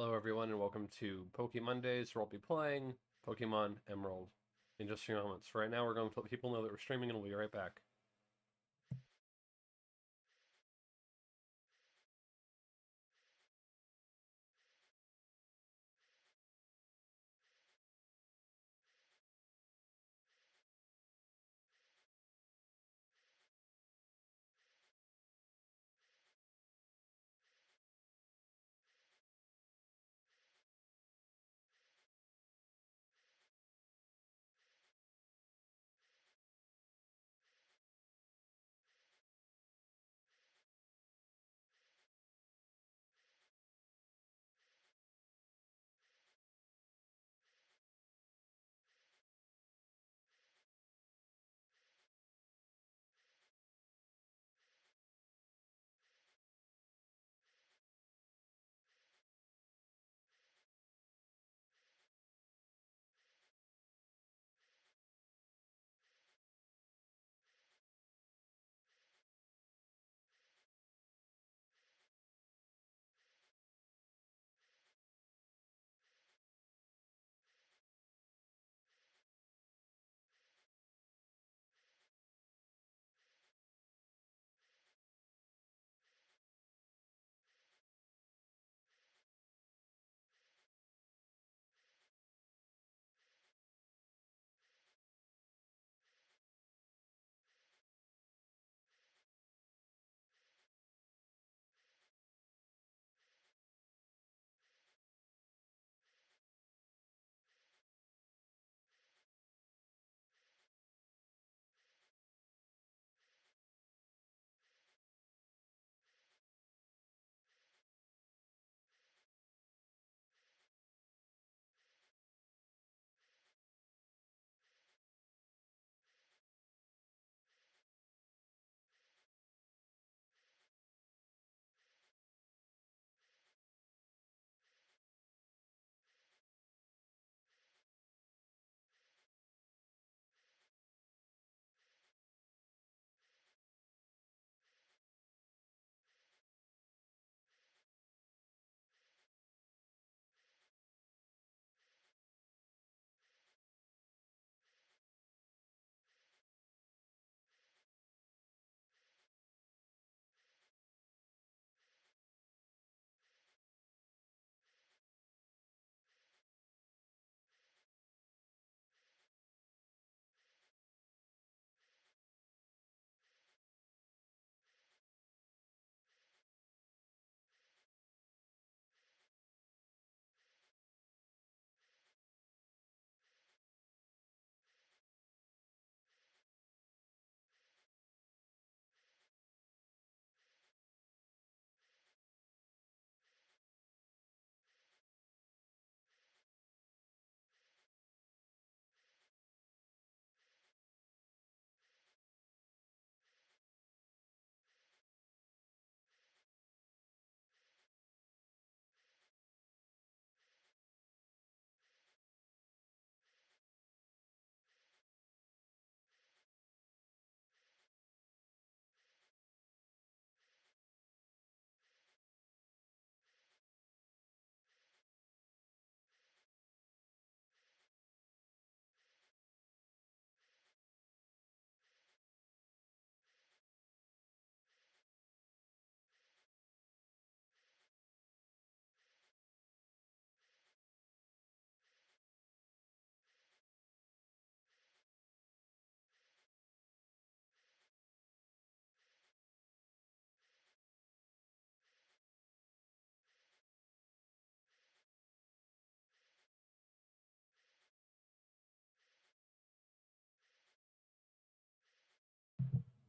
Hello, everyone, and welcome to Poke Mondays, where I'll be playing Pokemon Emerald in just a few moments. For right now, we're going to let people know that we're streaming, and we'll be right back.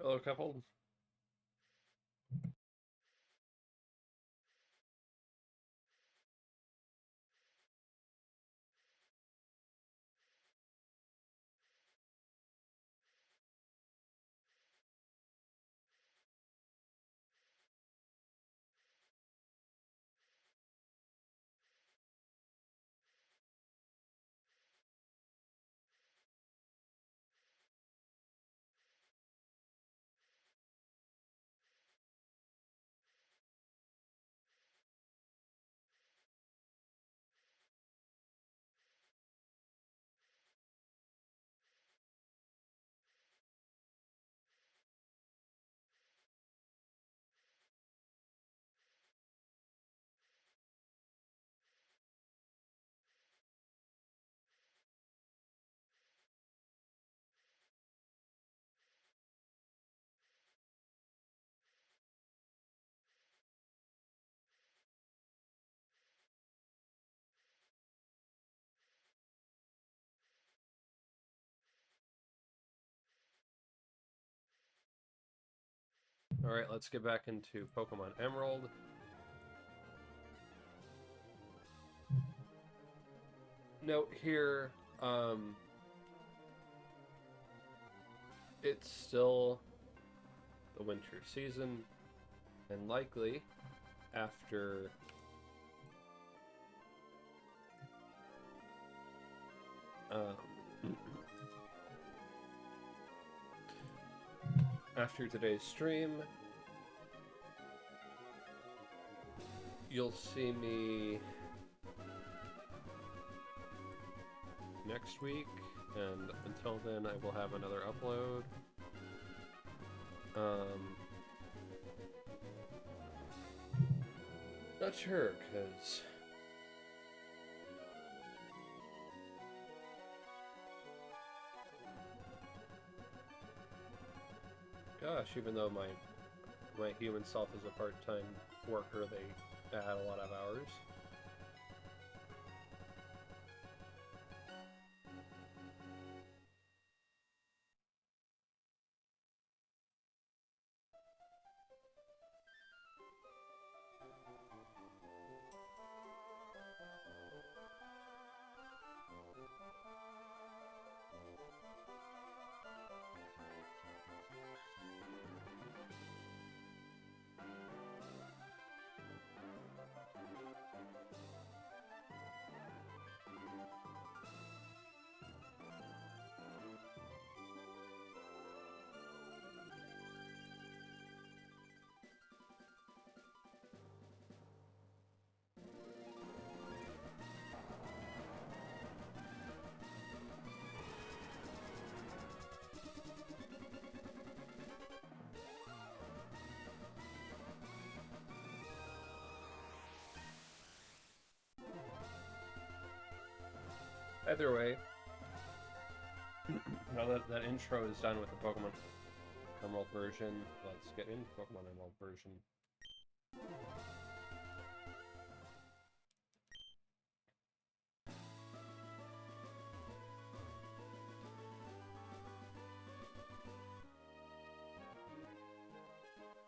Hello, couple. Alright, let's get back into Pokemon Emerald. Note here, it's still the winter season, and likely after after today's stream, you'll see me next week, and until then I will have another upload. Not sure, because gosh, even though my human self is a part-time worker, they add a lot of hours. Either way, now that that intro is done with the Pokemon Emerald version, let's get into Pokemon Emerald version.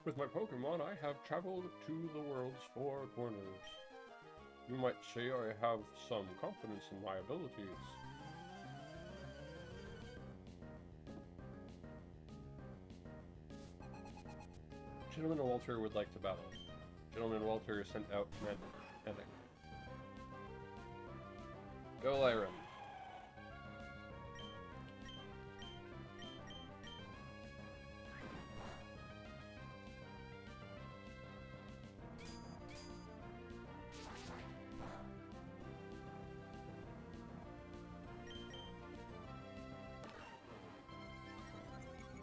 With my Pokemon, I have traveled to the world's four corners. You might say I have some confidence in my abilities. Gentleman Walter would like to battle. Gentleman Walter sent out Medic. Go Lyran.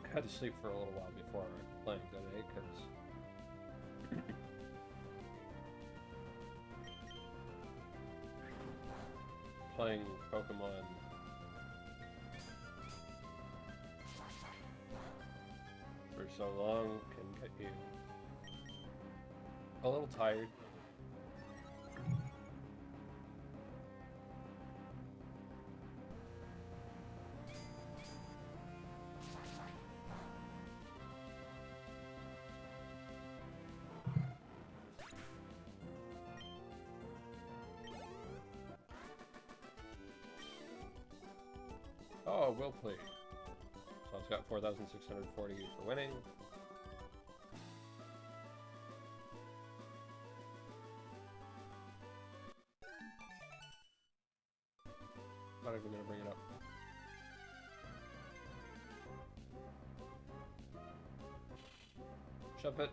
I had to sleep for a little while before playing today, because playing Pokemon for so long can get you a little tired. Oh, well played. So it's got 4,640 for winning. Not even gonna bring it up. Shove it.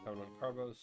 Down on Carbos.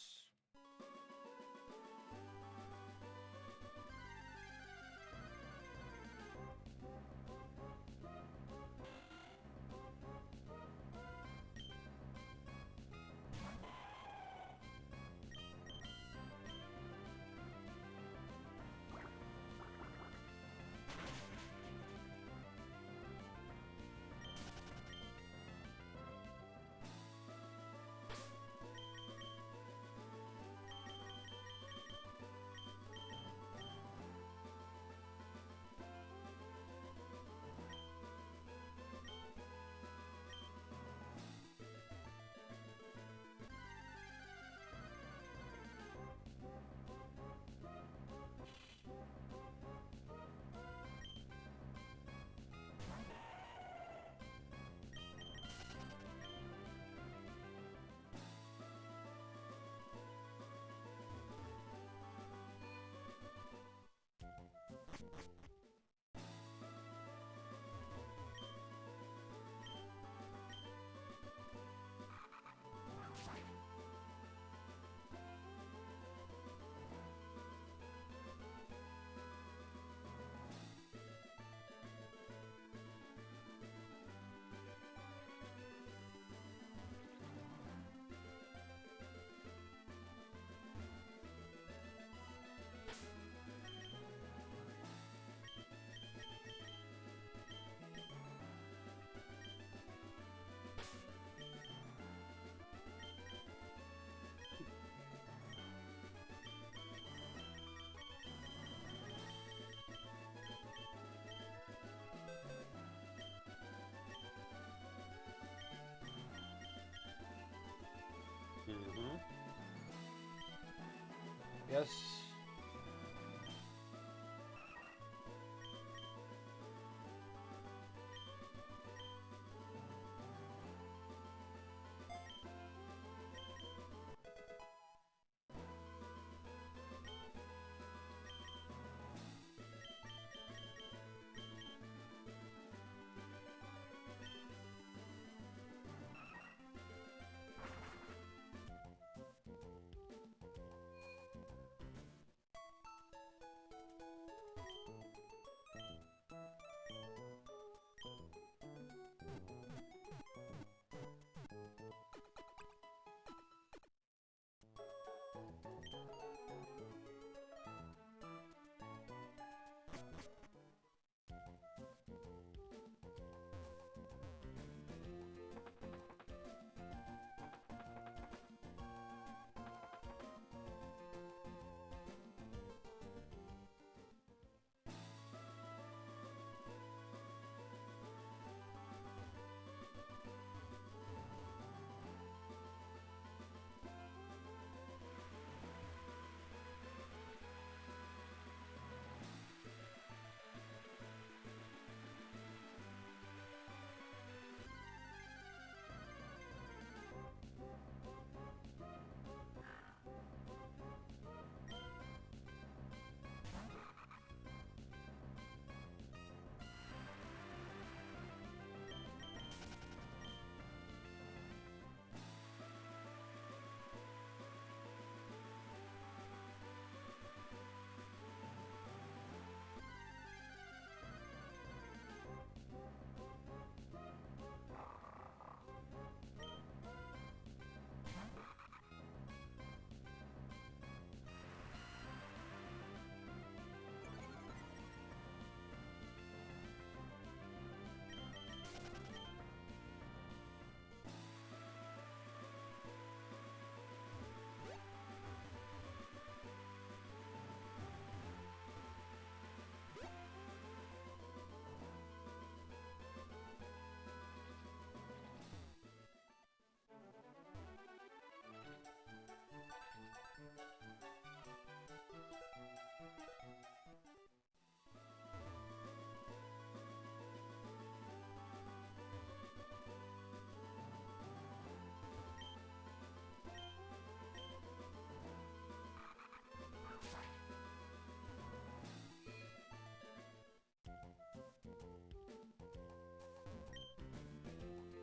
Yes.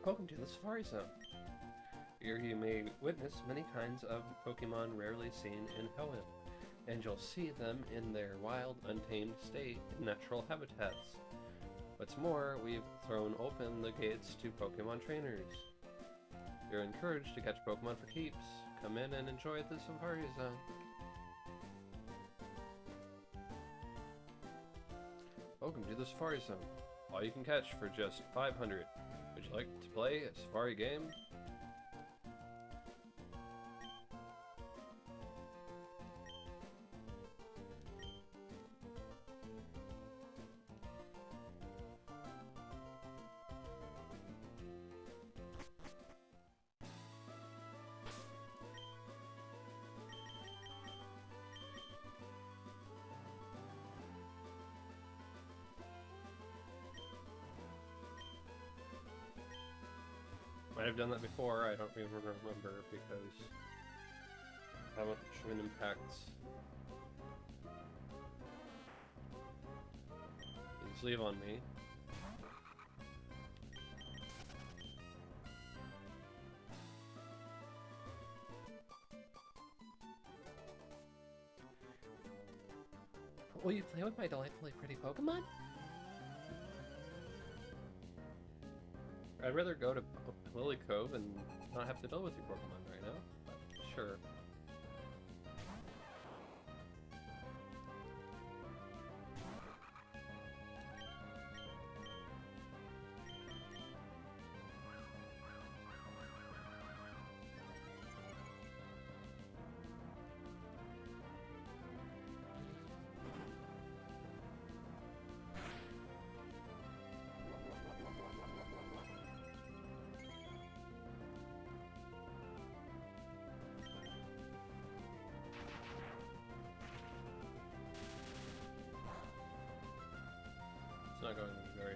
Welcome to the Safari Zone. Here you may witness many kinds of Pokemon rarely seen in Hell, and you'll see them in their wild, untamed state in natural habitats. What's more, we've thrown open the gates to Pokemon trainers. You're encouraged to catch Pokemon for keeps. Come in and enjoy the Safari Zone. Welcome to the Safari Zone. All you can catch for just 500. Would you like to play a Safari game? Might have done that before, I don't even remember because how much of an impact. Just leave on me. Will you play with my delightfully pretty Pokemon? I'd rather go to Lily Cove and not have to deal with your Pokemon right now, but sure.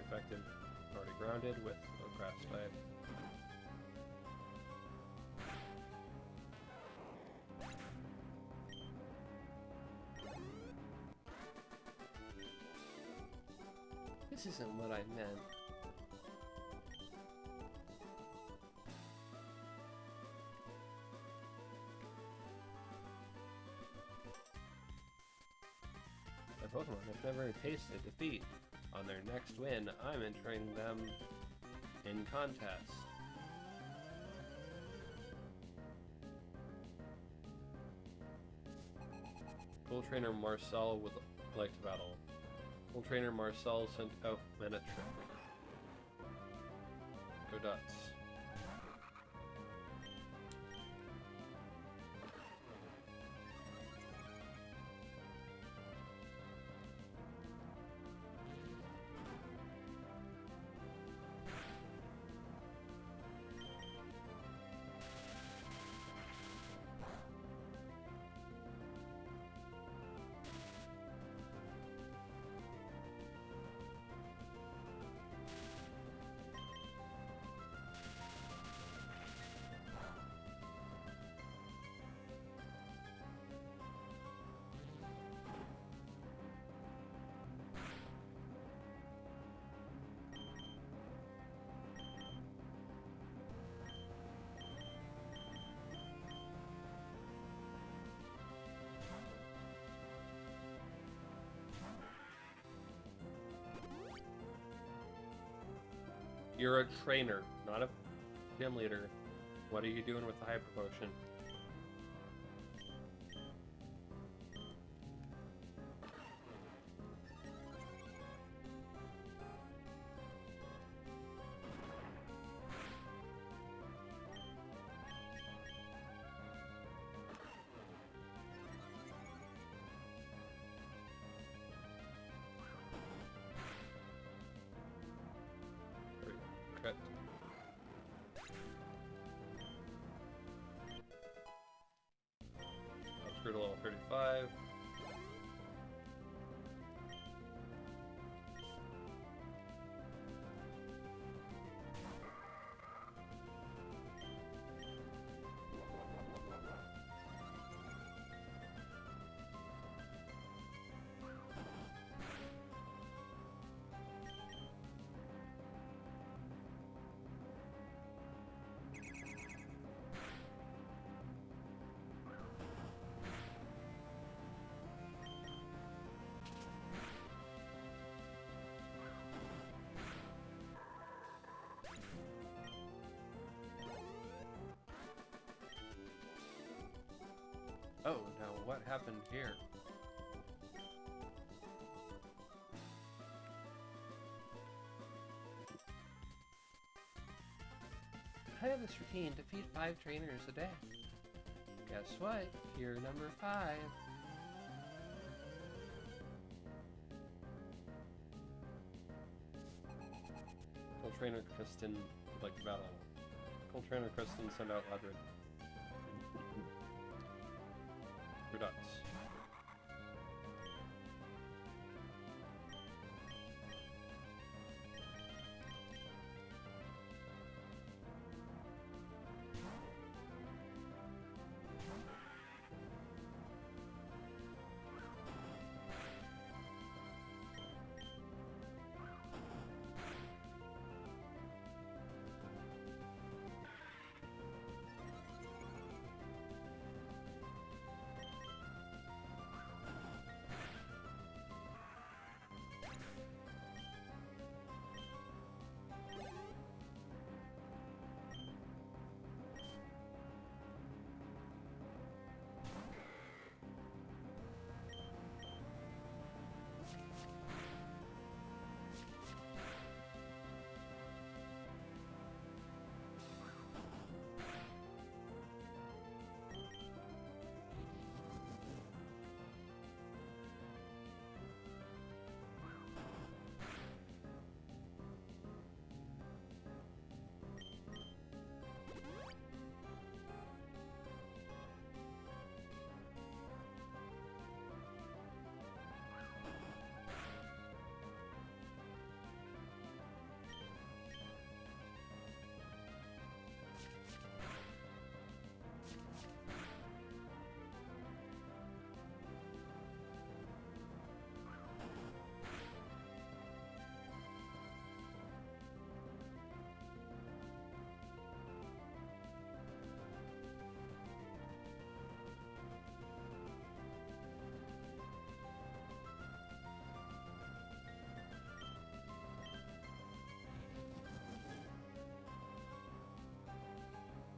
effective. Already grounded with a grass type. This isn't what I meant. My Pokemon have never tasted defeat. On their next win, I'm entering them in contest. Cool Trainer Marcel would like to battle. Cool Trainer Marcel sent out Manatrin. Go Ducks. You're a trainer, not a gym leader. What are you doing with the Hyper Potion? Crit. Upscrew to level 35. Oh, now what happened here? I have this routine to feed 5 trainers a day. Guess what? You're number 5. Cool Trainer Kristen would like to battle. Cool Trainer Kristen, send out Ladrid. Redux.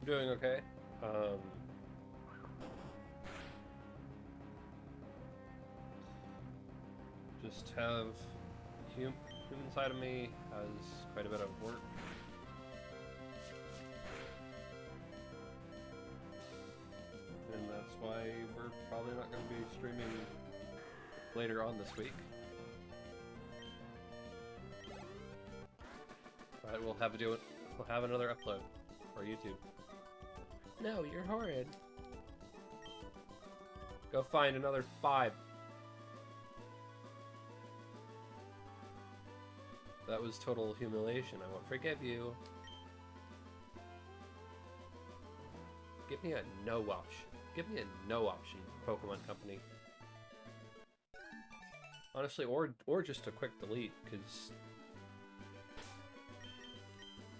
I'm doing okay. Just have human side of me has quite a bit of work. And that's why we're probably not going to be streaming later on this week. But we'll have to do it. We'll have another upload for YouTube. No, you're horrid. Go find another 5. That was total humiliation. I won't forgive you. Give me a no option. Give me a no option, Pokemon Company. Honestly, or just a quick delete, because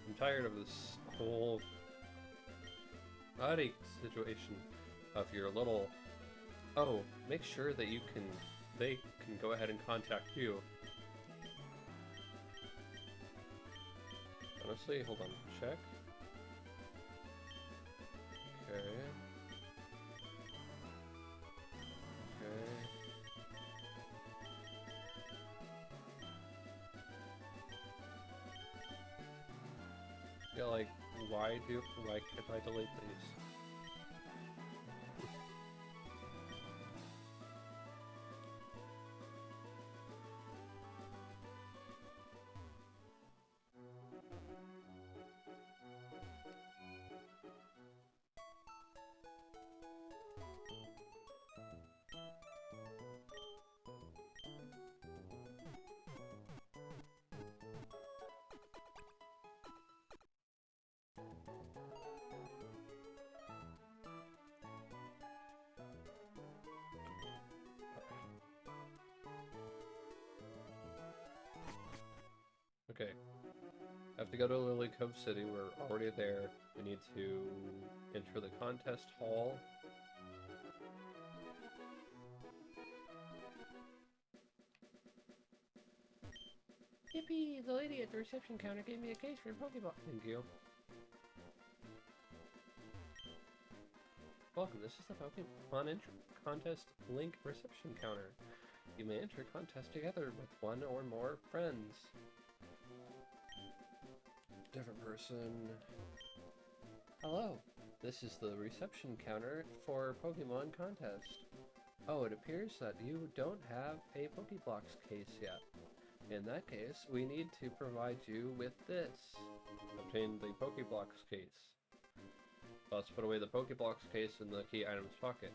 I'm tired of this whole body situation of your little. Oh, make sure that they can go ahead and contact you. Honestly, hold on, check. Okay. Okay. Yeah, like, why can't I delete these? Okay. I have to go to Lily Cove City. We're already there. We need to enter the contest hall. Yippee! The lady at the reception counter gave me a case for a Pokeball. Thank you. Welcome, this is the Pokemon Contest Link reception counter. You may enter a contest together with one or more friends. Different person. Hello, this is the reception counter for Pokemon Contest. Oh, it appears that you don't have a Pokeblocks case yet. In that case, we need to provide you with this. Obtain the Pokeblocks case. Let's put away the Pokeblocks case in the key items pocket.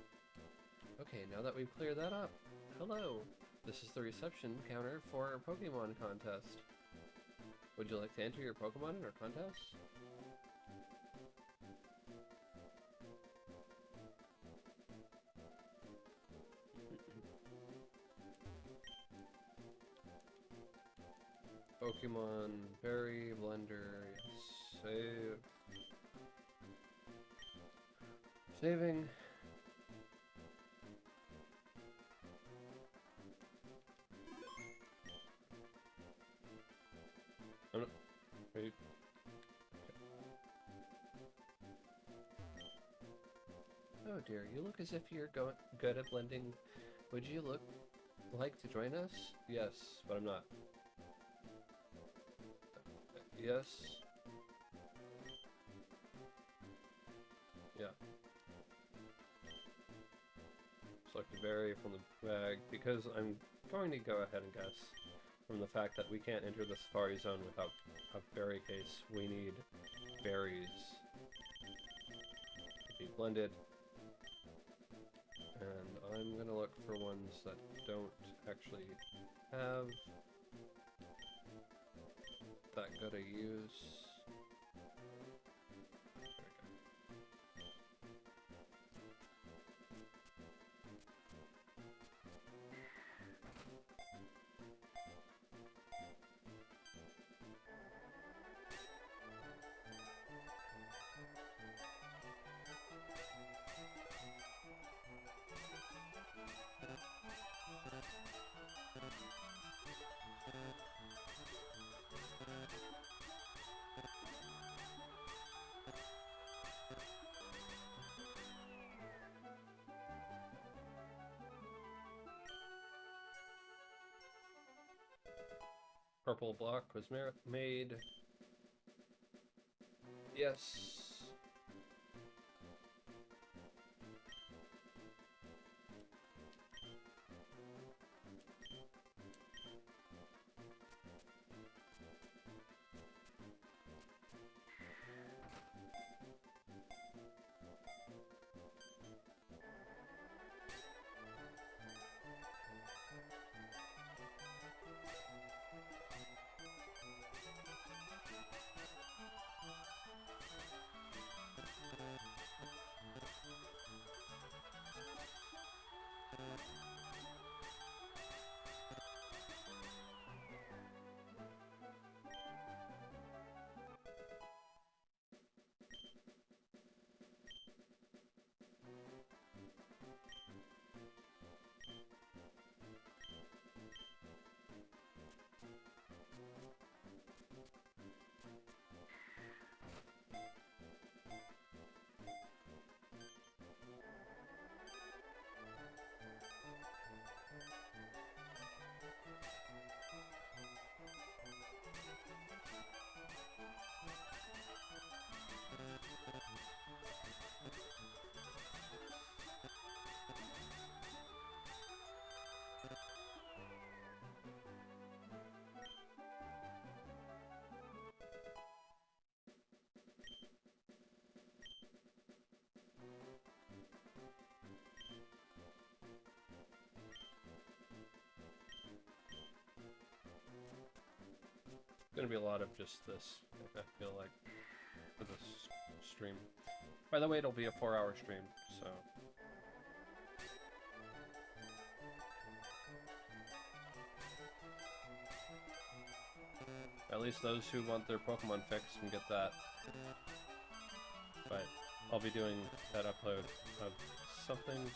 Okay, now that we've cleared that up, hello. This is the reception counter for our Pokemon Contest. Would you like to enter your Pokemon in our contest? Pokemon Berry Blender, yes. Save. Saving. Oh no. Wait. Oh dear, you look as if you're good at blending. Would you like to join us? Yes, but I'm not. Yes. Yeah. Select a berry from the bag, because I'm going to go ahead and guess from the fact that we can't enter the Safari Zone without a berry case. We need berries to be blended. And I'm gonna look for ones that don't actually have that good a use. Purple block was made. Yes. Gonna be a lot of just this, I feel like, for this stream. By the way, it'll be a 4-hour stream, so. At least those who want their Pokemon fixed can get that. But I'll be doing that upload of something.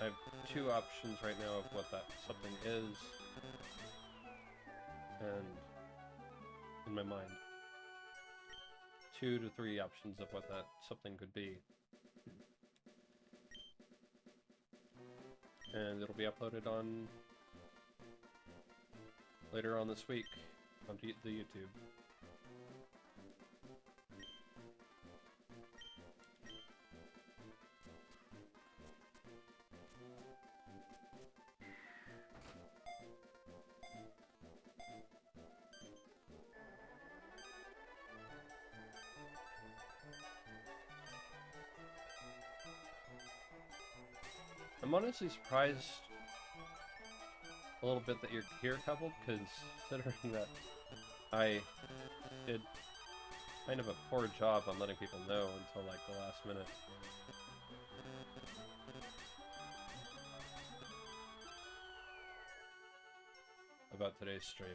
I have 2 options right now of what that something is. And in my mind, 2 to 3 options of what that something could be. And it'll be uploaded on later on this week on the YouTube. I'm honestly surprised a little bit that you're here, coupled, considering that I did kind of a poor job on letting people know until like the last minute. About today's stream.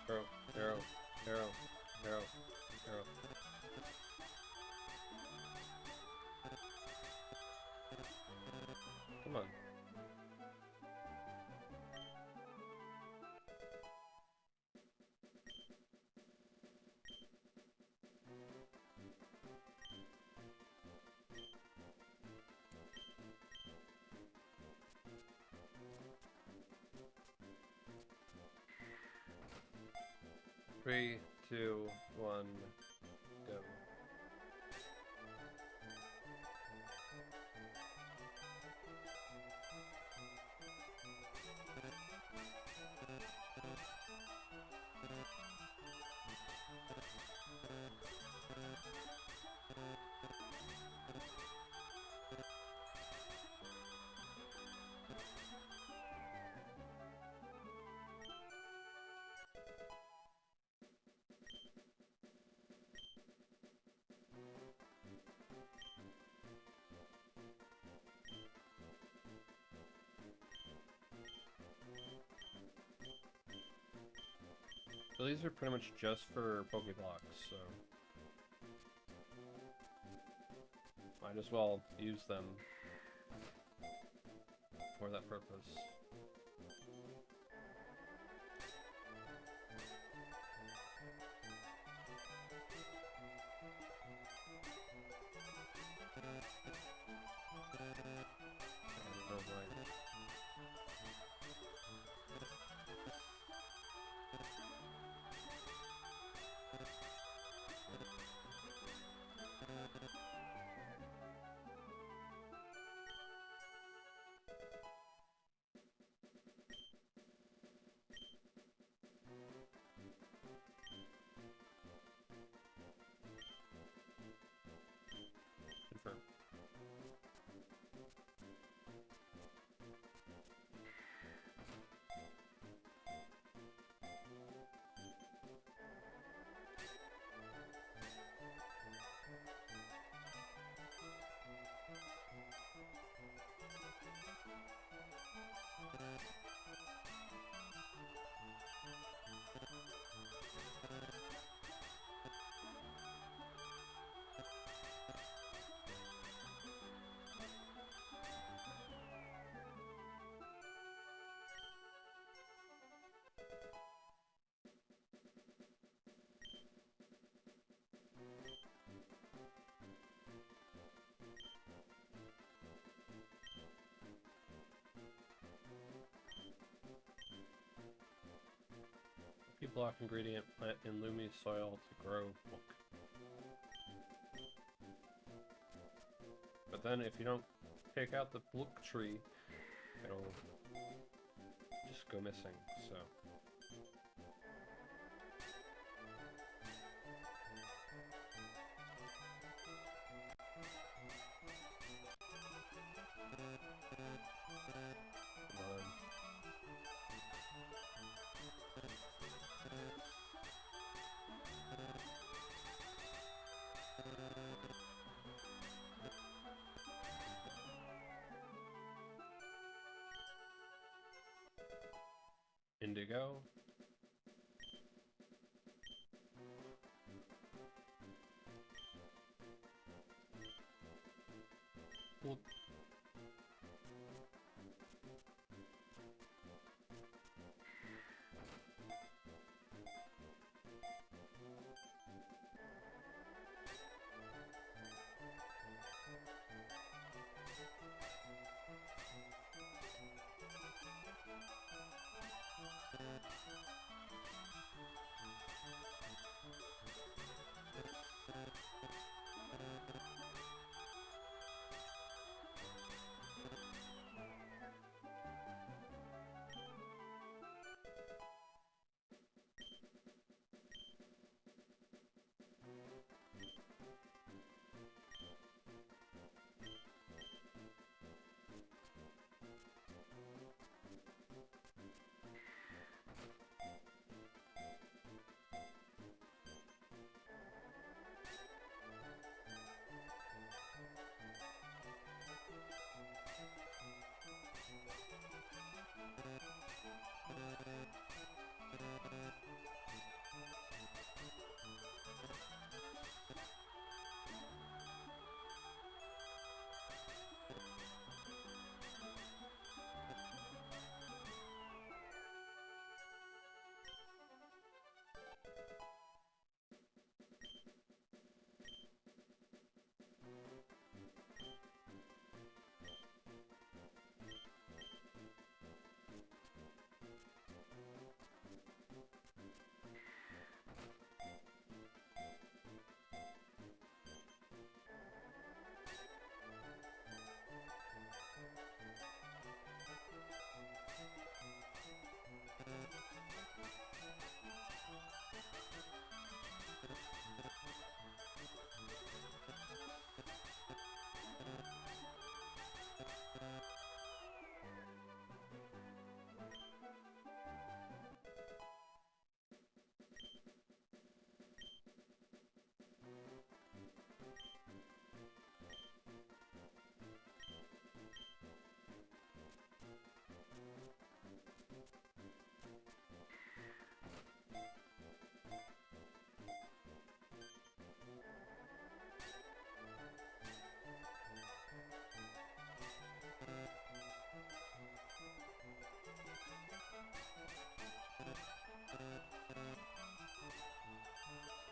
Arrow, arrow, arrow, arrow. Come on. 3, 2, 1, go. So these are pretty much just for Pokeblocks, so might as well use them for that purpose. Oh boy. Confirm. Block ingredient, plant in Lumi soil to grow book. But then if you don't pick out the book tree, it'll just go missing, so. Come on. Indigo. Well,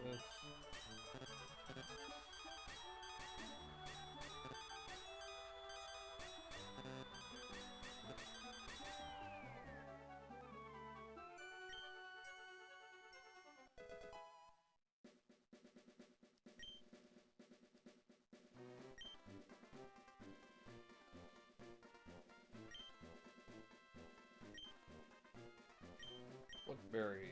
Yes. Blackberry.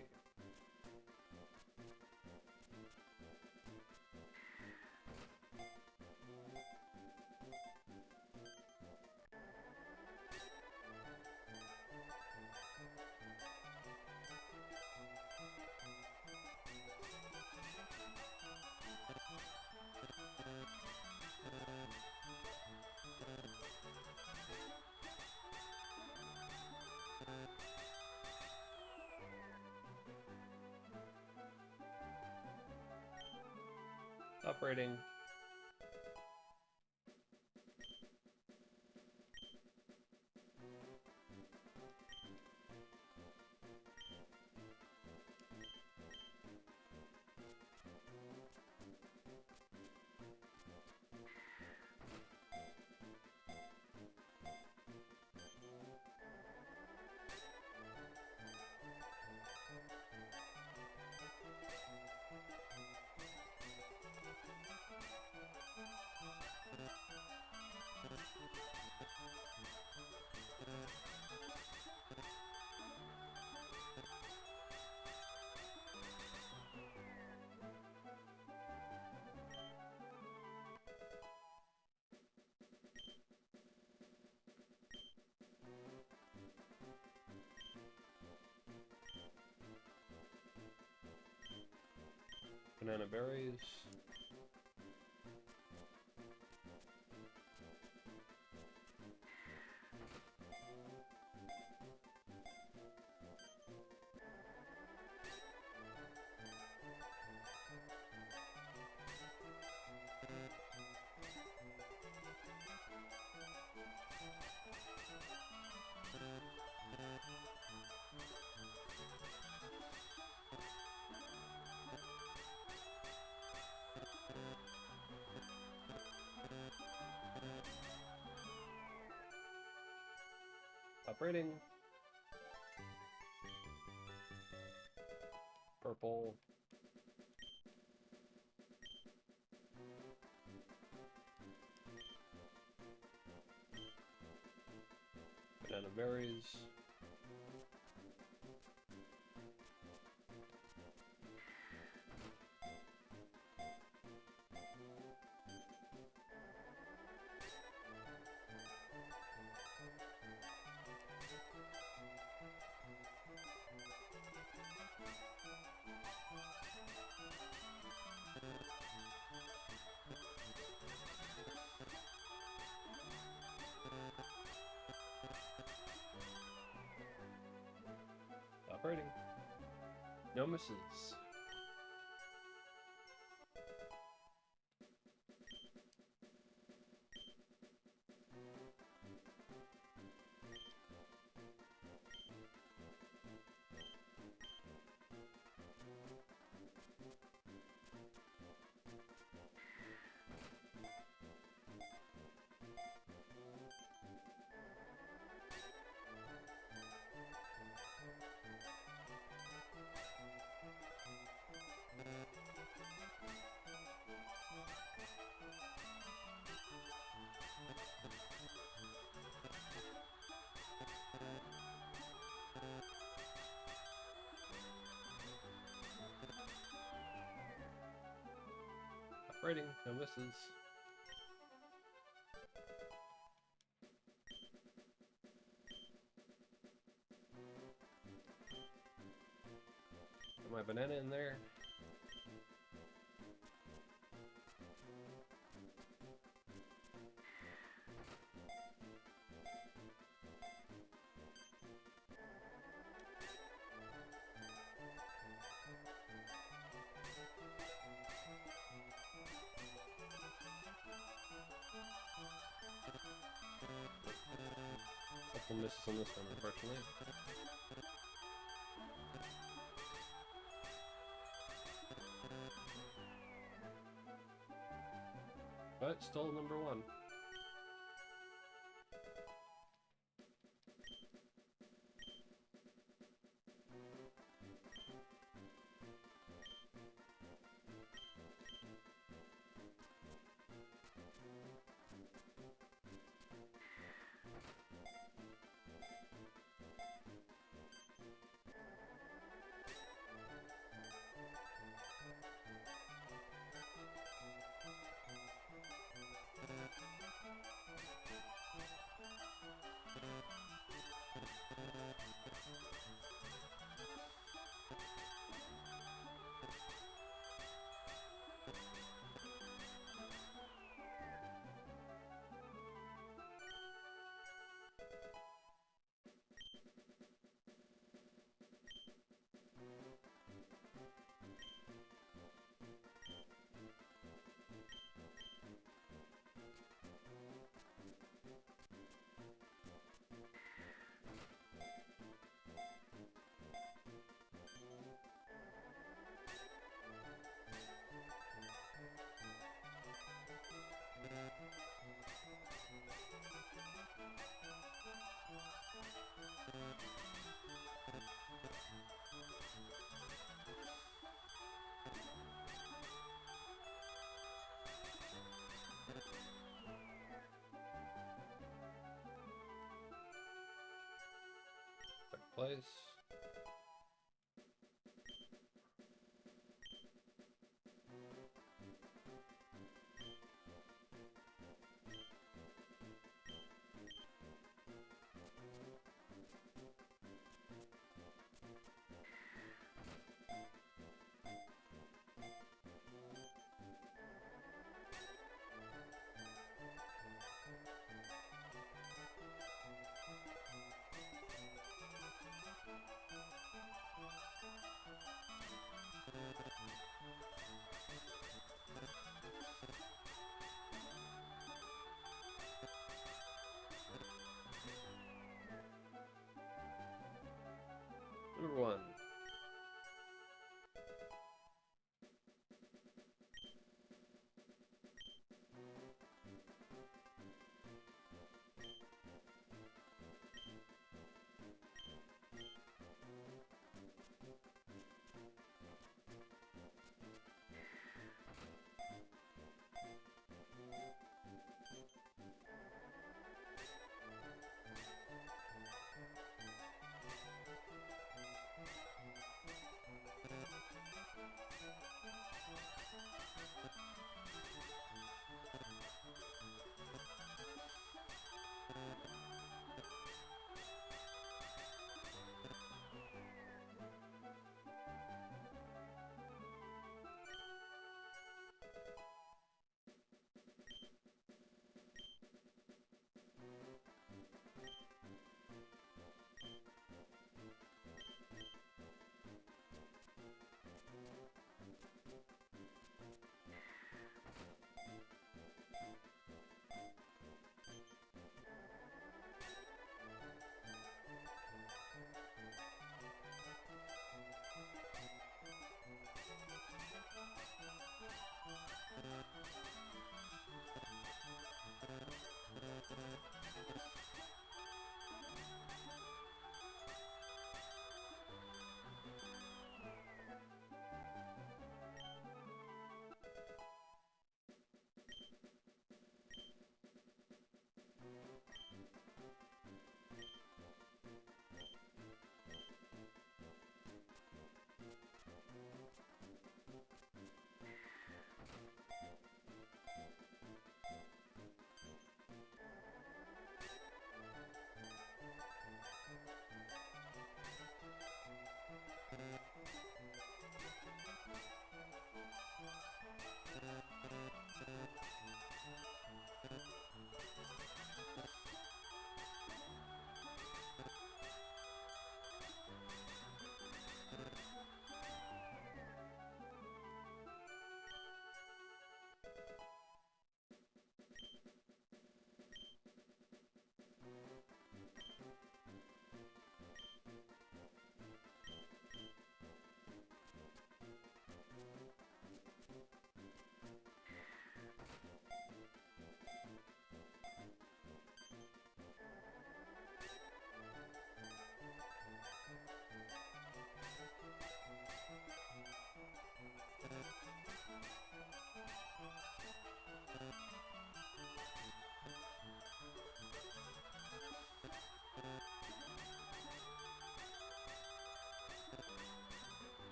Operating. Banana berries. Operating. Purple. Banana berries. Operating. No misses. Fighting, no misses. Put my banana in there. Couple misses on this one, unfortunately. But still number one. Second place. Number one.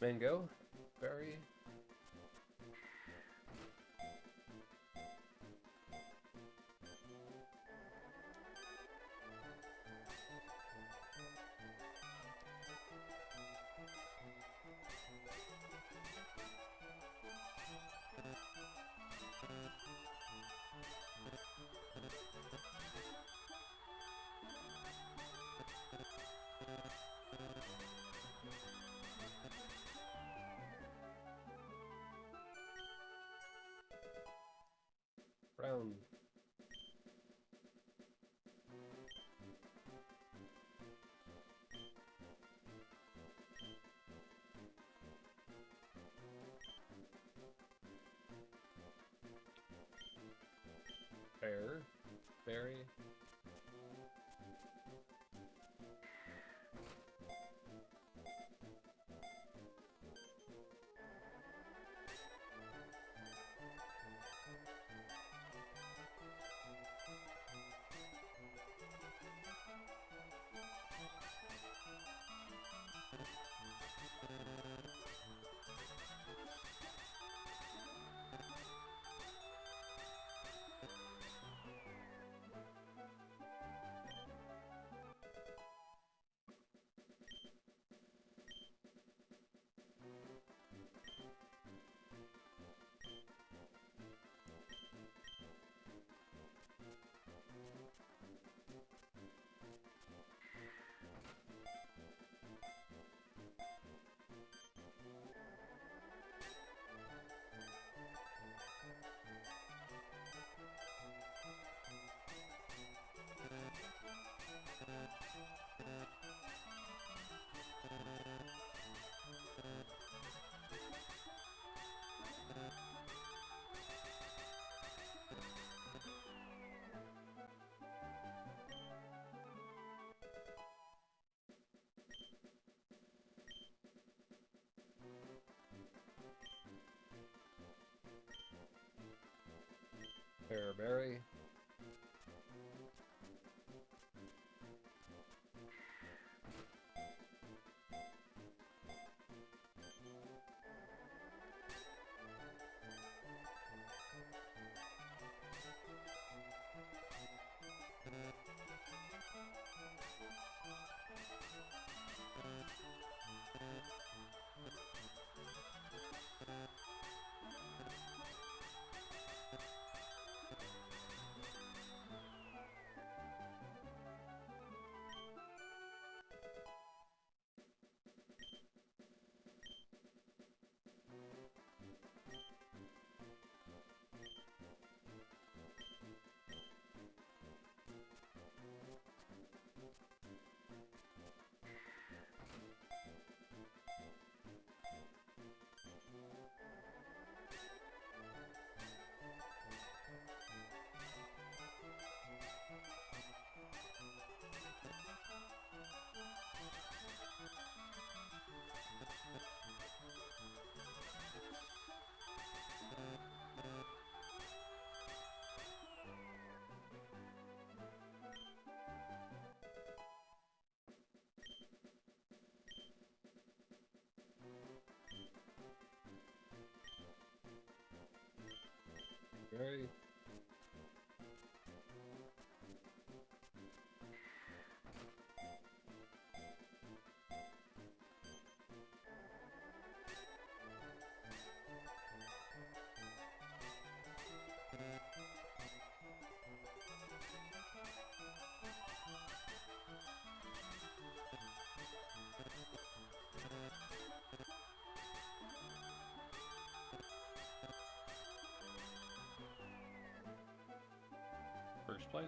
Mango, berry, brown, pear, berry, pear, berry, Very. First place.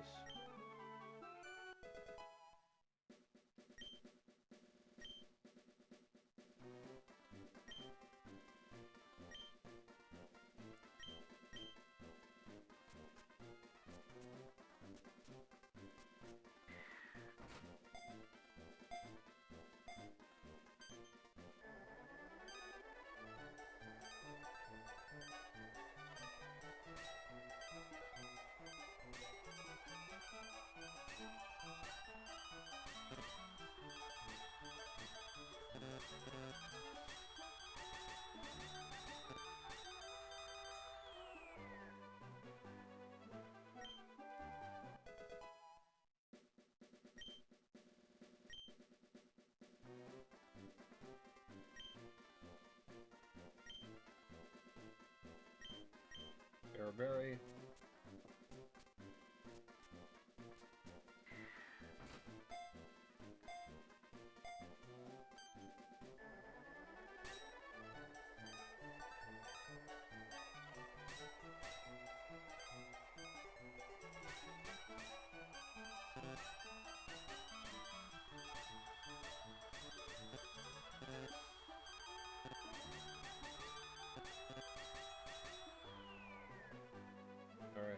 Berry. All right.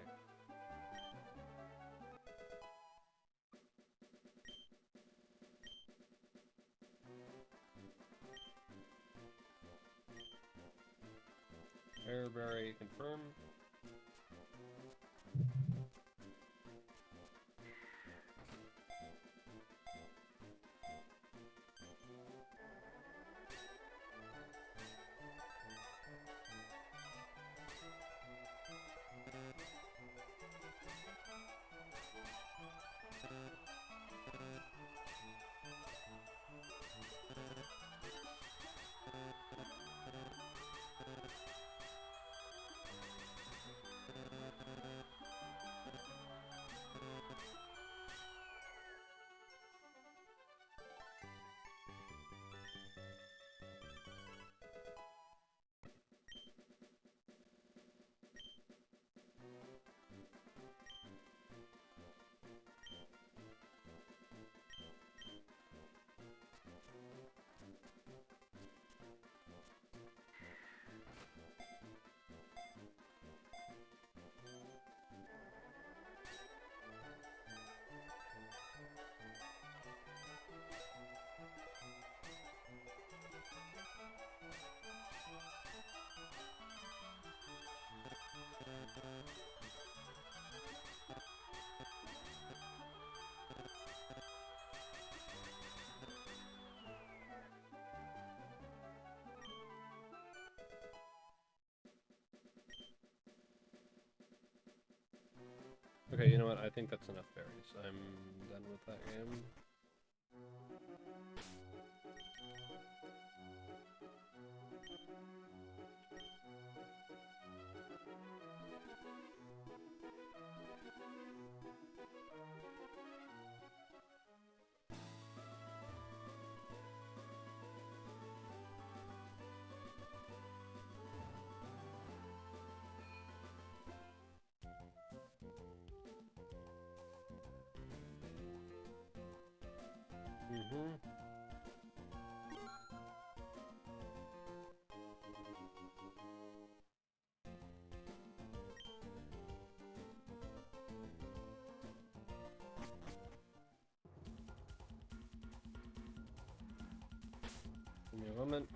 Airberry confirm. Okay, you know what? I think that's enough berries. I'm done with that game. Mm-hmm. Give me a moment.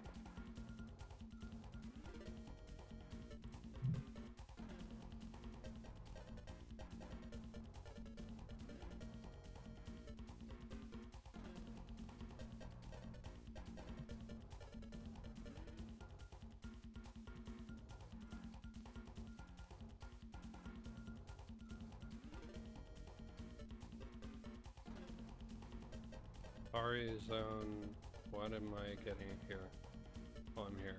Safari Zone. What am I getting here? Oh, I'm here.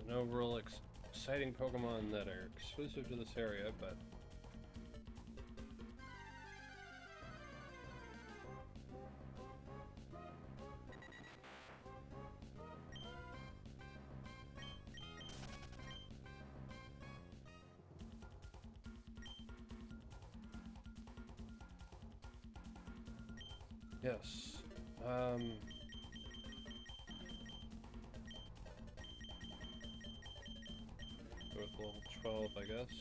No real exciting Pokemon that are exclusive to this area, but yes. Go with level 12, I guess.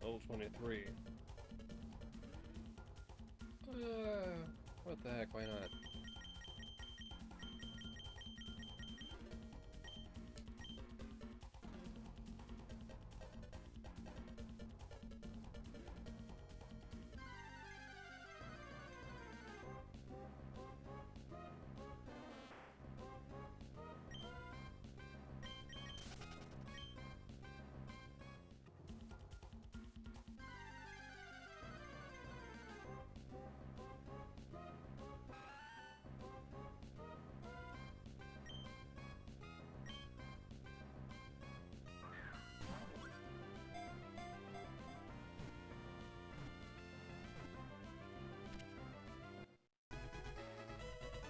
Level 23. What the heck, why not?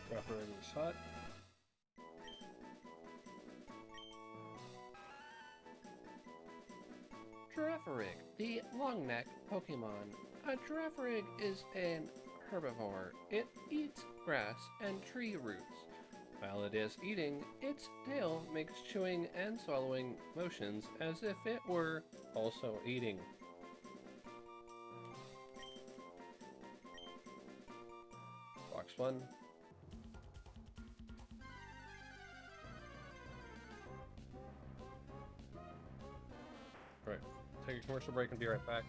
Drop her in the slot. Girafarig, the long-neck Pokemon. A Girafarig is an herbivore. It eats grass and tree roots. While it is eating, its tail makes chewing and swallowing motions as if it were also eating. Box 1. Right. Take a commercial break and be right back.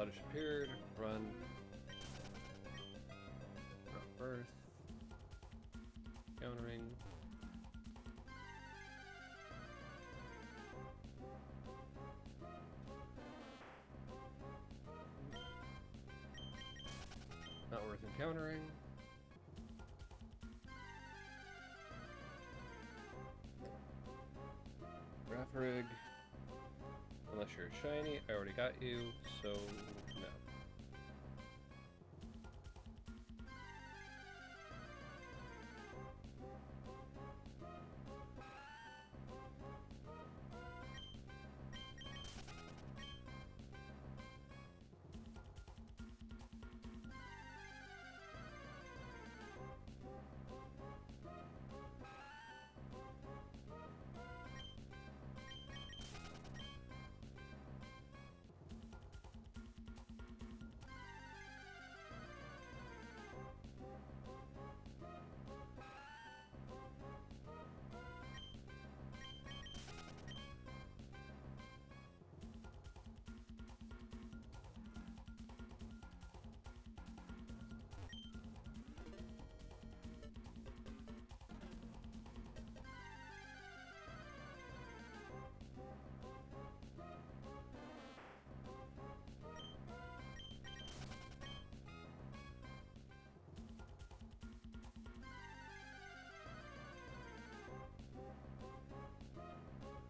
Oddish appeared. Run. Not birth. Countering. Not worth encountering. Rig. Unless you're shiny, I already got you, so no.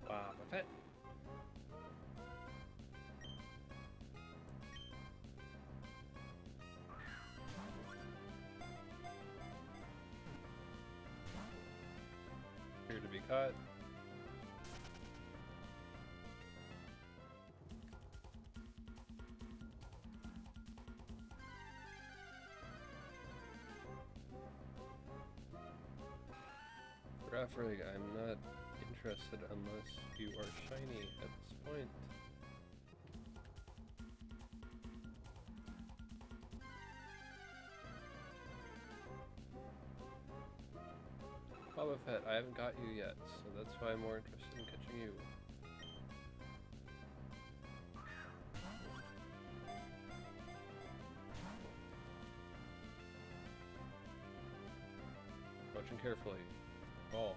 Wow, my pet. Here to be caught. Rig, I'm not interested unless you are shiny at this point. Boba Fett, I haven't got you yet, so that's why I'm more interested in catching you. Watching carefully. Ball.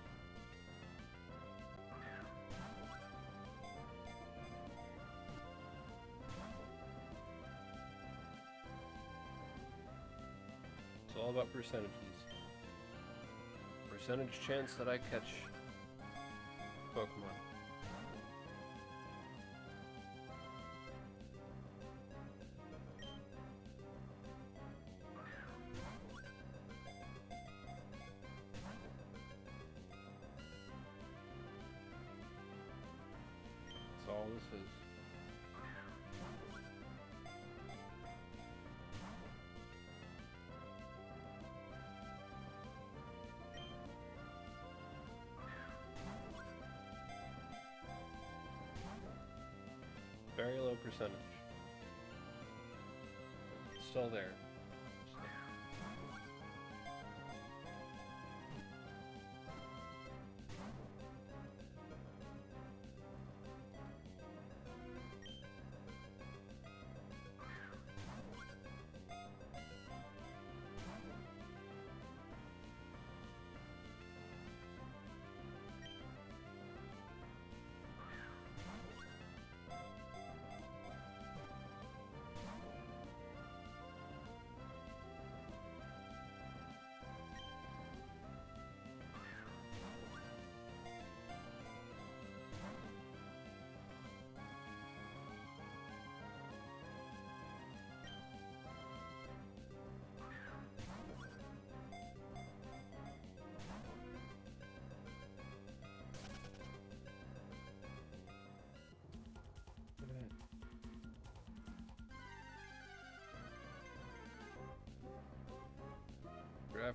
It's all about percentages. Percentage chance that I catch Pokemon. That's all this is. Very low percentage. It's still there.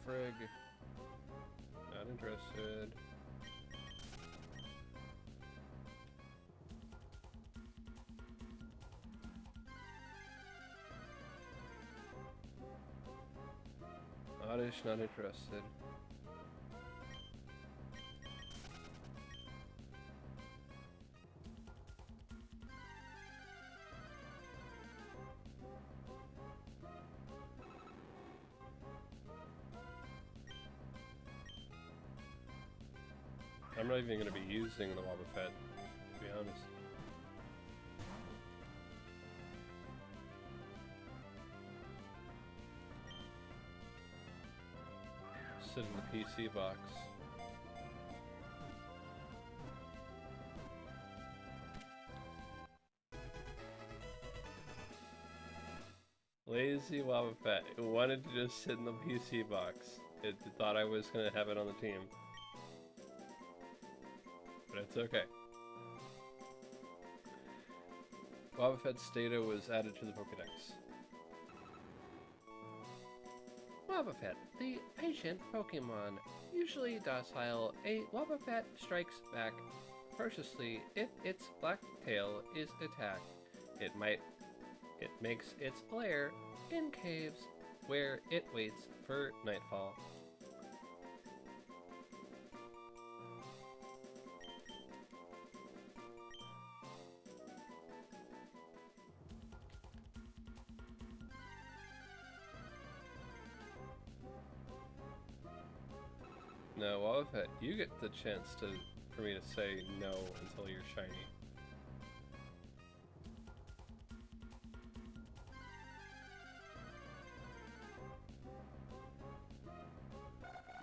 Rig. Not interested. Oddish, not interested. I'm not even going to be using the Wobbuffet, to be honest. Sit in the PC box. Lazy Wobbuffet. It wanted to just sit in the PC box. It thought I was going to have it on the team. But it's okay. Wobbuffet's data was added to the Pokédex. Wobbuffet, the patient Pokemon. Usually docile, a Wobbuffet strikes back ferociously if its black tail is attacked. It makes its lair in caves where it waits for nightfall. No, Wobbuffet, you get the chance for me to say no until you're shiny.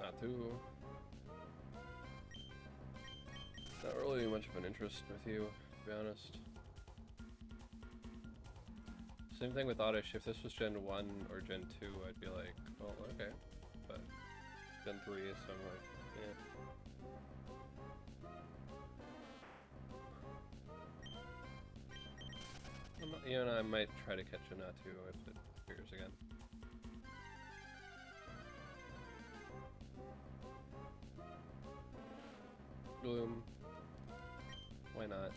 Not too. Not really much of an interest with you, to be honest. Same thing with Oddish. If this was Gen 1 or Gen 2, I'd be like, oh, okay. But Gen 3, so I'm like, yeah. You know, I might try to catch a Natu if it appears again. Gloom. Why not?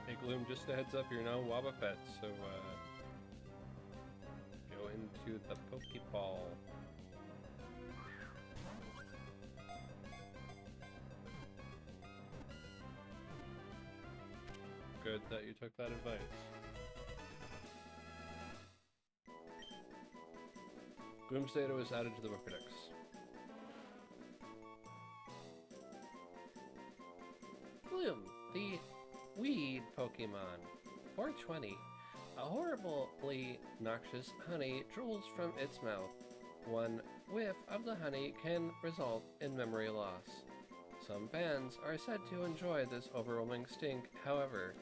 Hey Gloom, just a heads up, you're now Wobbuffet, so go into the Pokeball. Good that you took that advice. Gloom's data was added to the Pokédex. Gloom, the weed Pokemon. 420. A horribly noxious honey drools from its mouth. One whiff of the honey can result in memory loss. Some fans are said to enjoy this overwhelming stink, however.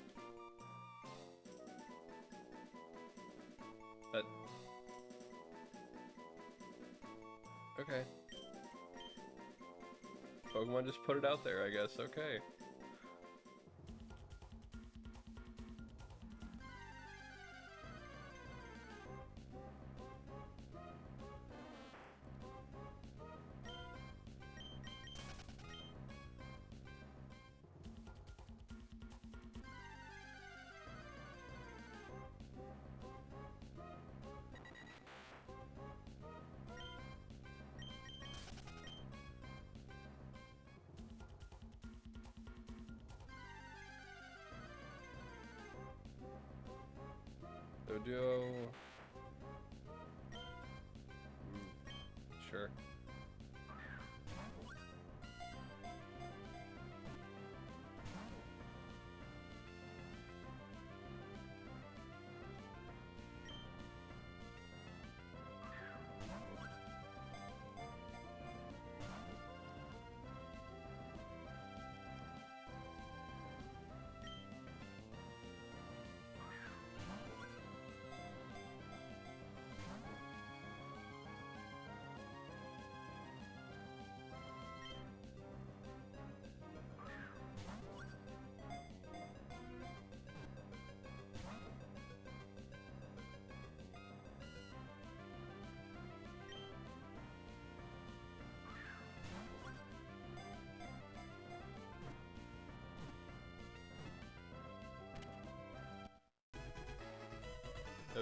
Okay. Pokemon just put it out there, I guess. Okay. Dojo. Sure.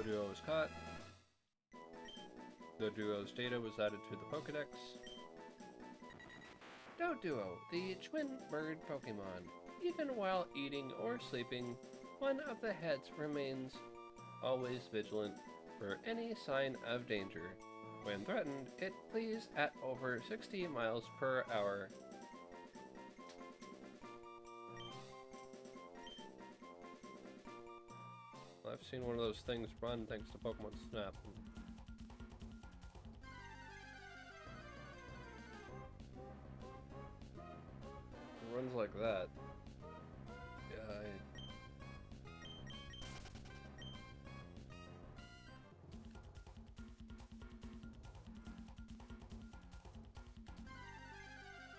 Doduo was caught. Doduo's data was added to the Pokedex. Doduo, the twin bird Pokemon. Even while eating or sleeping, one of the heads remains always vigilant for any sign of danger. When threatened, it flees at over 60 miles per hour. I've seen one of those things run thanks to Pokemon Snap. It runs like that. Yeah,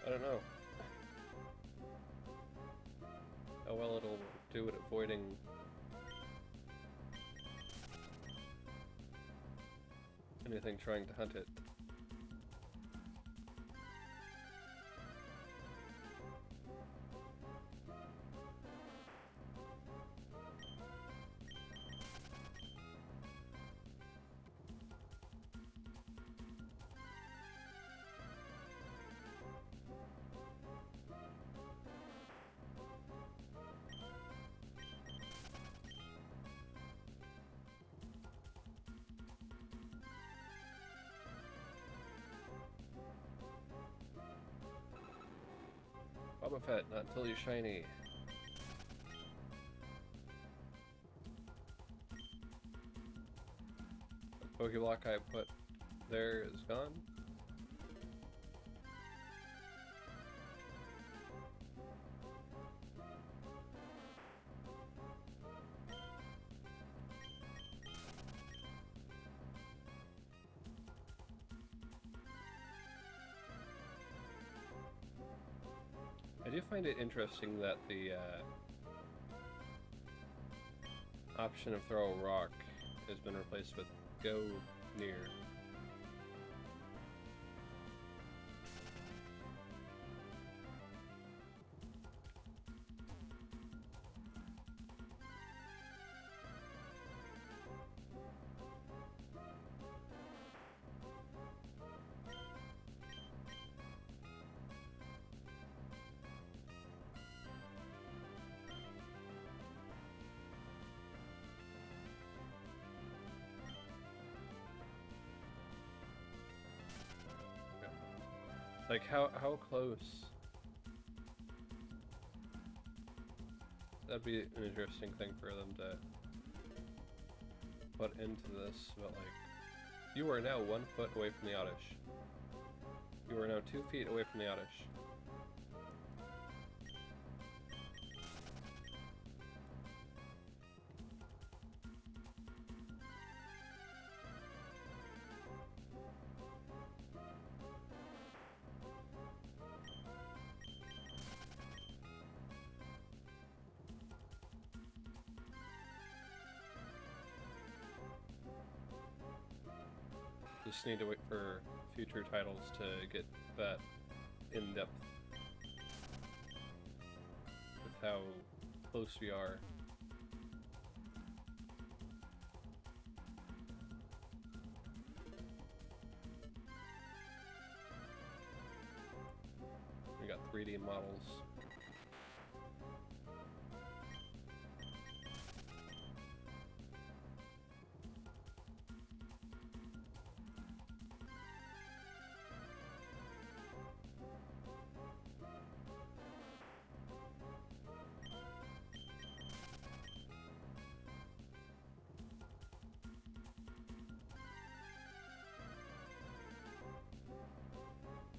I don't know how well it'll do at avoiding anything trying to hunt it. Boba Fett, not until you're shiny. The Pokeblock I put there is gone. I do find it interesting that the option of throw a rock has been replaced with go near. Like, how close? That'd be an interesting thing for them to put into this, but like, you are now 1 foot away from the Oddish. You are now 2 feet away from the Oddish. Just need to wait for future titles to get that in depth with how close we are. We got 3D models.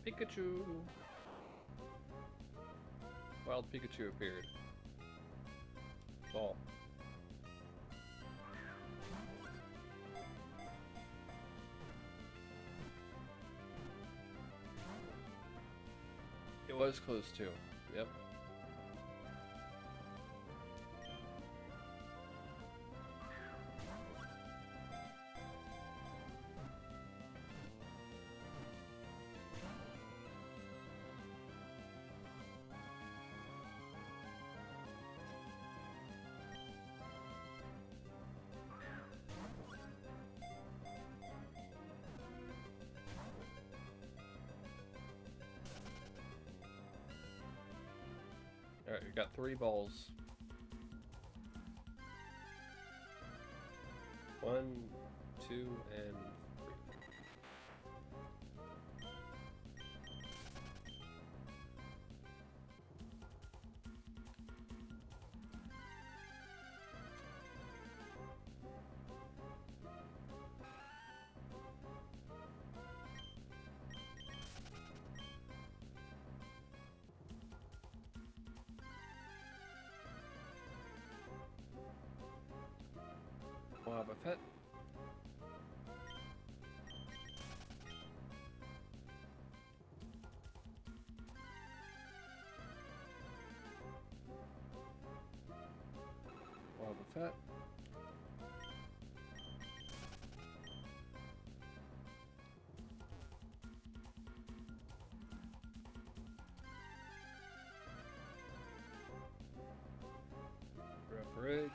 Pikachu! Wild Pikachu appeared. Ball. It was close too. Yep. Alright, we got 3 balls. 1, 2, and 3. Wobba Fett. Wobba Fett. Rough Rig.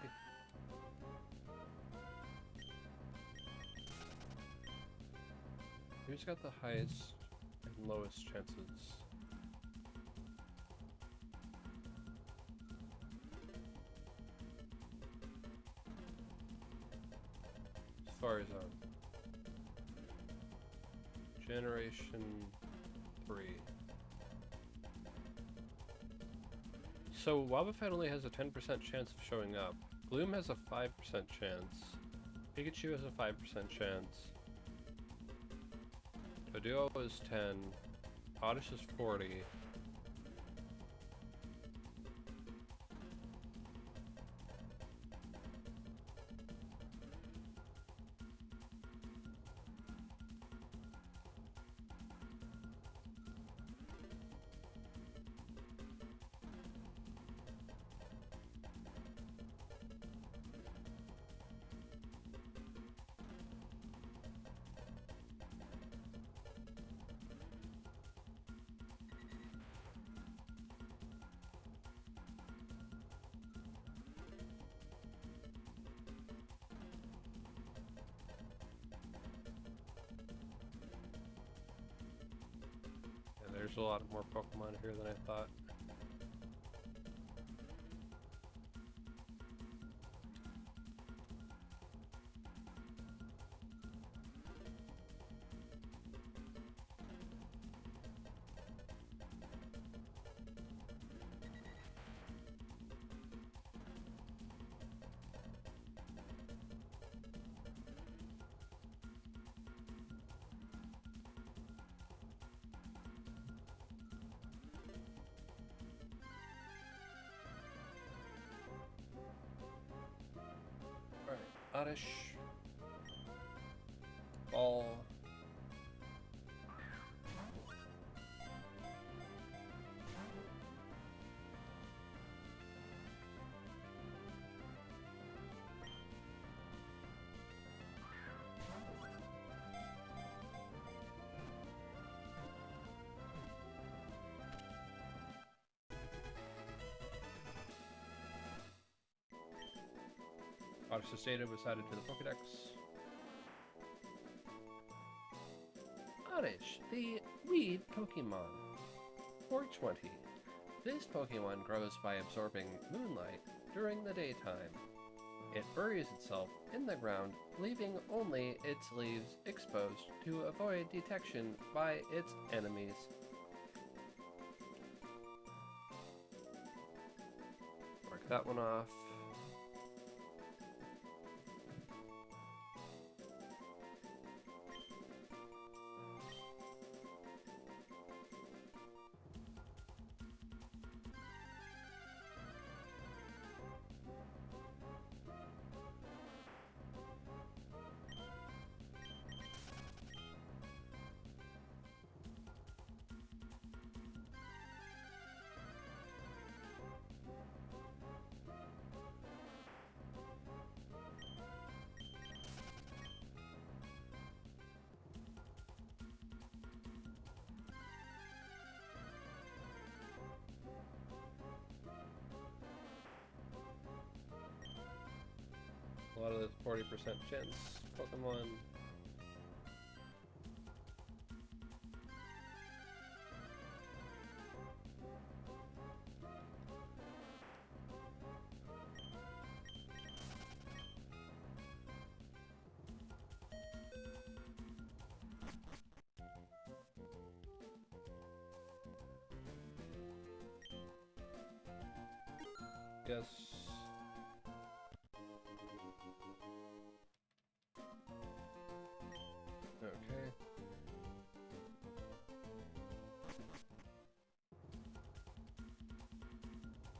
Who's got the highest and lowest chances? Safari Zone. Generation 3. So Wobbuffet only has a 10% chance of showing up. Gloom has a 5% chance. Pikachu has a 5% chance. Doduo is 10. Oddish is 40. There's a lot more Pokemon here than I thought. Oddish. Ball. Oddish's data was added to the Pokedex. Oddish, the weed Pokemon. 420. This Pokemon grows by absorbing moonlight during the daytime. It buries itself in the ground, leaving only its leaves exposed to avoid detection by its enemies. Mark that one off. A lot of those 40% chance Pokemon. Yes. Okay.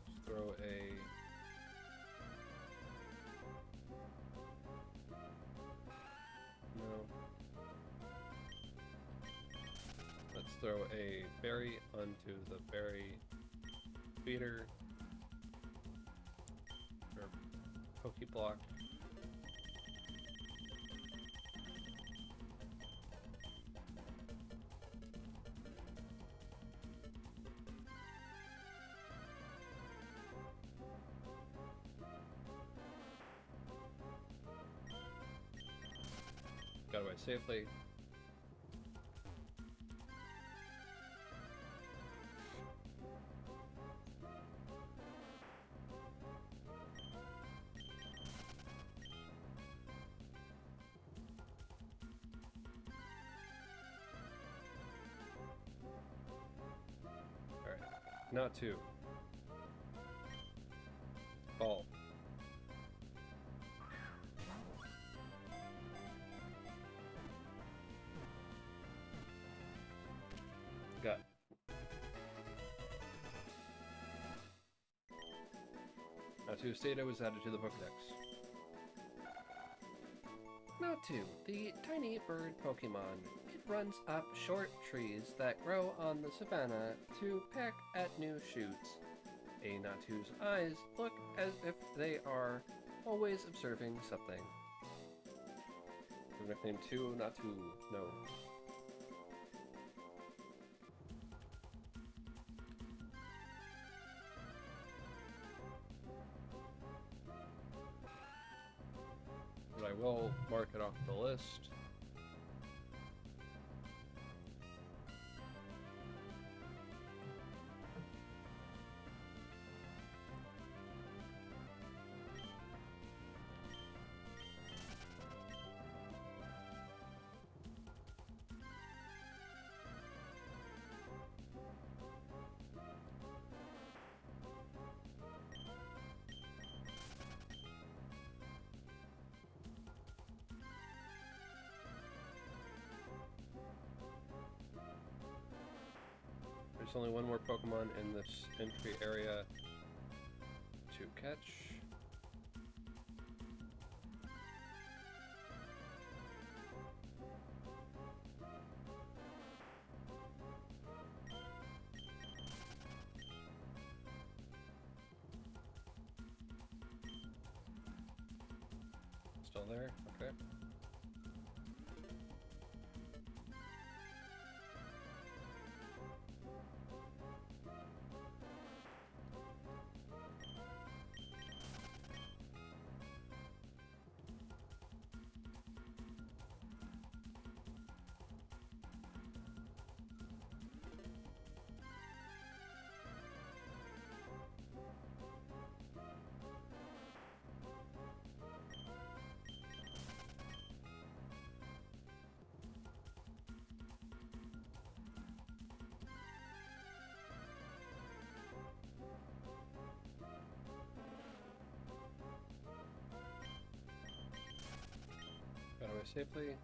Let's throw a... No. Let's throw a berry onto the berry feeder. Or Pokeblock. Got away safely. Alright. Not two. Ball. Got. Natu Stata was added to the Pokedex. Natu, the tiny bird Pokemon. It runs up short trees that grow on the savannah to peck at new shoots. A Natu's eyes look as if they are always observing something. Nickname 2, Natu, no. But I will mark it off the list. There's only one more Pokemon in this entry area to catch. Still there? Okay. Got away safely.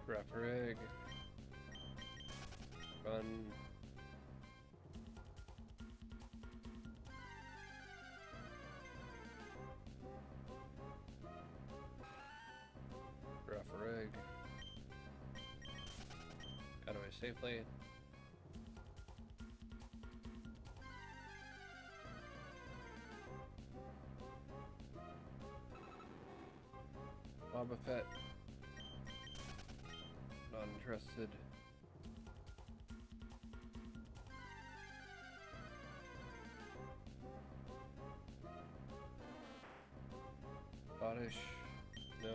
Grapharig. Run. Grapharig. Got away safely. Boba Fett. Not interested. Oddish. No.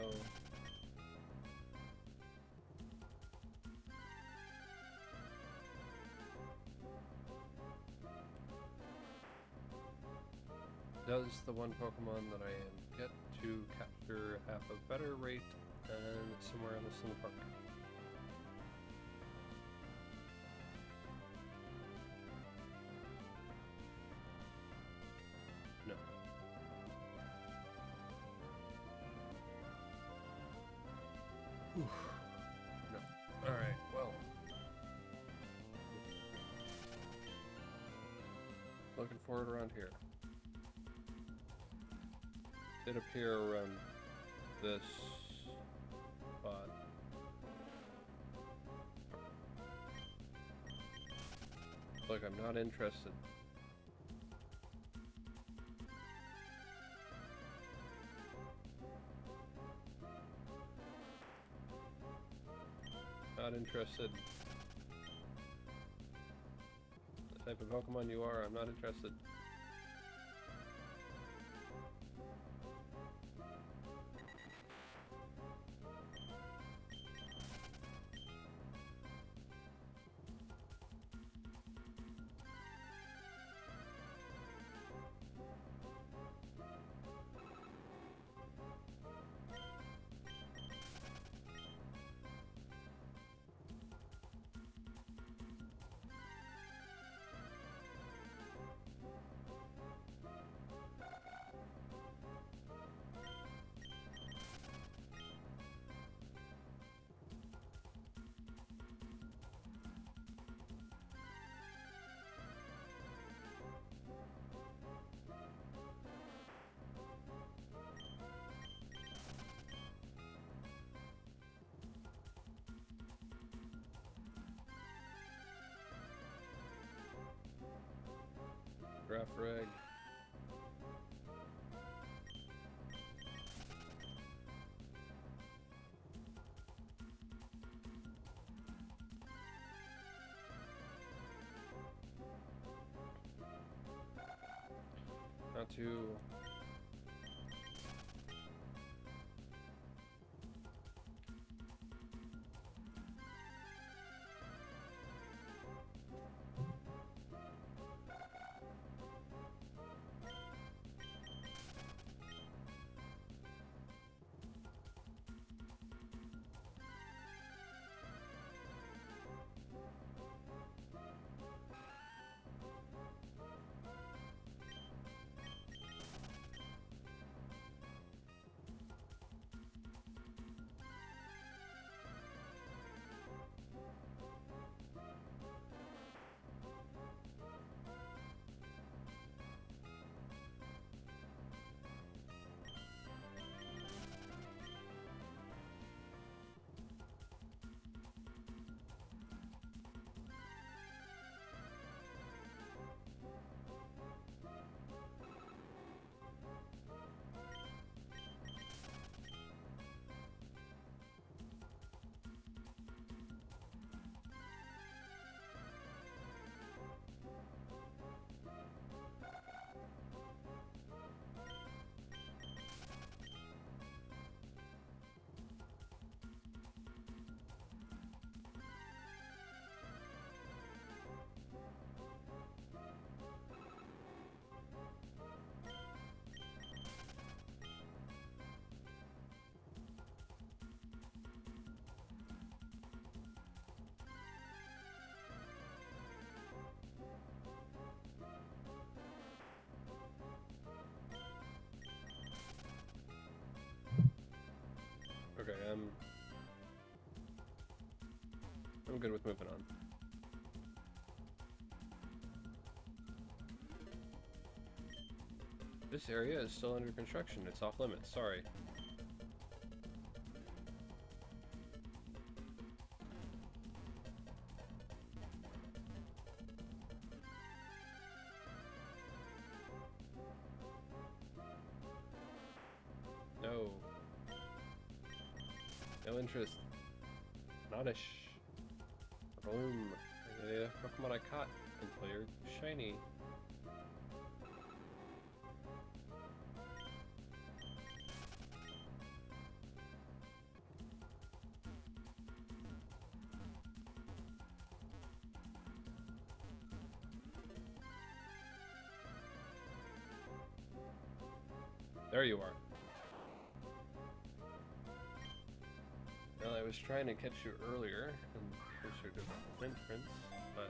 Does the one Pokemon that I am get to capture have a better rate than somewhere else in the park? No. Oof. No. Alright, well. Looking for it around here. Did appear around this spot. Look, I'm not interested. Not interested. The type of Pokemon you are, I'm not interested. Graph reg. Not too. Okay, I'm good with moving on. This area is still under construction. It's off limits. Sorry. No. No interest. Nodish. Bloom. Yeah, Pokemon I caught until you're shiny. There you are. Well, I was trying to catch you earlier and closer to the Flint Prince, but...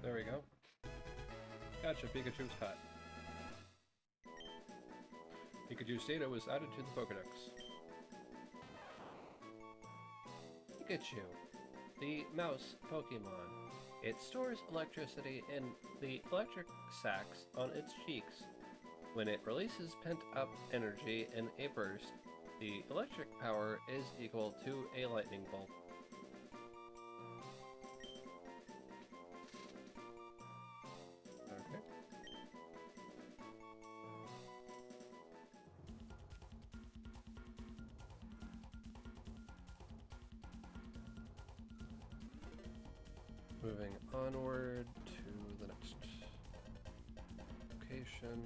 There we go. Gotcha, Pikachu's caught. Pikachu's data was added to the Pokedex. Pikachu, the mouse Pokemon. It stores electricity in the electric sacs on its cheeks. When it releases pent-up energy in a burst, the electric power is equal to a lightning bolt. Okay. Moving onward to the next location.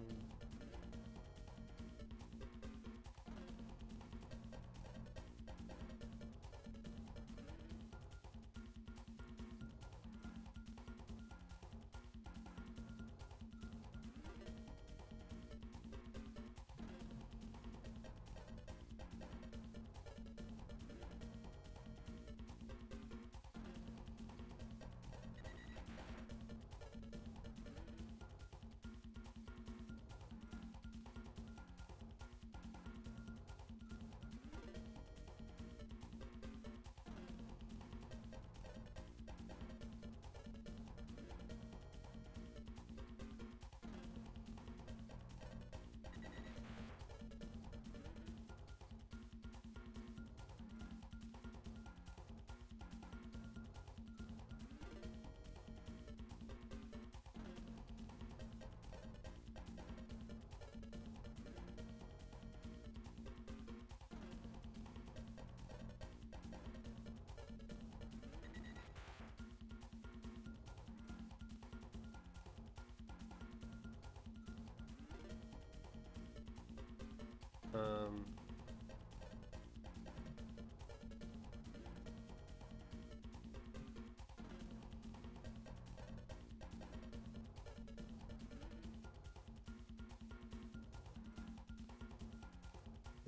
Um,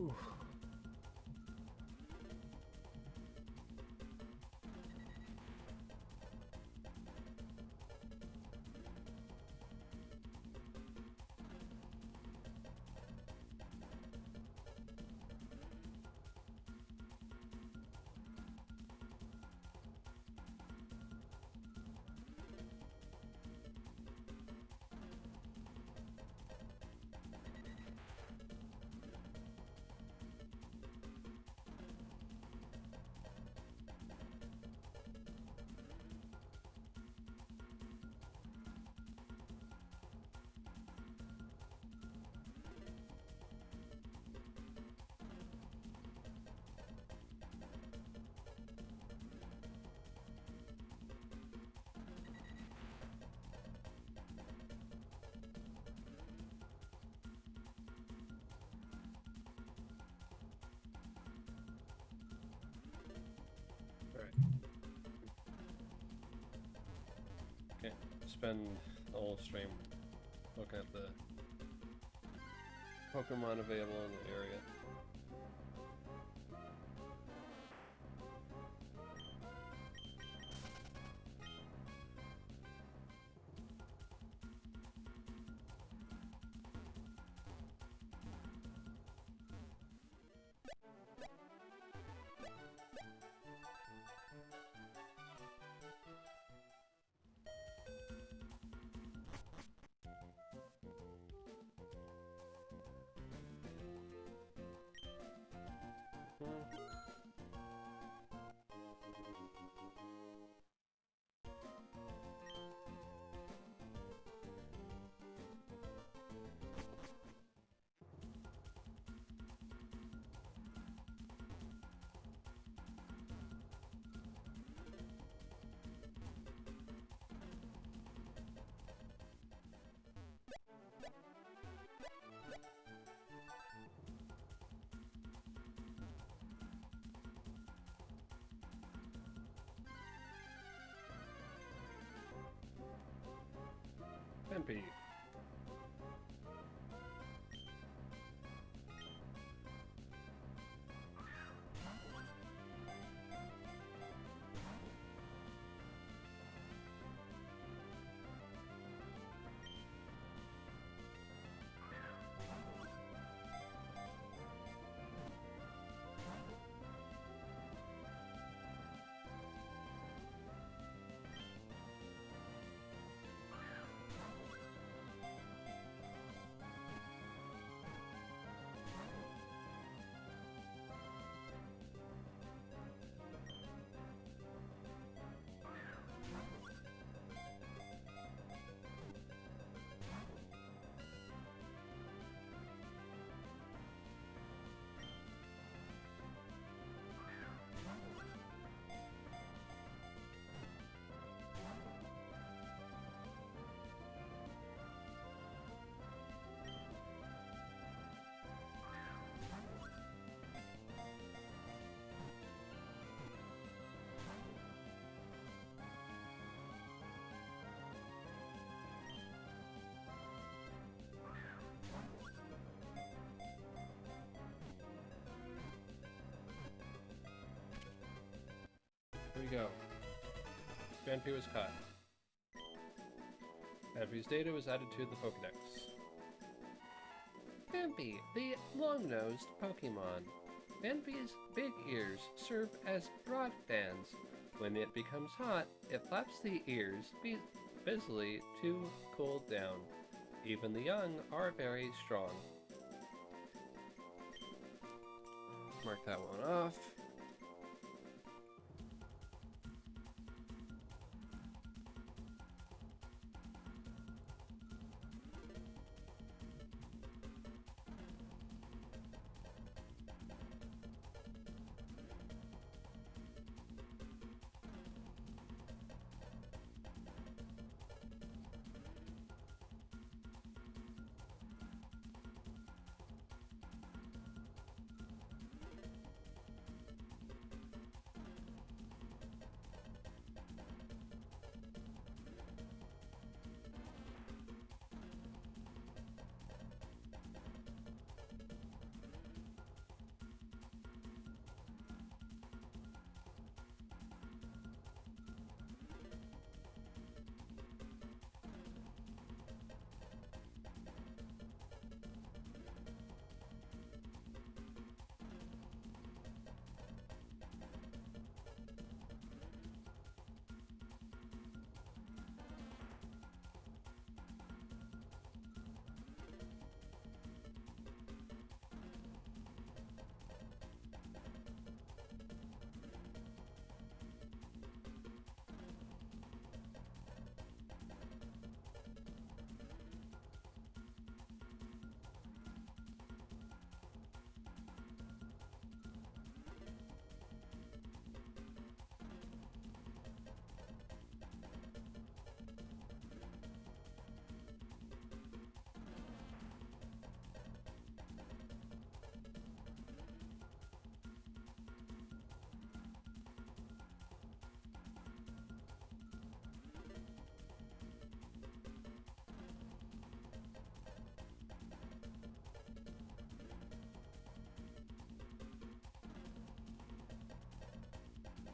oof. Okay, spend the whole stream looking at the Pokemon available in the area. Vampy. Here we go. Vampy was caught. Vampy's data was added to the Pokedex. Vampy, the long-nosed Pokemon. Vampy's big ears serve as broad fans. When it becomes hot, it flaps the ears busily to cool down. Even the young are very strong. Mark that one off.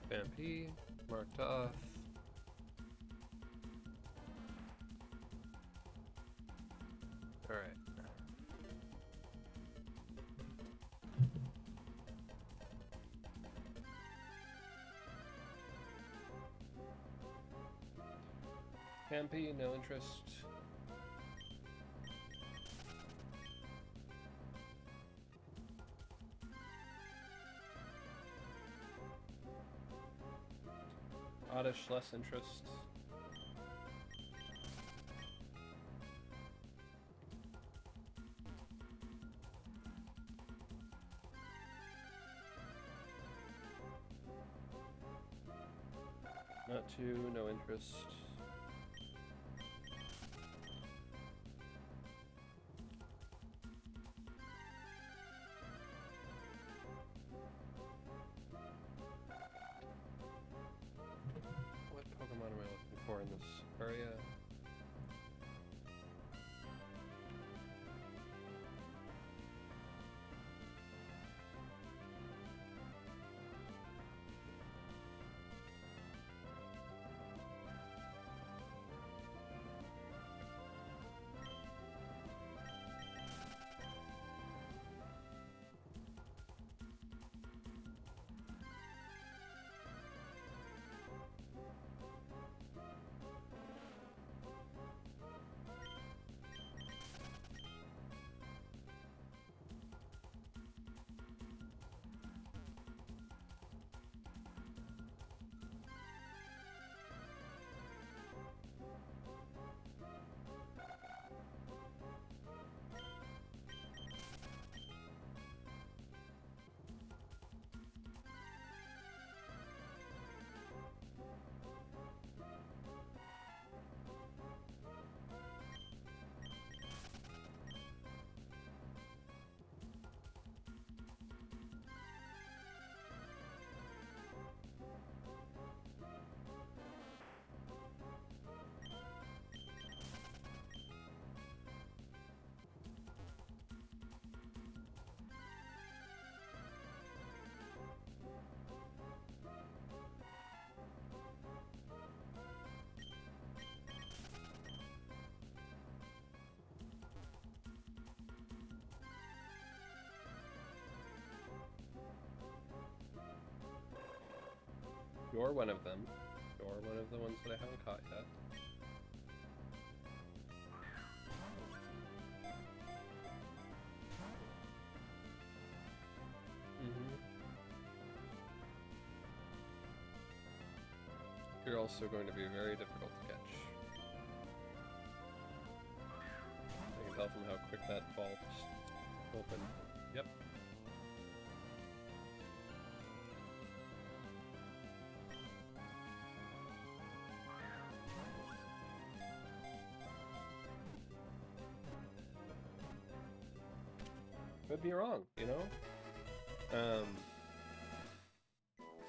Vampy, marked off. Alright. Vampy, no interest. Oddish, less interest. Not too, no interest. What Pokemon am I looking for in this area? You're one of them. You're one of the ones that I haven't caught yet. You're also going to be very difficult to catch. I can tell from how quick that ball just opened. Yep. Could be wrong, you know?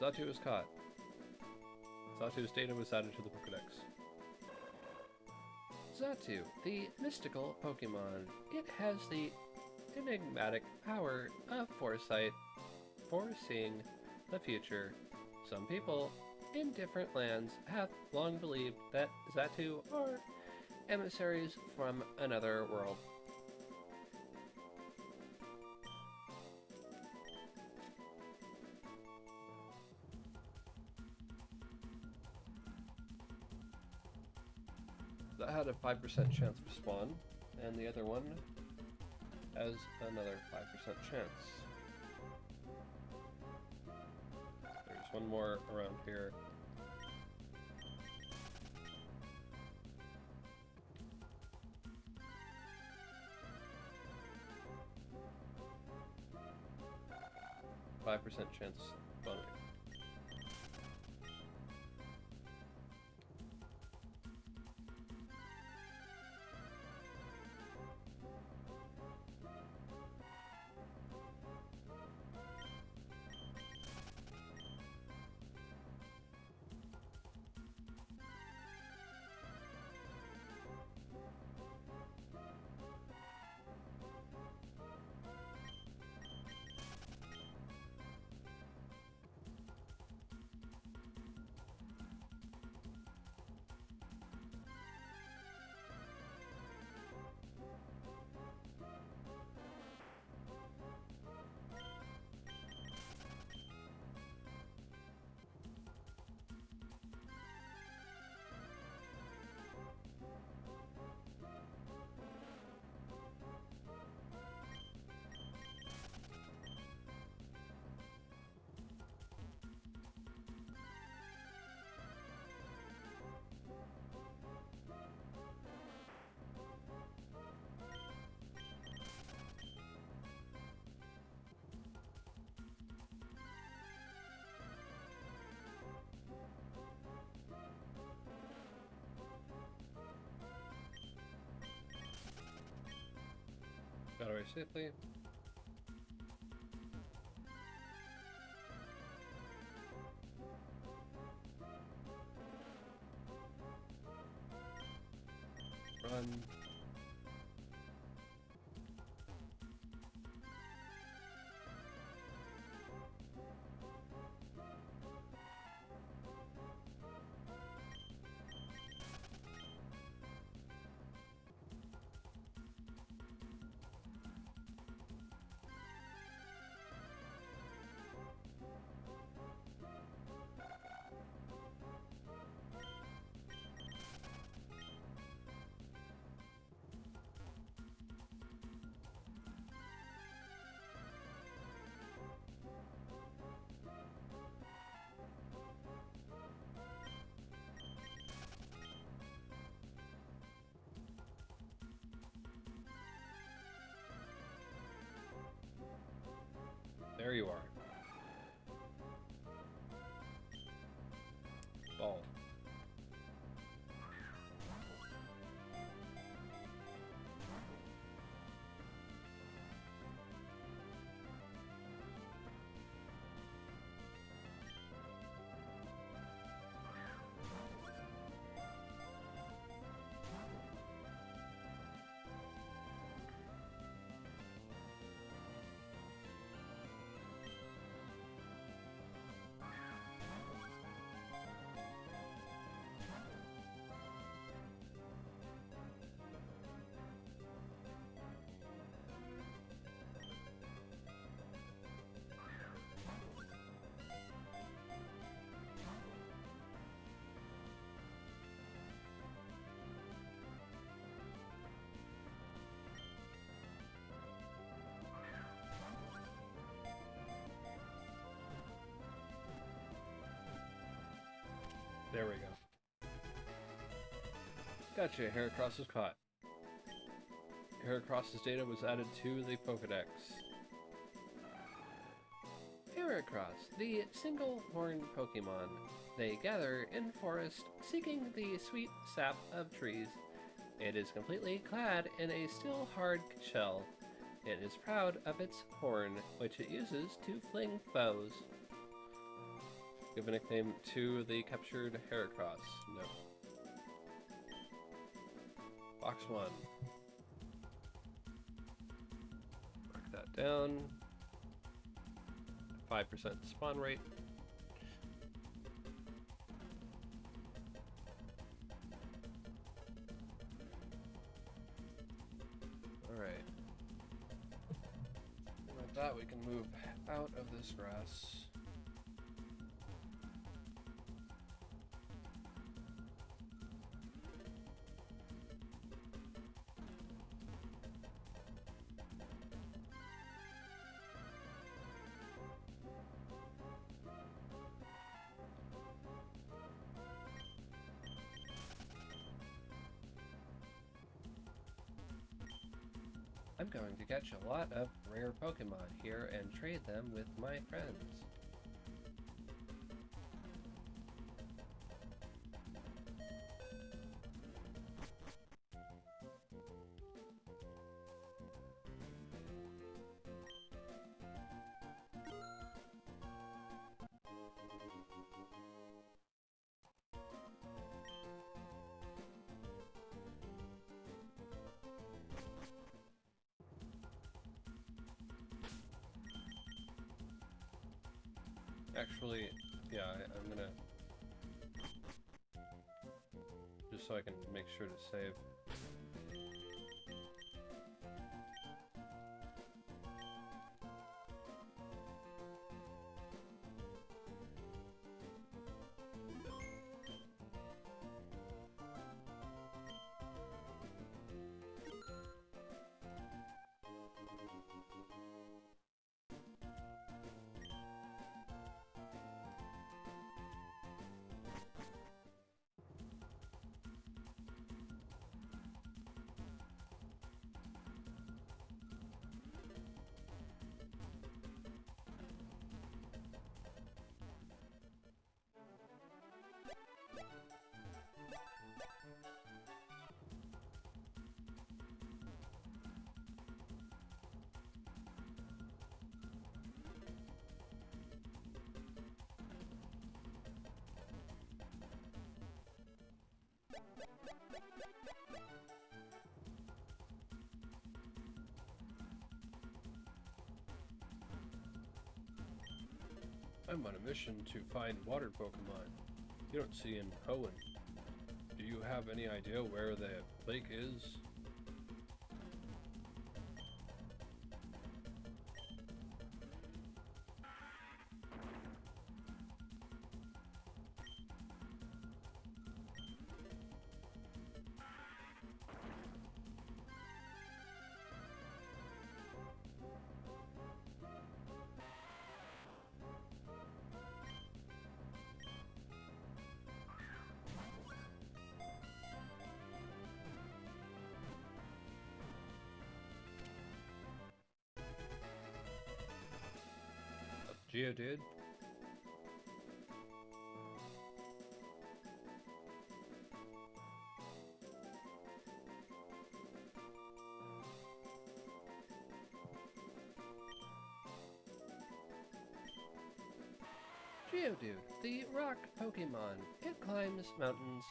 Xatu was caught. Xatu's data was added to the Pokedex. Xatu, the mystical Pokemon. It has the enigmatic power of foresight, foreseeing the future. Some people in different lands have long believed that Xatu are emissaries from another world. That had a 5% chance of spawn, and the other one has another 5% chance. There's one more around here. $5% chance spawning. Got away safely. Run. There we go. Gotcha, Heracross was caught. Heracross's data was added to the Pokedex. Heracross, the single-horned Pokemon. They gather in forest, seeking the sweet sap of trees. It is completely clad in a still hard shell. It is proud of its horn, which it uses to fling foes. Give a nickname to the captured Heracross. No. Box 1. Mark that down. 5% spawn rate. Alright. With that, we can move out of this grass. I'm going to catch a lot of rare Pokemon here and trade them with my friends. Actually, yeah, I'm gonna... just so I can make sure to save. I'm on a mission to find water Pokemon. You don't see in Hoenn. Do you have any idea where the lake is? Geodude? Geodude, the rock Pokemon. It climbs mountains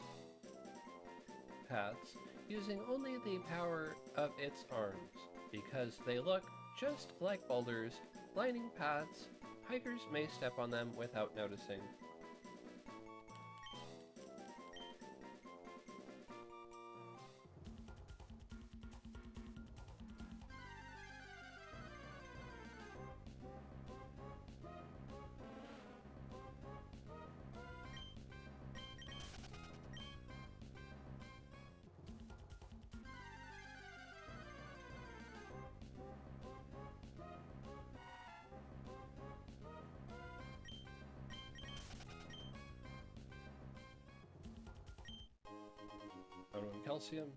paths using only the power of its arms. Because they look just like boulders lining paths, hikers may step on them without noticing. calcium.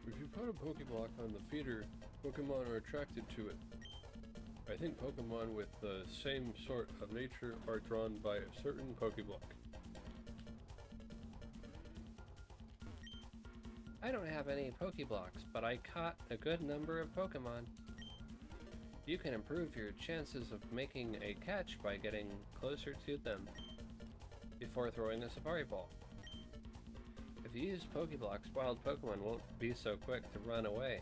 If you put a Pokeblock on the feeder, Pokemon are attracted to it. I think Pokemon with the same sort of nature are drawn by a certain Pokeblock. I don't have any Pokeblocks, but I caught a good number of Pokemon. You can improve your chances of making a catch by getting closer to them before throwing a Safari Ball. If you use Pokeblocks, wild Pokemon won't be so quick to run away.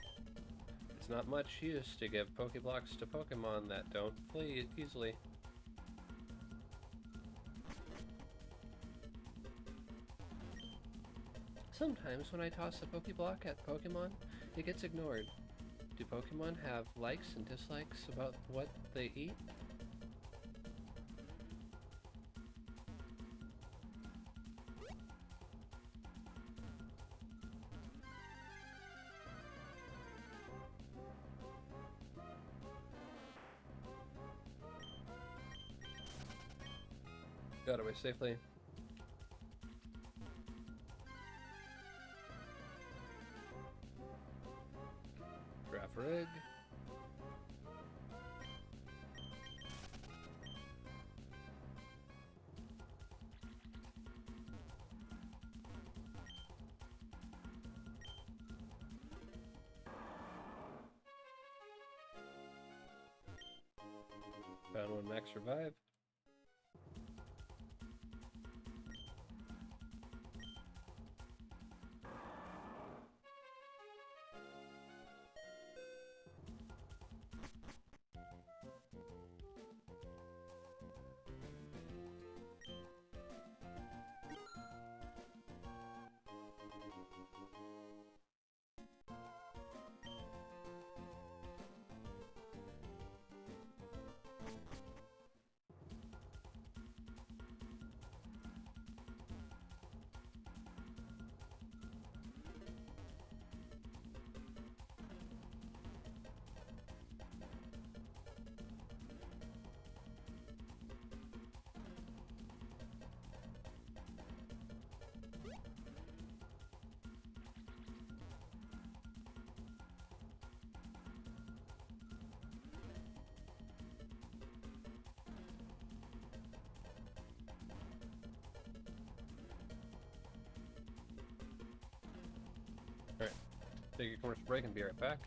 It's not much use to give Pokeblocks to Pokemon that don't flee easily. Sometimes when I toss a Pokeblock at Pokemon, it gets ignored. Do Pokemon have likes and dislikes about what they eat? Got away safely. Rig. Found one max revive. Alright, take a commercial break and be right back.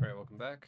Alright, welcome back.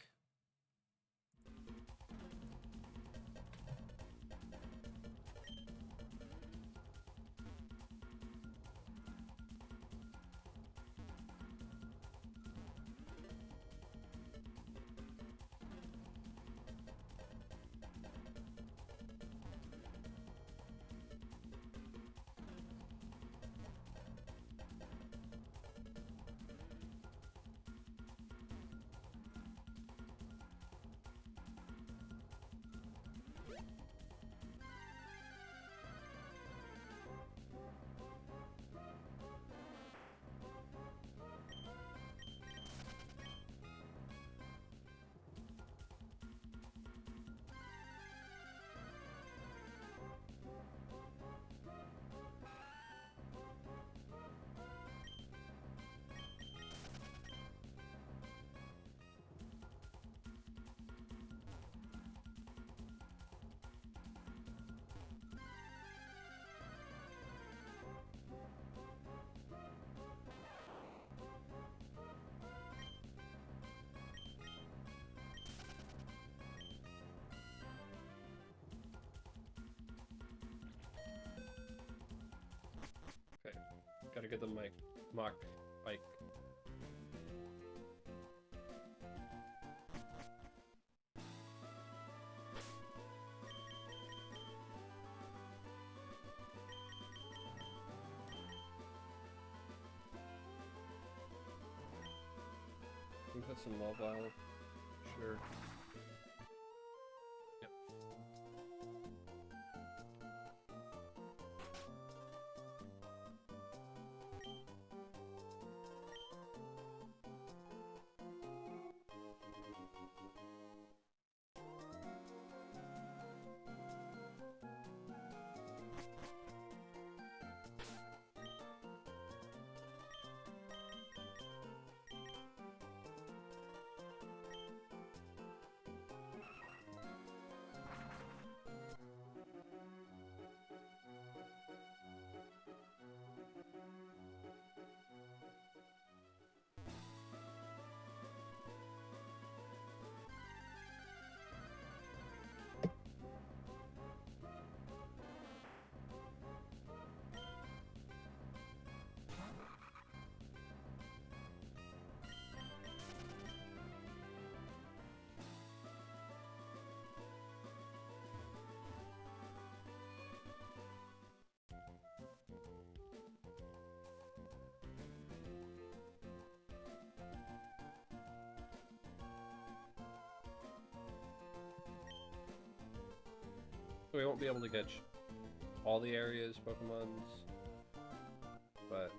Okay, gotta get the mock bike. Can we put some mobile? Sure. Yep. So we won't be able to catch all the areas Pokemons, but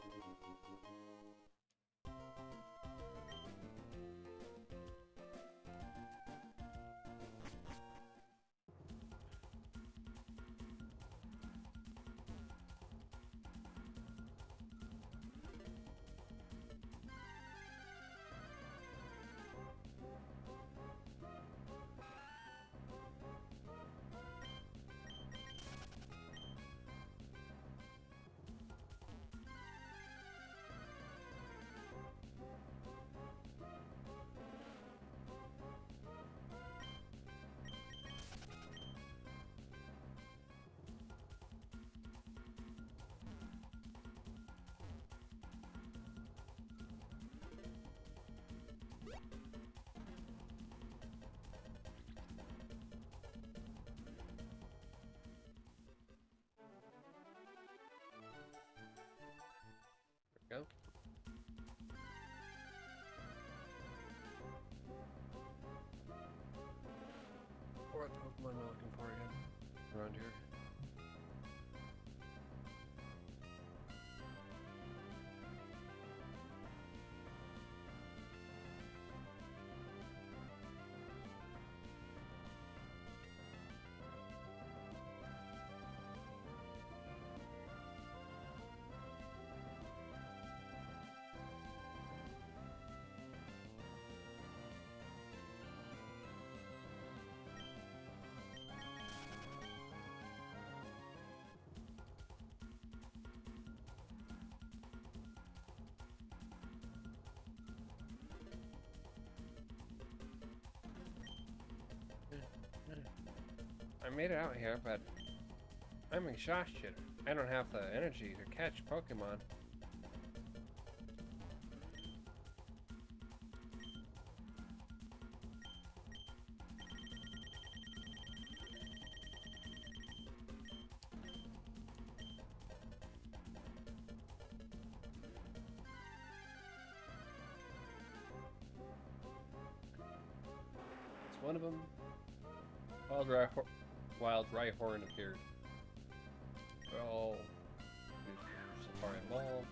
there we go. What Pokemon am I looking for again? Around here. made it out here, but I'm exhausted. I don't have the energy to catch Pokemon. It's one of them. Wild Rhyhorn appeared. Well, Safari Mall.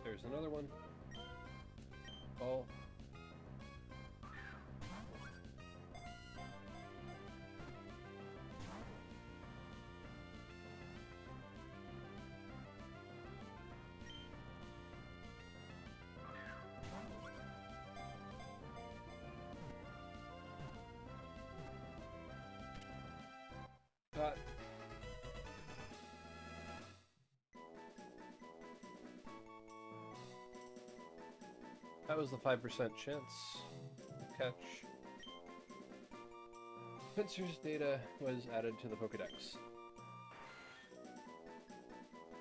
There's another one. Oh. Got. That was the 5% chance catch. Pinsir's data was added to the Pokedex.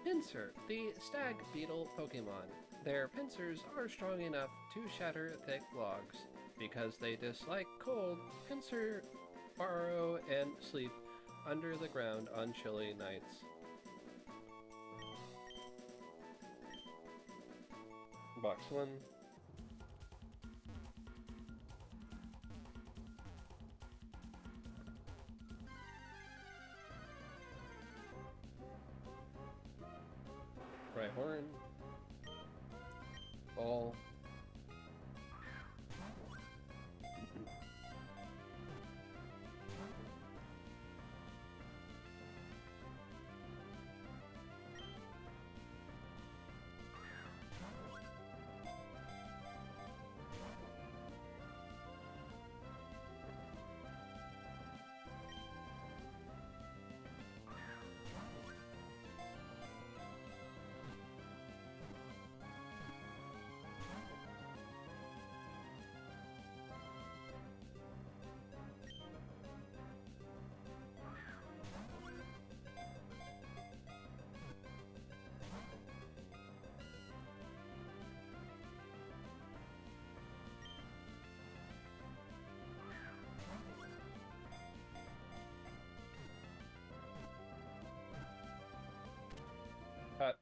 Pinsir, the stag beetle Pokemon. Their pincers are strong enough to shatter thick logs. Because they dislike cold, Pinsir burrow and sleep under the ground on chilly nights. Box 1. Rhyhorn. Ball. Cut.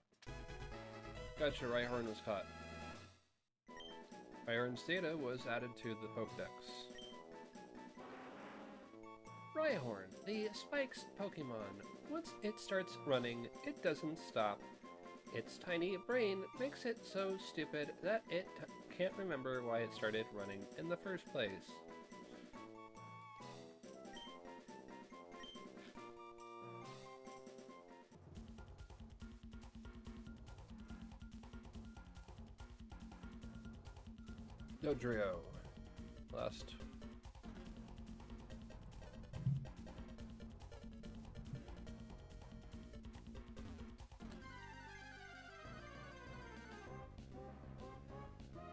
Gotcha, Rhyhorn was caught. Rhyhorn's data was added to the Pokedex. Rhyhorn, the Spikes Pokemon. Once it starts running, it doesn't stop. Its tiny brain makes it so stupid that it can't remember why it started running in the first place. Dodrio. Last.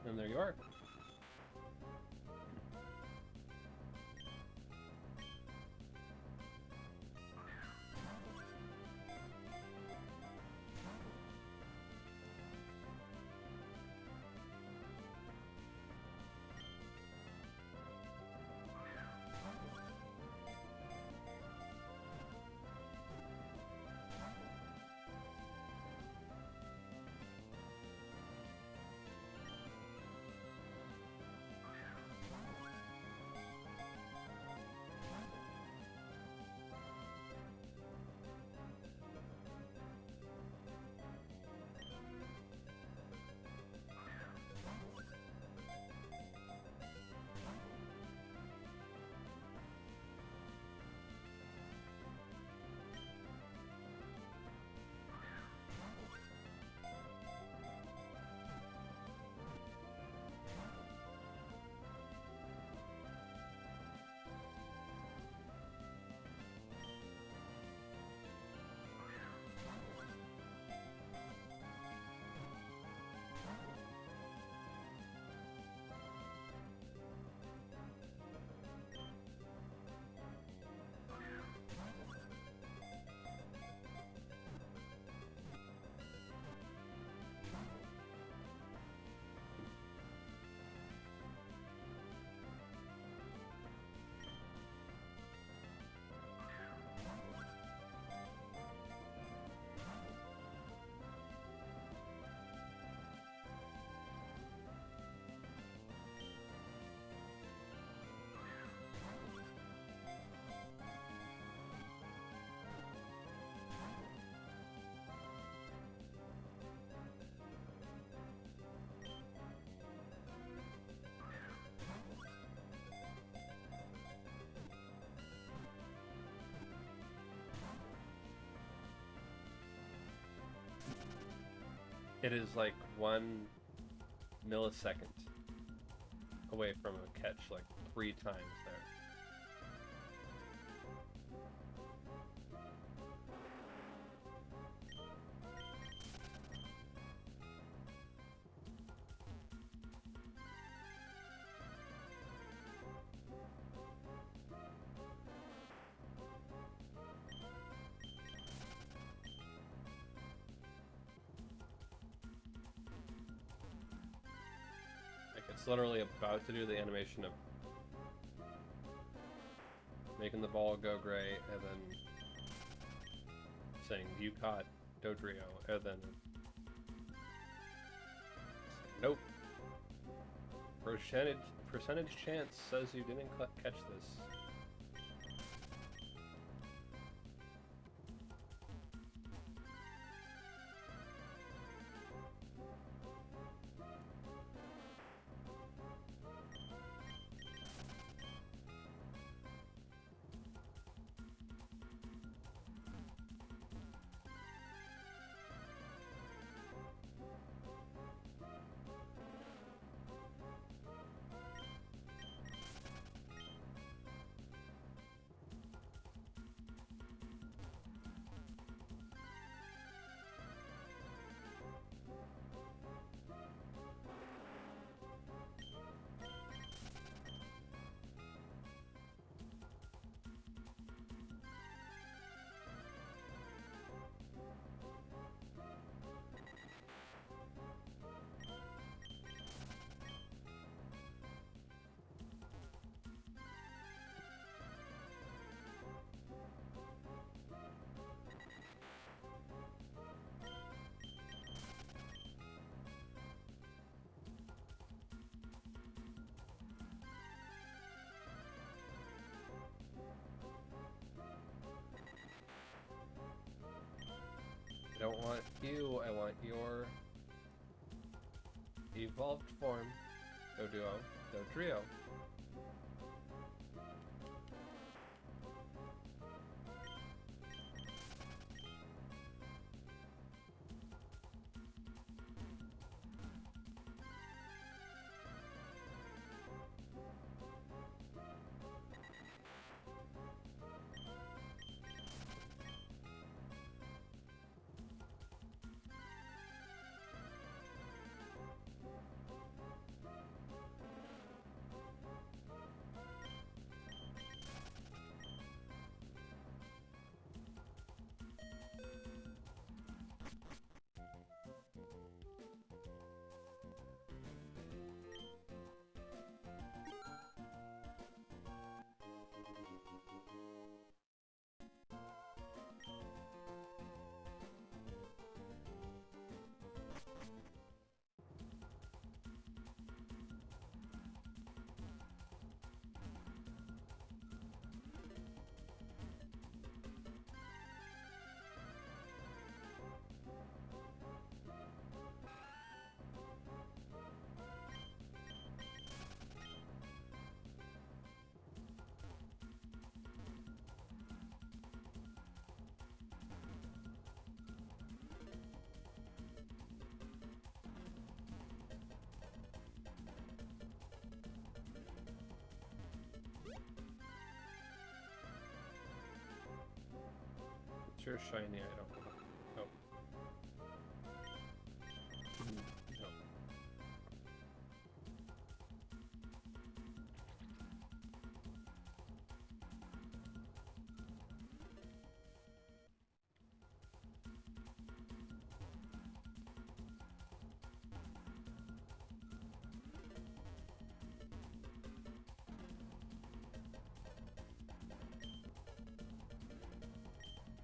And there you are. It is like 1 millisecond away from a catch, like 3 times there. It's literally about to do the animation of making the ball go gray and then saying you caught Dodrio and then nope. Percentage chance says you didn't catch this. I don't want you, I want your evolved form, Doduo, Dodrio. It's your shiny, I don't want. Nope. No.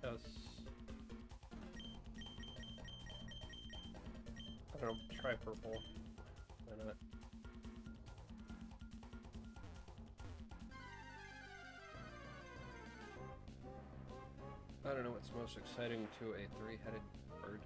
Yes. I don't know, try purple. Why not? I don't know what's most exciting to a 3-headed bird.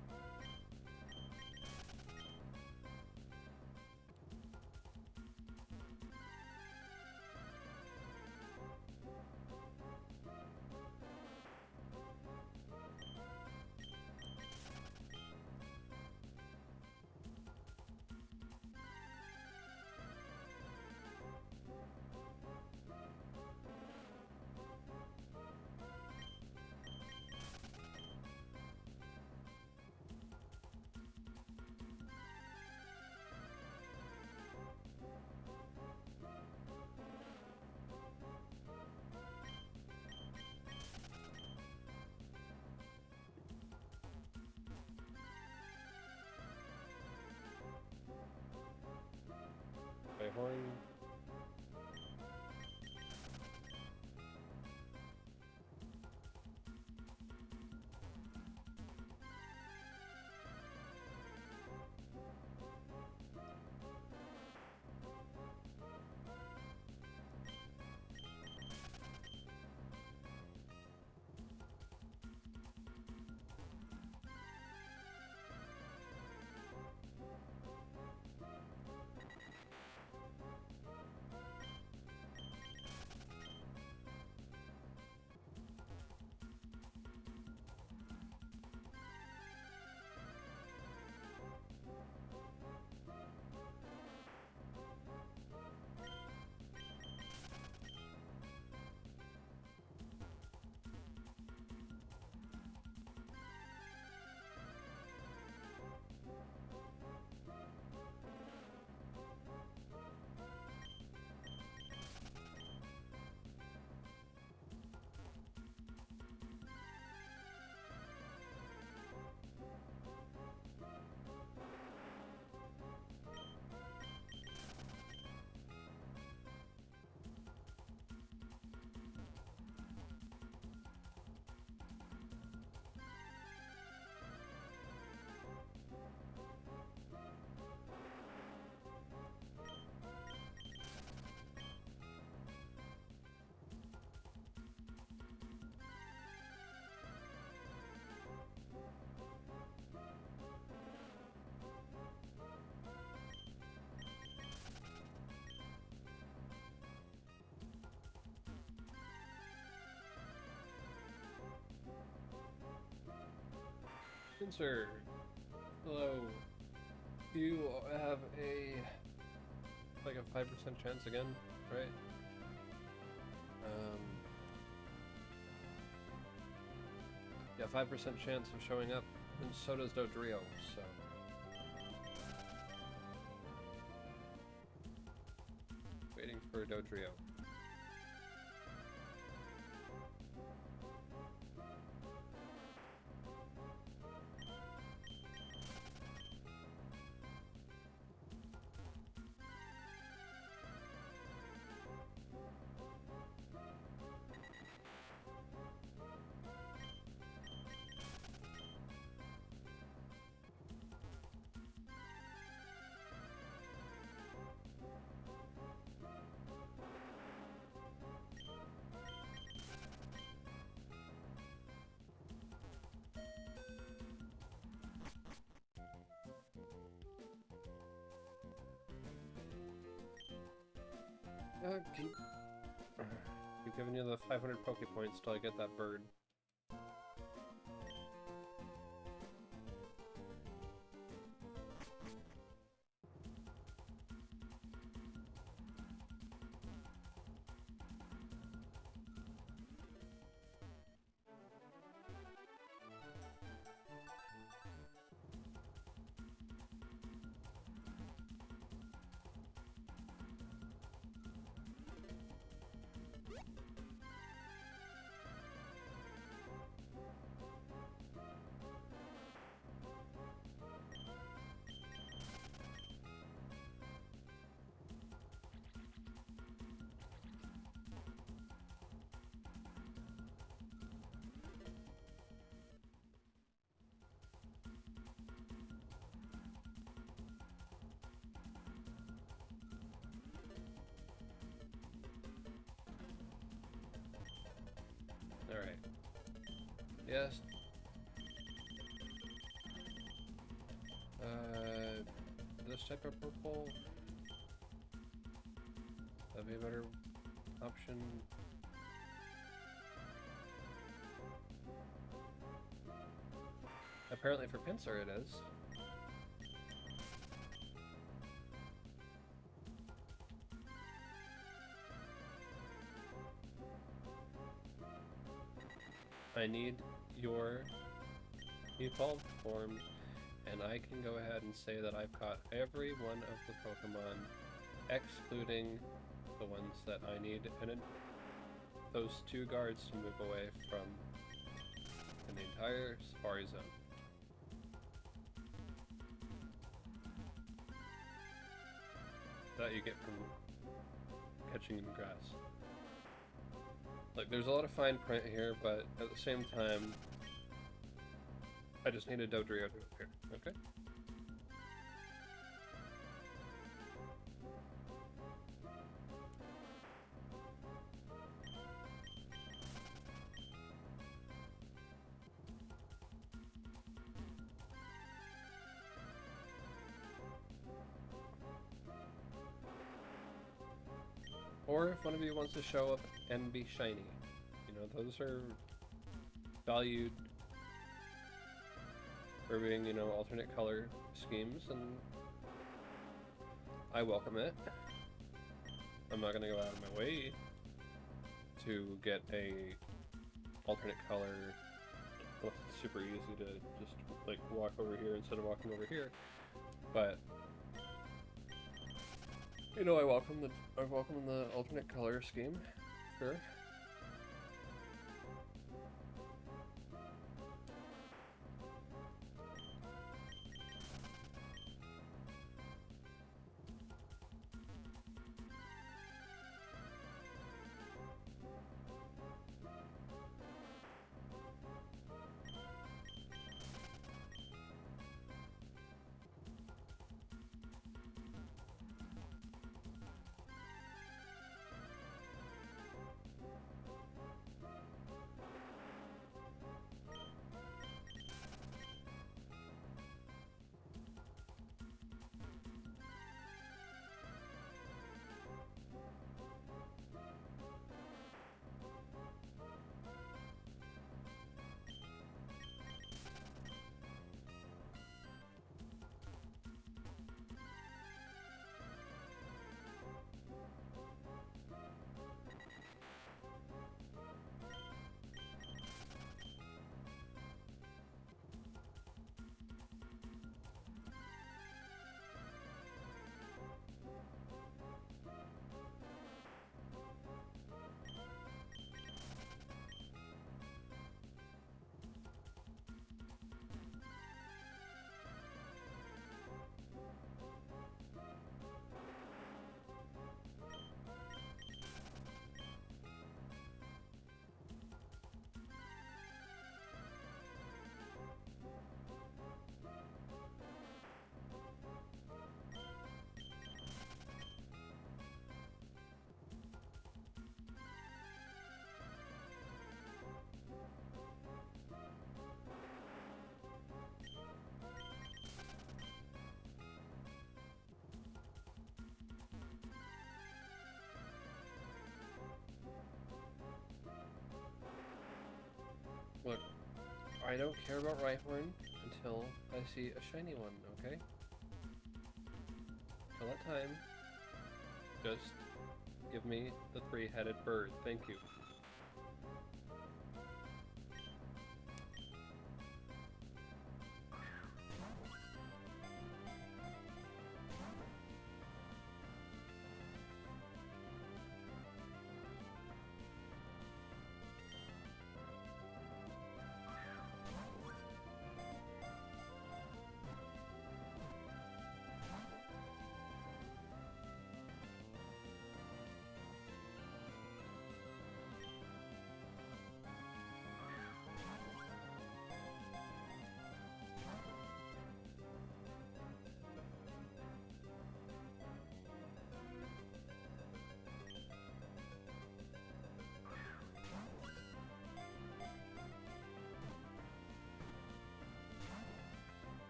Pincer. Hello. You have like a 5% chance again, right? Yeah, 5% chance of showing up, and so does Dodrio, so... Waiting for Dodrio. Keep giving you the 500 Poke Points till I get that bird. Alright. Yes. This type of purple. That'd be a better option. Apparently for Pinsir it is. I need your evolved form, and I can go ahead and say that I've caught every one of the Pokemon, excluding the ones that I need, and those two guards to move away from in the entire Safari Zone. That you get from catching in grass. Like, there's a lot of fine print here, but at the same time, I just need a Dodrio to appear, okay? Or if one of you wants to show up and be shiny. You know, those are valued for being, you know, alternate color schemes, and I welcome it. I'm not gonna go out of my way to get a alternate color. Well, it's super easy to just, like, walk over here instead of walking over here, but you know, I welcome the alternate color scheme, sure. I don't care about Rhyhorn until I see a shiny one, okay? Till that time, just give me the three-headed bird. Thank you.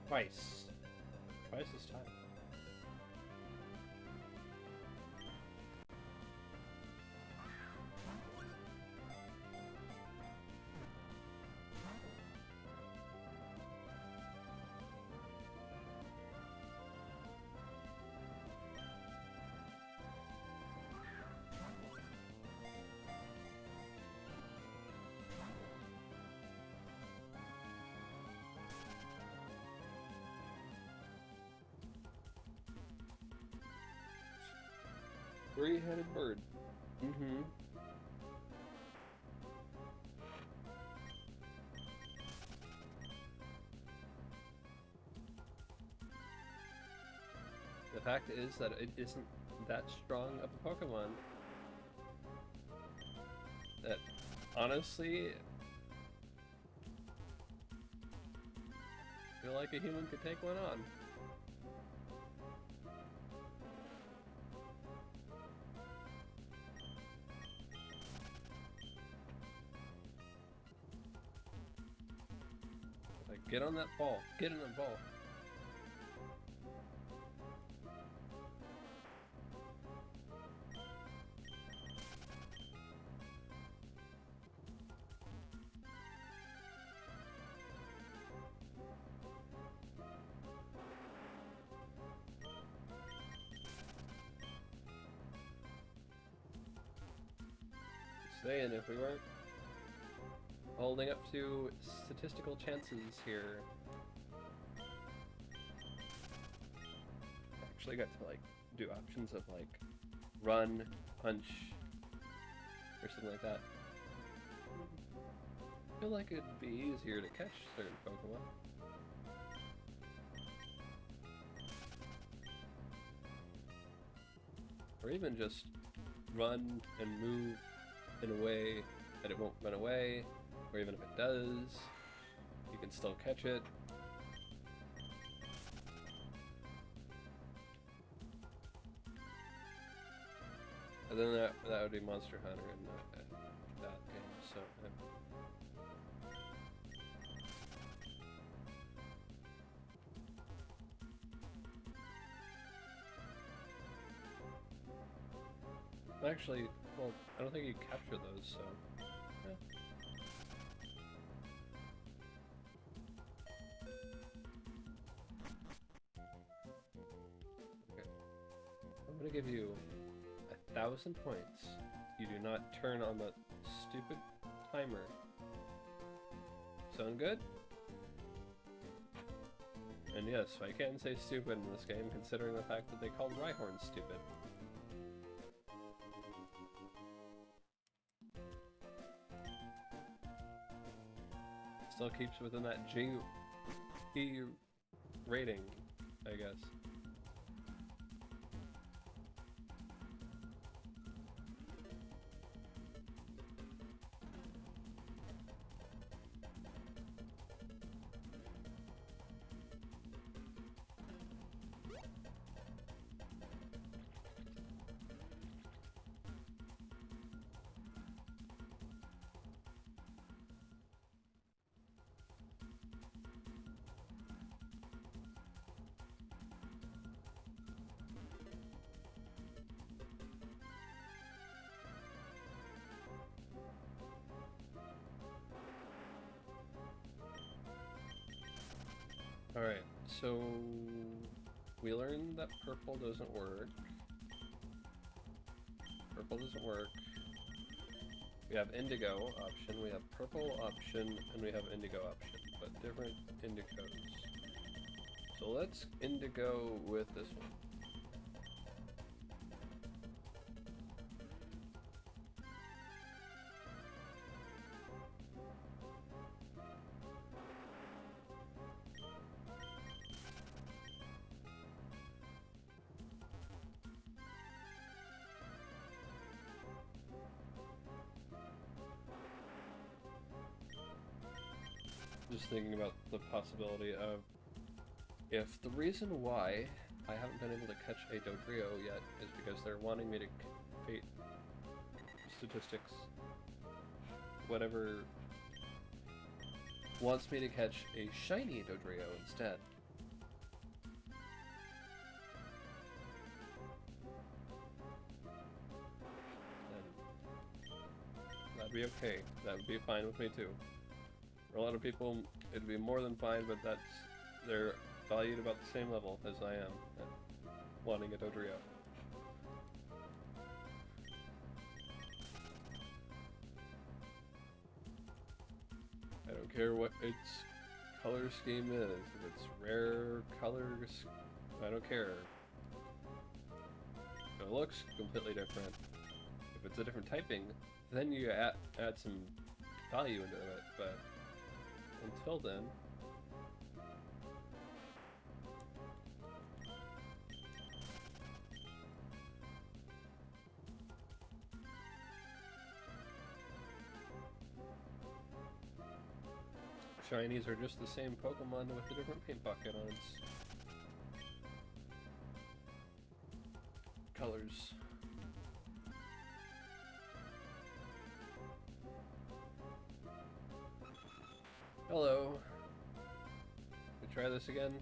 Twice. Twice this time. Three-headed bird. Mm-hmm. The fact is that it isn't that strong of a Pokemon. That, honestly, I feel like a human could take one on. Get on that ball. Get in that ball. Saying if we weren't holding up to statistical chances here. Actually got to like do options of like run, punch, or something like that. I feel like it'd be easier to catch certain Pokemon. Or even just run and move in a way that it won't run away, or even if it does, you can still catch it. And then that would be Monster Hunter in that game, so... Actually, well, I don't think you capture those, so... Yeah. gonna give you 1,000 points. You do not turn on the stupid timer. Sound good? And yes, I can say stupid in this game, considering the fact that they called Rhyhorn stupid. Still keeps within that G rating, I guess. Alright, so we learned that purple doesn't work. Purple doesn't work. We have indigo option, we have purple option, and we have indigo option, but different indigos. So let's indigo with this one. Just thinking about the possibility of, if the reason why I haven't been able to catch a Dodrio yet is because they're wanting me to fate statistics, whatever, wants me to catch a shiny Dodrio instead. Then that'd be okay. That would be fine with me too. For a lot of people, it'd be more than fine, but they're valued about the same level as I am at wanting a Dodrio. I don't care what its color scheme is. If it's rare colors, I don't care. If it looks completely different, if it's a different typing, then you add some value into it, but until then, shinies are just the same Pokemon with a different paint bucket on its colors. Hello. We try this again?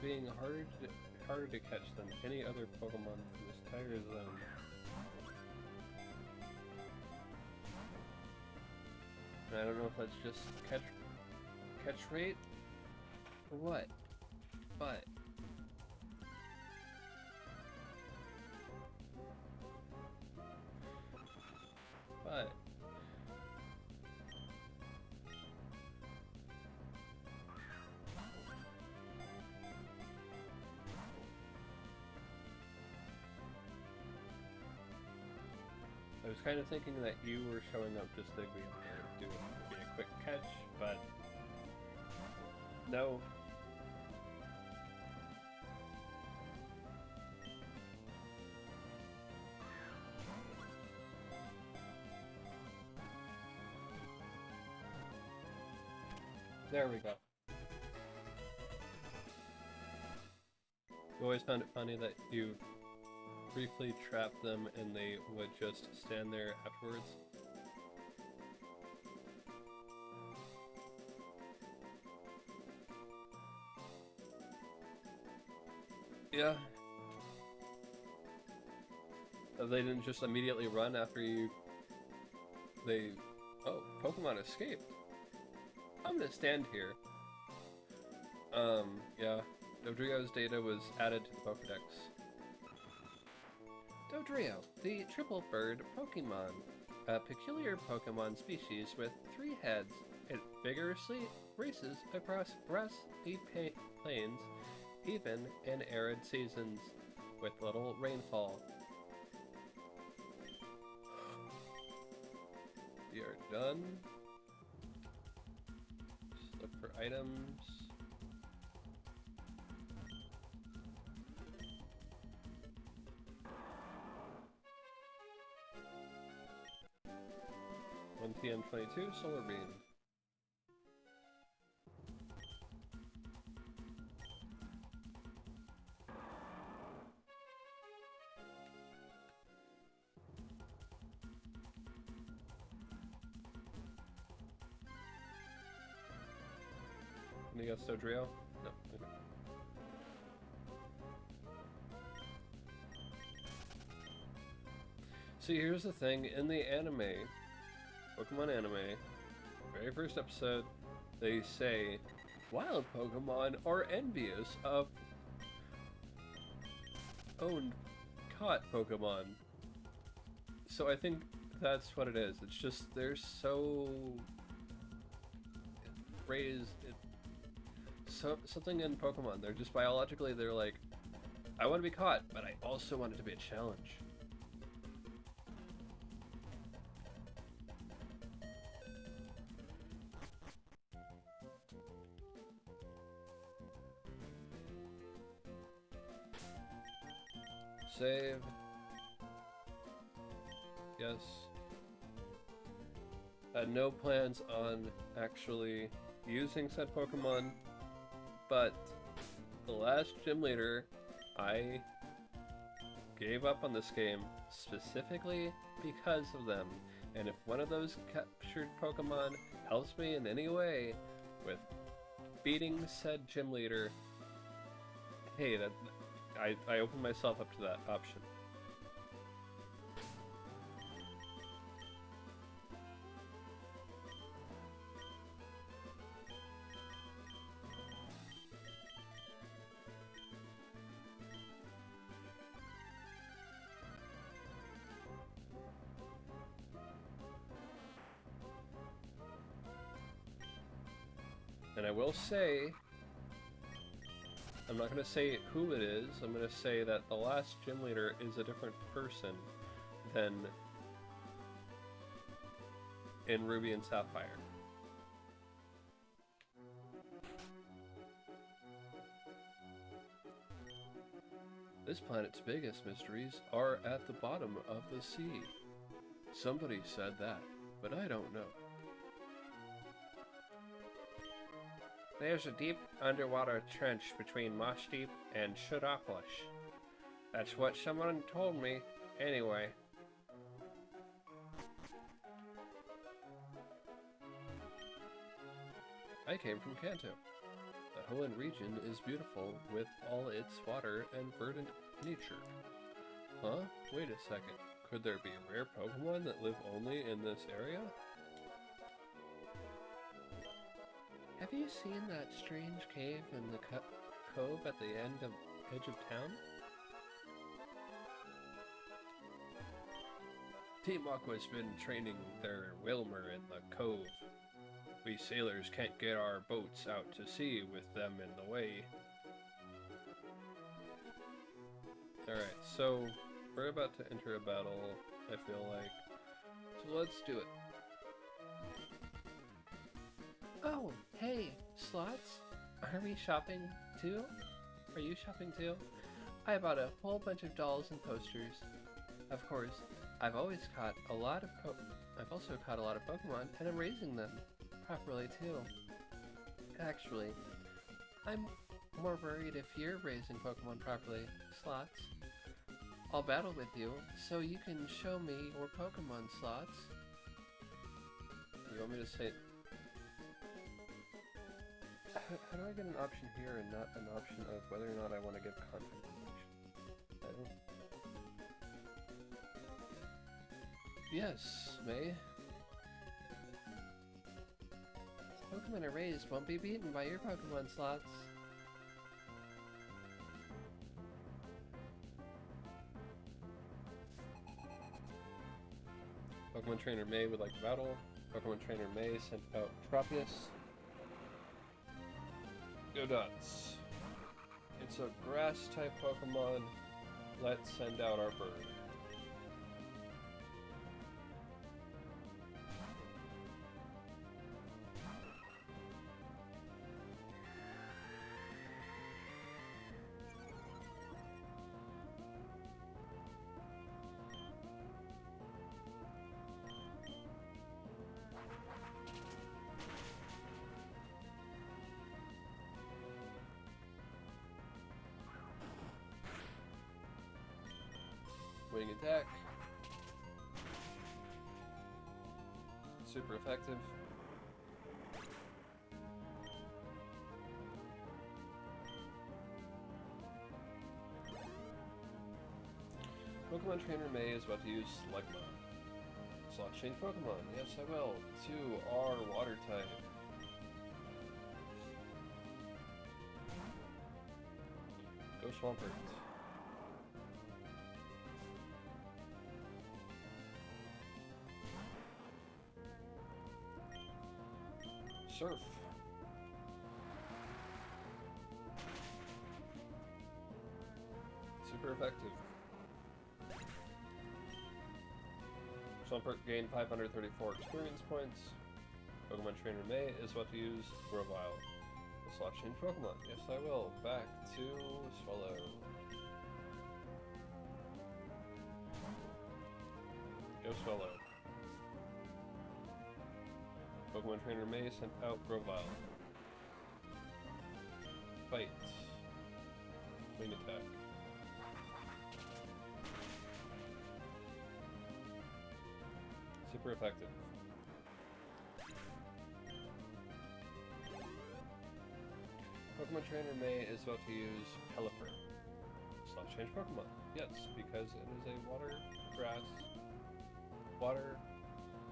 Being harder to catch than any other Pokemon in this entire zone. And I don't know if that's just catch rate or what, but I was kind of thinking that you were showing up just to be able to be a quick catch, but no. There we go. You always found it funny that you briefly trap them and they would just stand there afterwards. Yeah. They didn't just immediately run after you... Oh, Pokemon escaped. I'm gonna stand here. Yeah. Dodrio's data was added to the Pokedex. Dodrio, the triple bird Pokemon. A peculiar Pokemon species with 3 heads. It vigorously races across grassy plains, even in arid seasons, with little rainfall. We are done. Just look for items. PM 22 Solar Beam. Any else, Dodrio? No. Okay. See, here's the thing. In the anime, Pokemon anime, very first episode, they say, wild Pokemon are envious of owned, caught Pokemon. So I think that's what it is. It's just, they're so raised, something in Pokemon, they're just biologically, they're like, I want to be caught, but I also want it to be a challenge. Save. Yes. Had no plans on actually using said Pokemon, but the last gym leader, I gave up on this game specifically because of them. And if one of those captured Pokemon helps me in any way with beating said gym leader, hey, that I open myself up to that option. And I will say, I'm not going to say who it is, I'm going to say that the last gym leader is a different person than in Ruby and Sapphire. This planet's biggest mysteries are at the bottom of the sea. Somebody said that, but I don't know. There's a deep underwater trench between Moss Deep and Shudopolis. That's what someone told me, anyway. I came from Kanto. The Hoenn region is beautiful with all its water and verdant nature. Huh? Wait a second. Could there be rare Pokemon that live only in this area? Have you seen that strange cave in the cove at the edge of town? Team Aqua's been training their Wilmer in the cove. We sailors can't get our boats out to sea with them in the way. Alright, so we're about to enter a battle, I feel like. So let's do it. Oh, hey, Slots. Are we shopping too? Are you shopping too? I bought a whole bunch of dolls and posters. Of course, I've also caught a lot of Pokemon, and I'm raising them properly too. Actually, I'm more worried if you're raising Pokemon properly, Slots. I'll battle with you, so you can show me your Pokemon, Slots. You want me to say... How do I get an option here and not an option of whether or not I want to give contact information? I don't... Yes, May. Pokemon are raised won't be beaten by your Pokemon, Slots. Pokemon Trainer May would like to battle. Pokemon Trainer May sent out Tropius. Go Dots. It's a grass-type Pokemon. Let's send out our bird. Wing attack. Super effective. Pokemon Trainer May is about to use Slugma. Slot change Pokemon. Yes, I will. To our water type. Go Swampert. Surf. Super effective. Swampert gained 534 experience points. Pokemon Trainer May is about to use Grovyle. Slot change Pokemon. Yes, I will. Back to Swallow. Go Swallow. Pokemon Trainer May sent out Grovyle. Fight. Wing attack. Super effective. Pokemon Trainer May is about to use Pelipper. Slot change Pokemon. Yes, because it is a water, grass, water,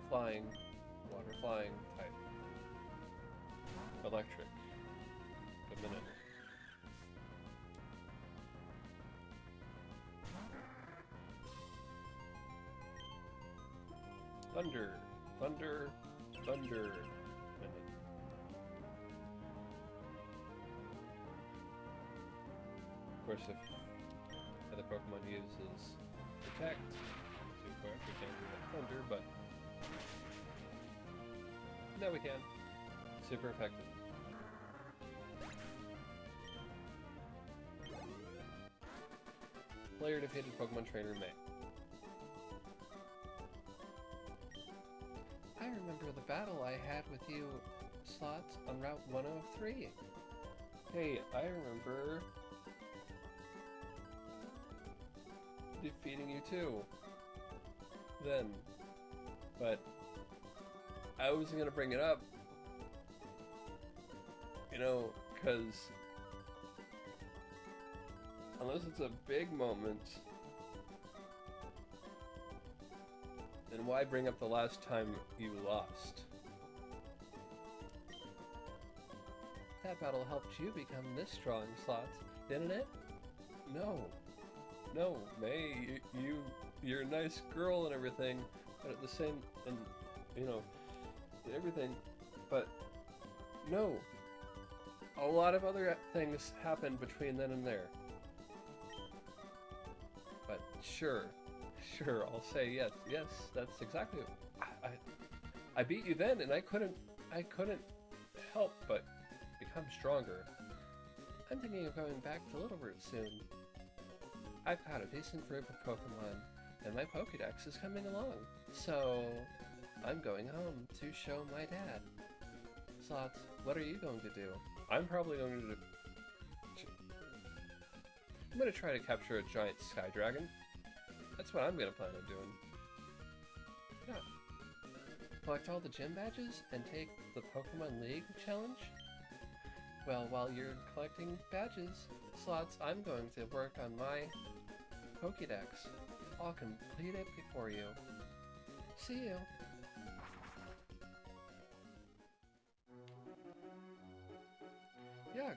flying type. Electric. Good minute. Thunder. Minute. Of course, if other Pokemon uses Protect, we can't do that Thunder, but no, we can. Super effective. Player defeated Pokemon Trainer May. I remember the battle I had with you, Slots, on Route 103. Hey, I remember defeating you too. Then. But I wasn't gonna bring it up. You know, because unless it's a big moment, then why bring up the last time you lost? That battle helped you become this strong, Slots, didn't it? No, May, you're a nice girl and everything, but at the same, and you know, everything, but no. A lot of other things happened between then and there. But sure, I'll say yes, that's exactly. I beat you then, and I couldn't help but become stronger. I'm thinking of going back to Littleroot soon. I've got a decent group of Pokemon, and my Pokédex is coming along. So, I'm going home to show my dad. Slots. what are you going to do? I'm probably going to... I'm going to try to capture a giant sky dragon. That's what I'm going to plan on doing. Yeah. Collect all the gym badges and take the Pokemon League challenge? Well, while you're collecting badges, Slots, I'm going to work on my Pokédex. I'll complete it before you. See you. Yeah,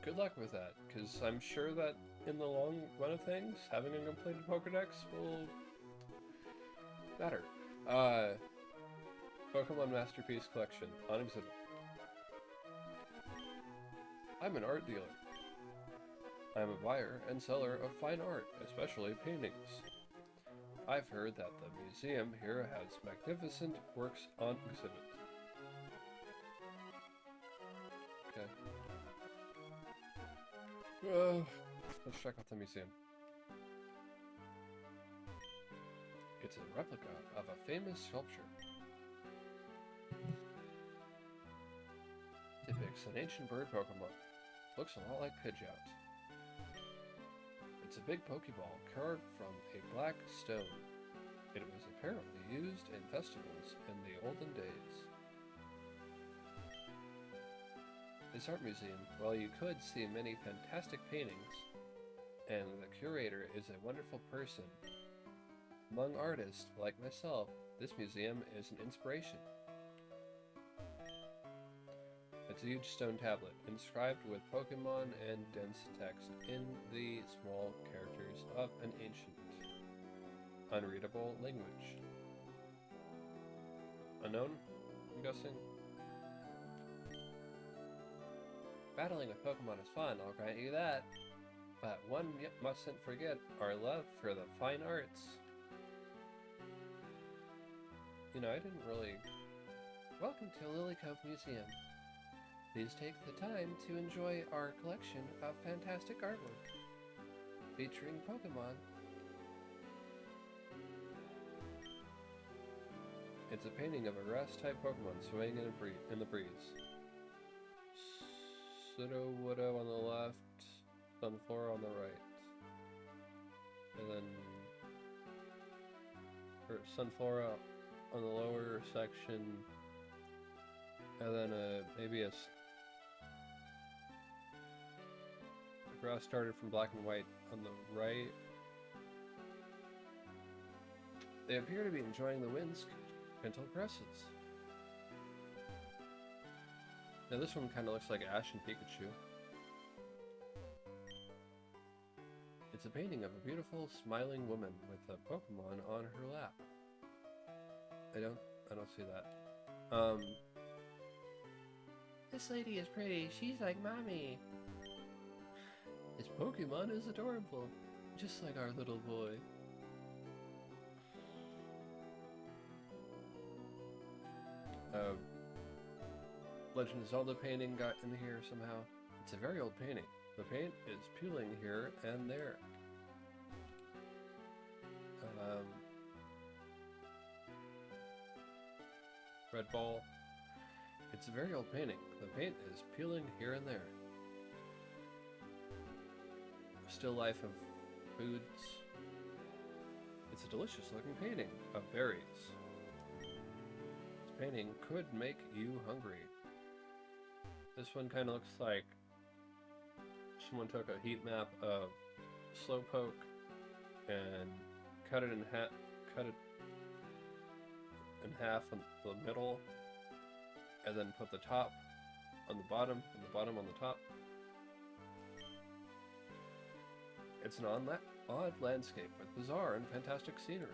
good luck with that, because I'm sure that in the long run of things, having a completed Pokédex will matter. Pokemon Masterpiece Collection, on exhibit. I'm an art dealer. I'm a buyer and seller of fine art, especially paintings. I've heard that the museum here has magnificent works on exhibit. Okay. Let's check out the museum. It's a replica of a famous sculpture. Depicts an ancient bird Pokemon. Looks a lot like Pidgeot. It's a big Pokeball carved from a black stone. It was apparently used in festivals in the olden days. This art museum, while you could see many fantastic paintings, and the curator is a wonderful person, among artists like myself, this museum is an inspiration. It's a huge stone tablet, inscribed with Pokemon and dense text in the small characters of an ancient, unreadable language. Unknown, I'm guessing? Battling with Pokemon is fun, I'll grant you that. But one mustn't forget our love for the fine arts. You know, I didn't really... Welcome to Lily Cove Museum. Please take the time to enjoy our collection of fantastic artwork featuring Pokemon. It's a painting of a grass-type Pokemon swaying in the breeze. Sudowoodo on the left, Sunflora on the right. And then... Sunflora on the lower section. And then maybe a grass started from black and white on the right. They appear to be enjoying the wind's gentle caresses. Now this one kind of looks like Ash and Pikachu. It's a painting of a beautiful, smiling woman with a Pokemon on her lap. I don't see that. This lady is pretty. She's like mommy. This Pokemon is adorable, just like our little boy. Legend of Zelda painting got in here somehow. It's a very old painting. The paint is peeling here and there. Red ball. It's a very old painting. The paint is peeling here and there. Still life of foods. It's a delicious looking painting of berries. This painting could make you hungry. This one kind of looks like someone took a heat map of Slowpoke and cut it in half in the middle, and then put the top on the bottom and the bottom on the top. It's an odd landscape with bizarre and fantastic scenery.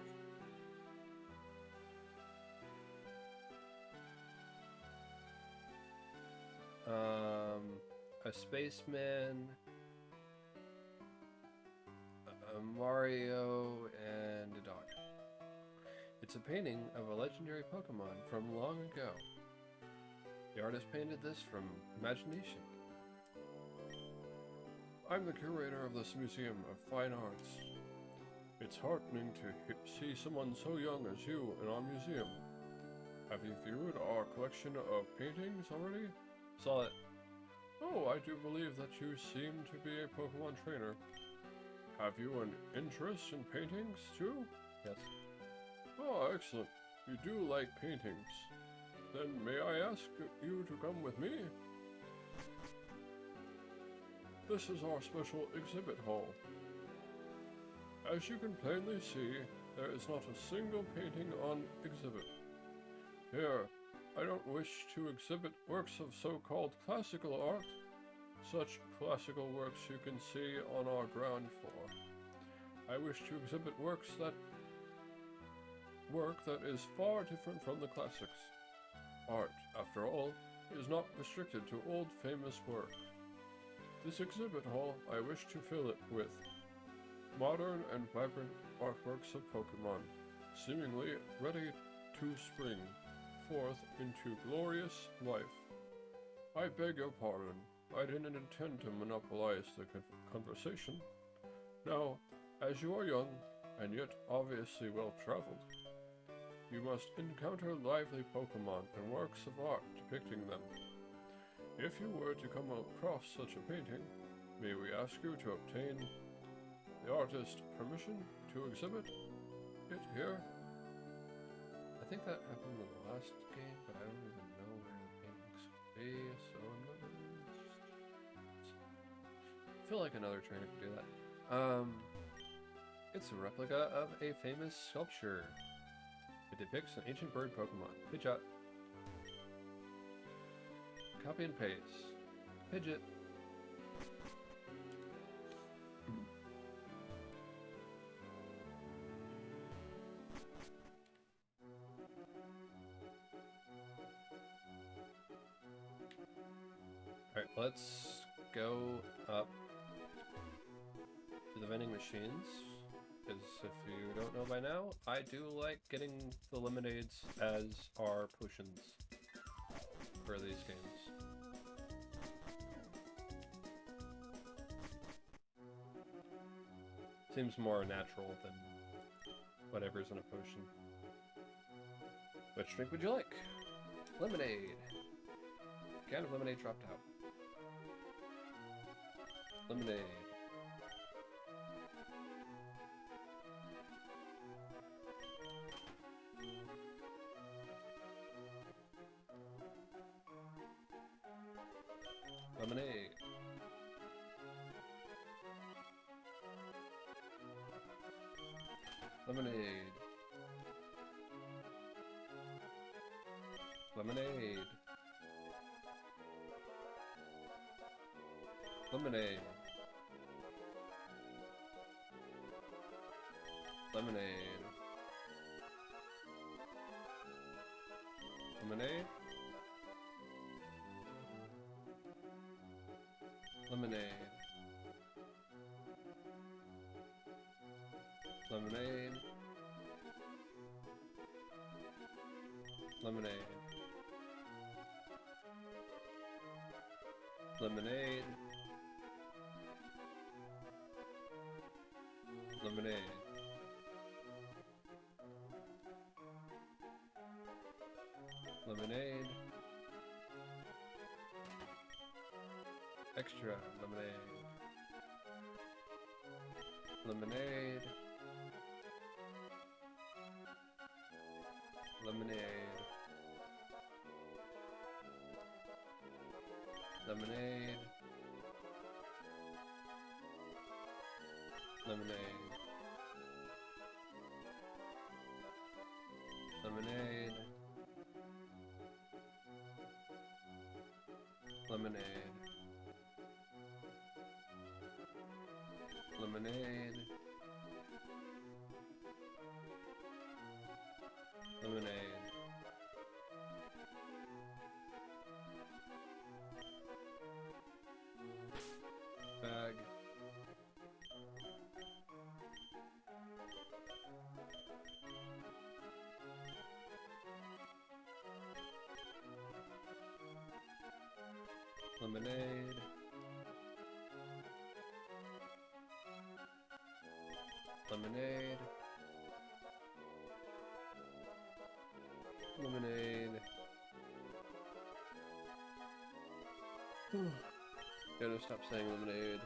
A spaceman, a Mario, and a dog. It's a painting of a legendary Pokemon from long ago. The artist painted this from imagination. I'm the curator of this Museum of Fine Arts. It's heartening to see someone so young as you in our museum. Have you viewed our collection of paintings already? Saw it. Oh, I do believe that you seem to be a Pokemon trainer. Have you an interest in paintings, too? Yes. Oh, excellent. You do like paintings. Then may I ask you to come with me? This is our special exhibit hall. As you can plainly see, there is not a single painting on exhibit. Here, I don't wish to exhibit works of so-called classical art. Such classical works you can see on our ground floor. I wish to exhibit work that is far different from the classics. Art, after all, is not restricted to old famous work. This exhibit hall, I wish to fill it with modern and vibrant artworks of Pokemon, seemingly ready to spring forth into glorious life. I beg your pardon, I didn't intend to monopolize the conversation. Now, as you are young, and yet obviously well-traveled, you must encounter lively Pokemon and works of art depicting them. If you were to come across such a painting, may we ask you to obtain the artist's permission to exhibit it here? I think that happened in the last game, but I don't even know where the paintings would be, so I'm not... I feel like another trainer could do that. It's a replica of a famous sculpture. It depicts an ancient bird Pokemon. Pidgeot. Copy and paste. Pidgeot. Alright, let's go up to the vending machines. Because if you don't know by now, I do like getting the lemonades as our potions for these games. Seems more natural than whatever's in a potion. Which drink would you like? Lemonade. Can of lemonade dropped out. Lemonade. Lemonade. Lemonade. Lemonade. Lemonade. Lemonade. Lemonade. Lemonade. Lemonade. Lemonade. Lemonade. Lemonade. Lemonade. Extra lemonade. Lemonade. Lemonade. Lemonade. Lemonade. Lemonade. Lemonade. Lemonade. Lemonade. Bag. Lemonade. Lemonade. Lemonade. Gotta stop saying lemonade.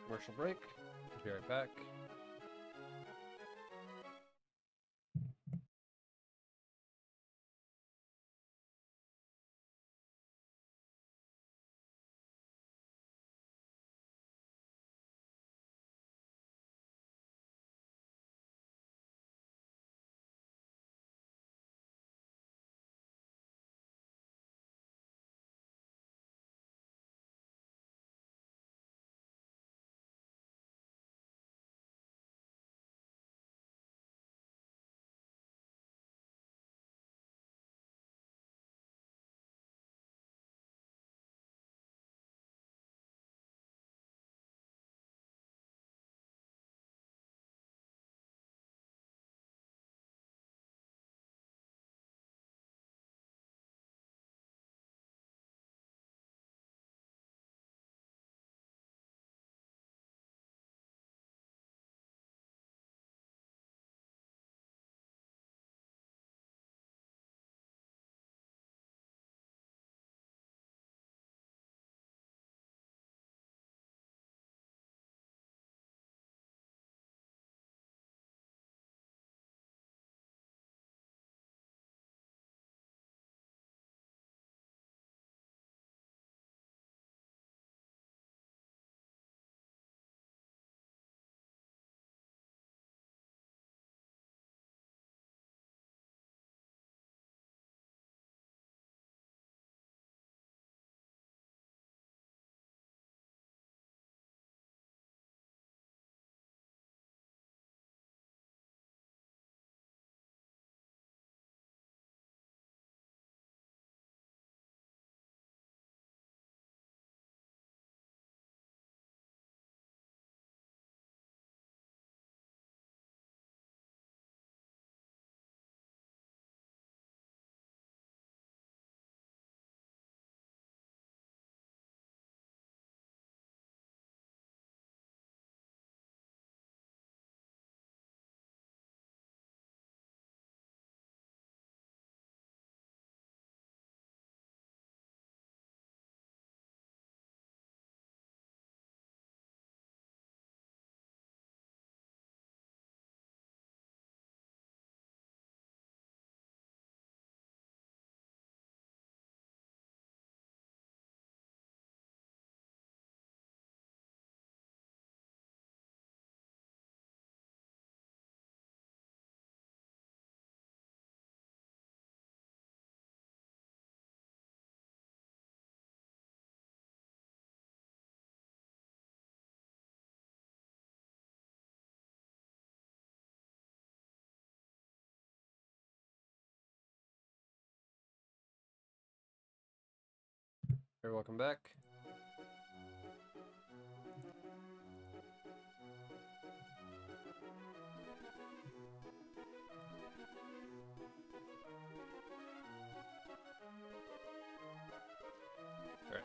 Commercial break. Be right back. Hey, welcome back. All right.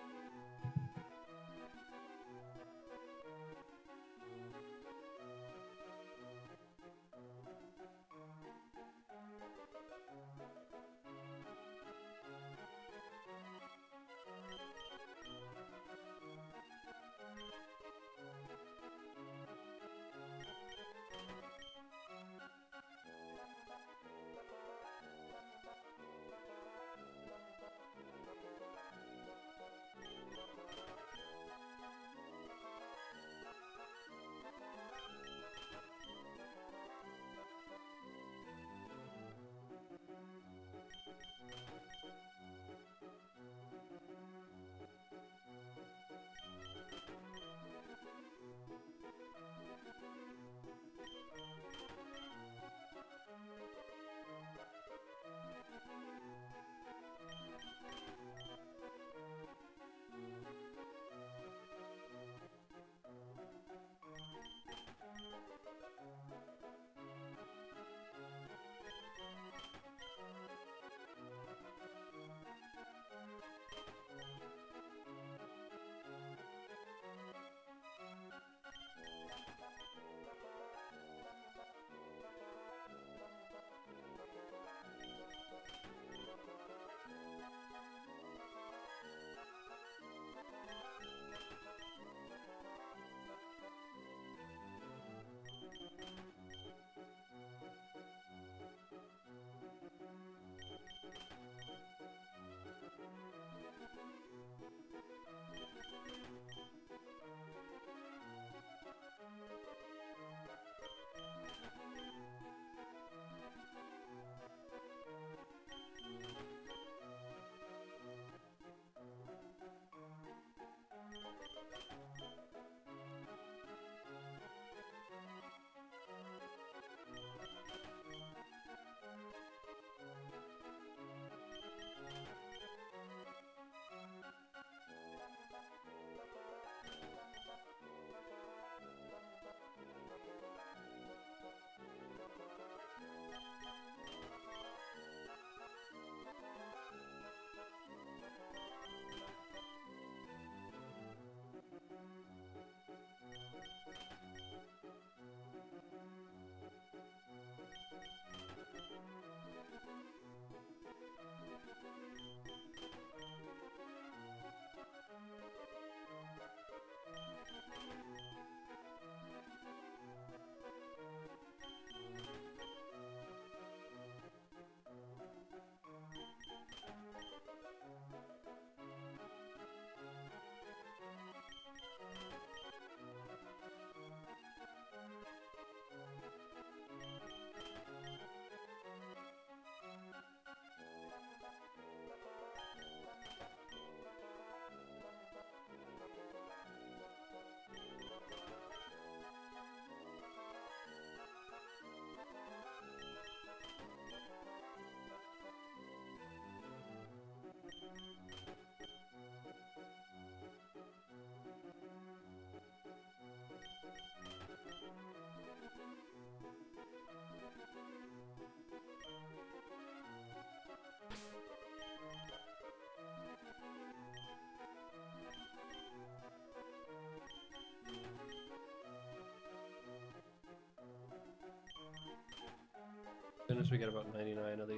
soon as we get about 99 of these,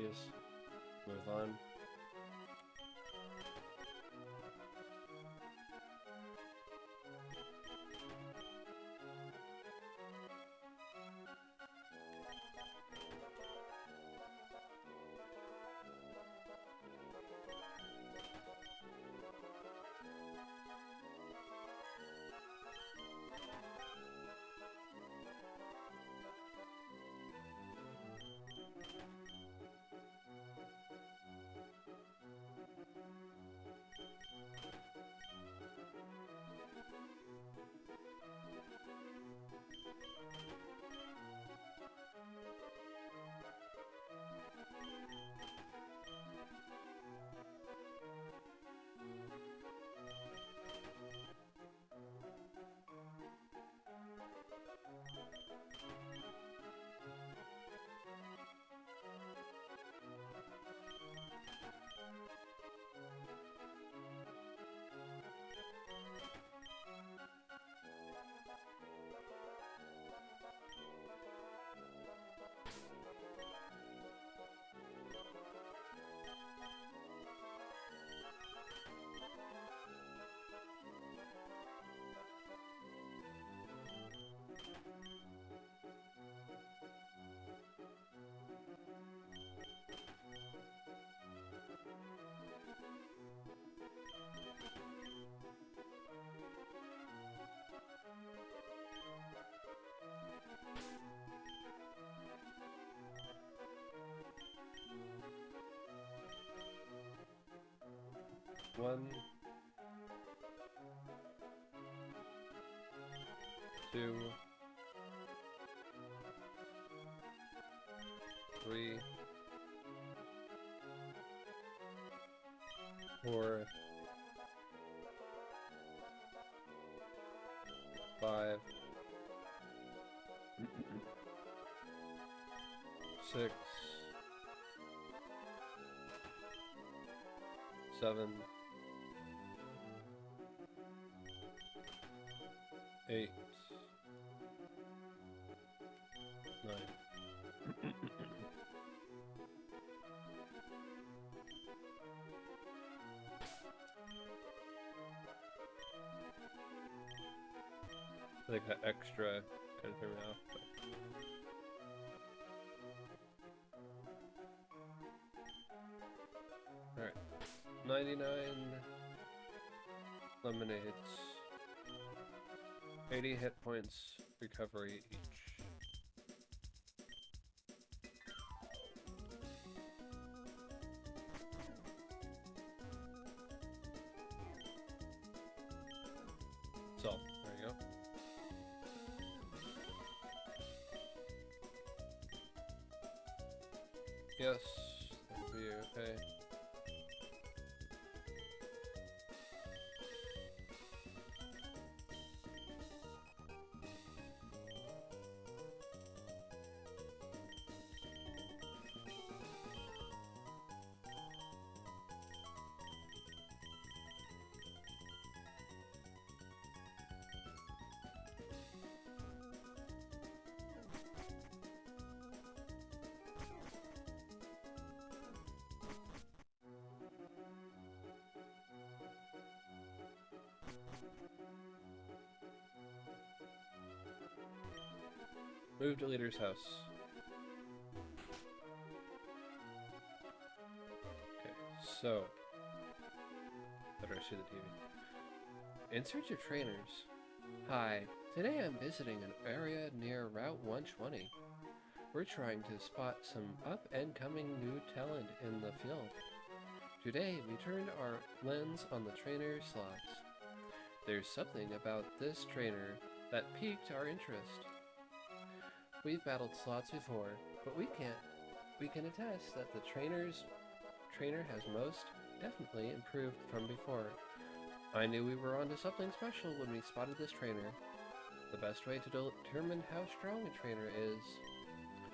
move on. One, two, three, four, 5, 6, 7, 8, 9. I think that extra kind of threw me off. Alright. 99 lemonades. 80 hit points recovery each. So, there you go. Yes, that'll be okay. Move to leader's house. Okay, so better see the TV. In search of trainers. Hi, today I'm visiting an area near Route 120. We're trying to spot some up-and-coming new talent in the field. Today we turned our lens on the trainer slots. There's something about this trainer that piqued our interest. We've battled slots before, but we can attest that the trainer has most definitely improved from before. I knew we were onto something special when we spotted this trainer. The best way to determine how strong a trainer is,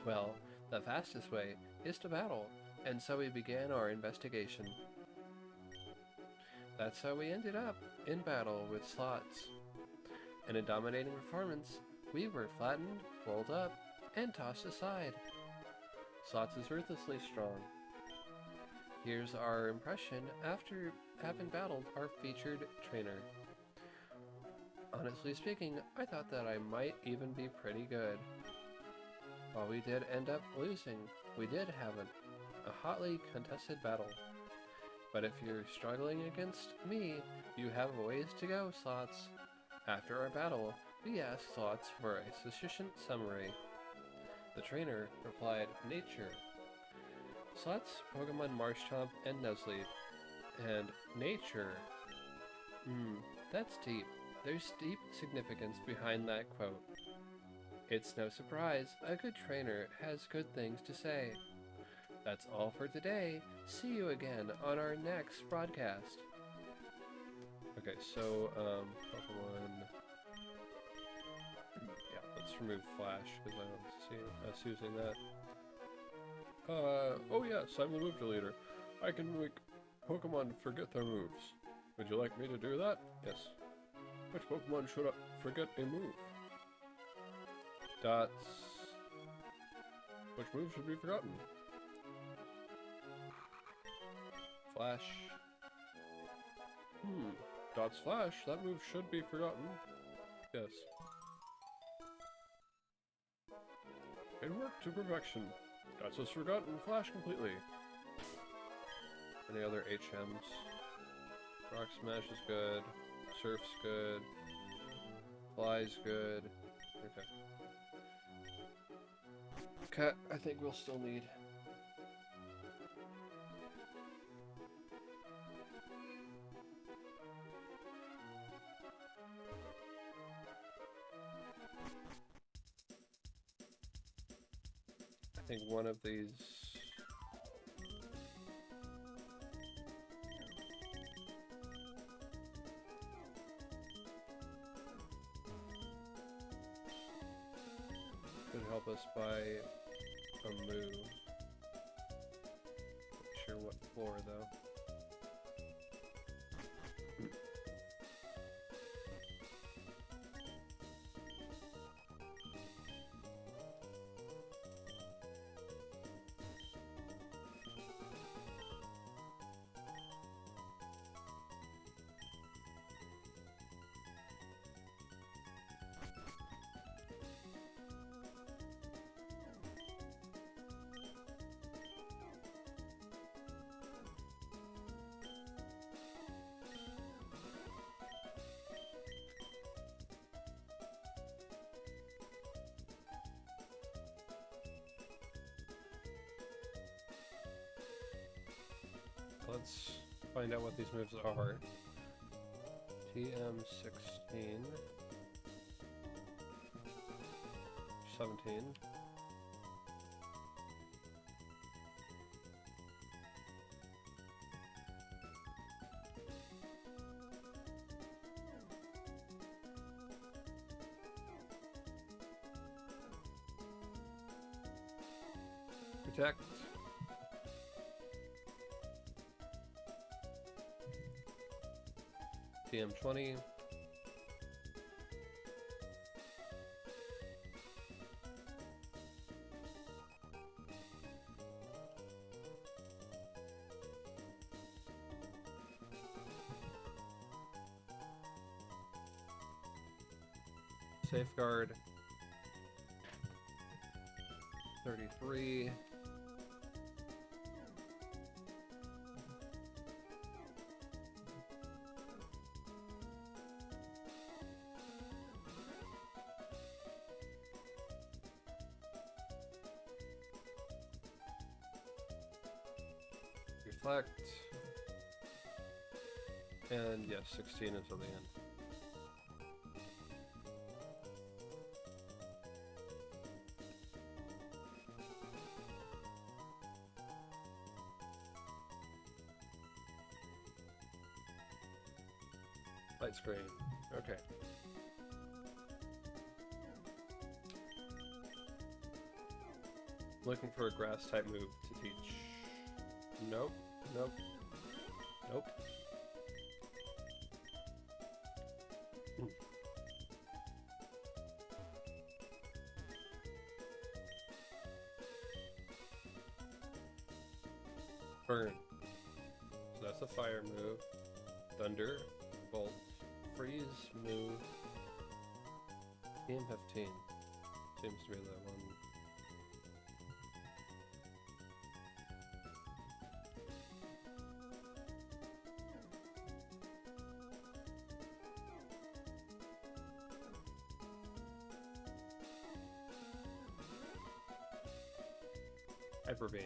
well, the fastest way is to battle, and so we began our investigation. That's how we ended up in battle with slots. In a dominating performance, we were flattened, rolled up, and tossed aside. Slots is ruthlessly strong. Here's our impression after having battled our featured trainer. Honestly speaking, I thought that I might even be pretty good. While we did end up losing, we did have a hotly contested battle. But if you're struggling against me, you have a ways to go, Slots. After our battle, we asked Slots for a sufficient summary. The trainer replied, Nature. Slots, Pokemon Marshtomp, and Nuzleaf. And nature. That's deep. There's deep significance behind that quote. It's no surprise, a good trainer has good things to say. That's all for today. See you again on our next broadcast. Okay, so, Pokemon... Yeah, let's remove Flash, because I don't see us using that. Oh yes, I'm the move deleter. I can make Pokemon forget their moves. Would you like me to do that? Yes. Which Pokemon should forget a move? Dots. Which move should be forgotten? Flash. Dots Flash, that move should be forgotten. Yes. It worked to perfection. Dots was forgotten Flash completely. Any other HMs? Rock Smash is good. Surf's good. Fly's good. Okay. Cut, I think we'll still need. I think one of these. Could help us by a move. Not sure what floor though. Let's find out what these moves are. TM16, 17, Protect. TM20. Safeguard. 33. Reflect. And yes, 16 is on the end. Light screen. Okay. Looking for a grass type move to teach. Nope. Nope. Nope. Burn. So that's a fire move. Thunder, Bolt, Freeze move. TM15 seems to be the one. Hyper Beam.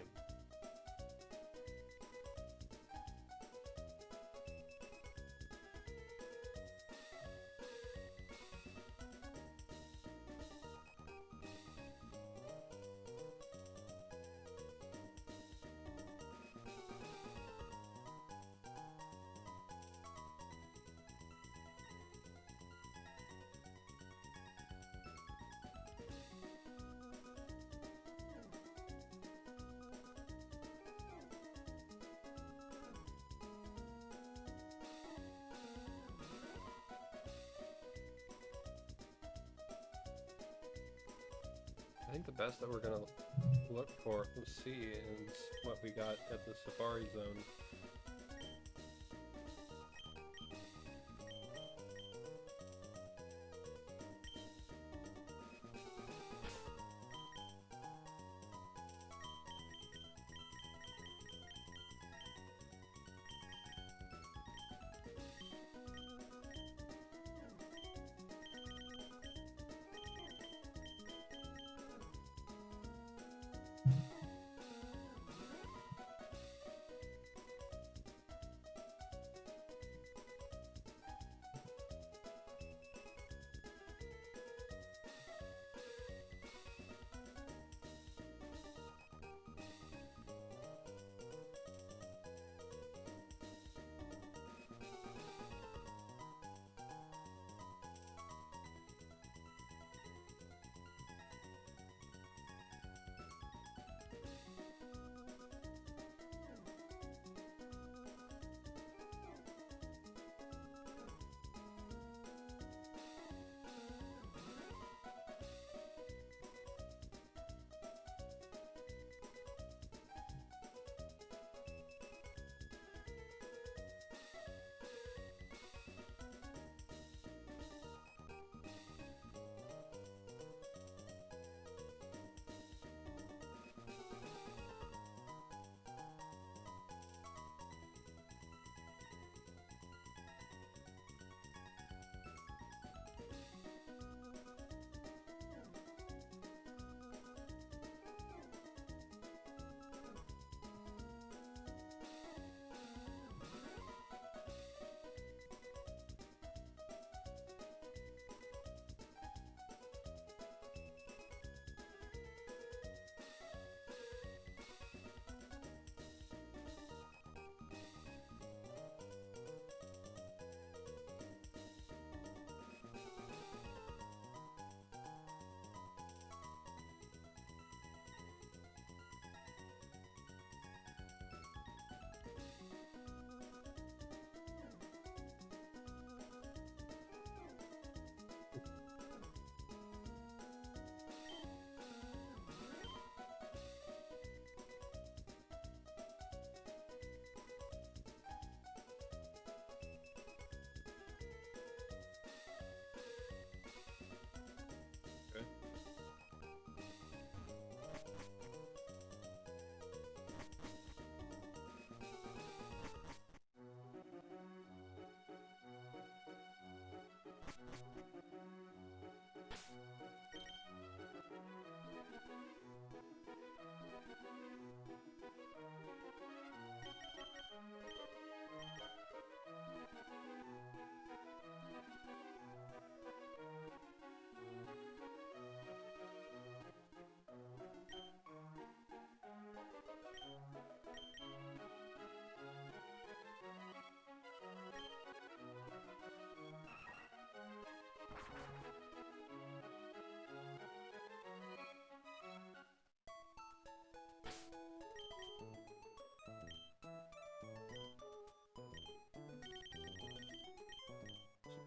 I think the best that we're gonna look for, see, is what we got at the Safari Zone.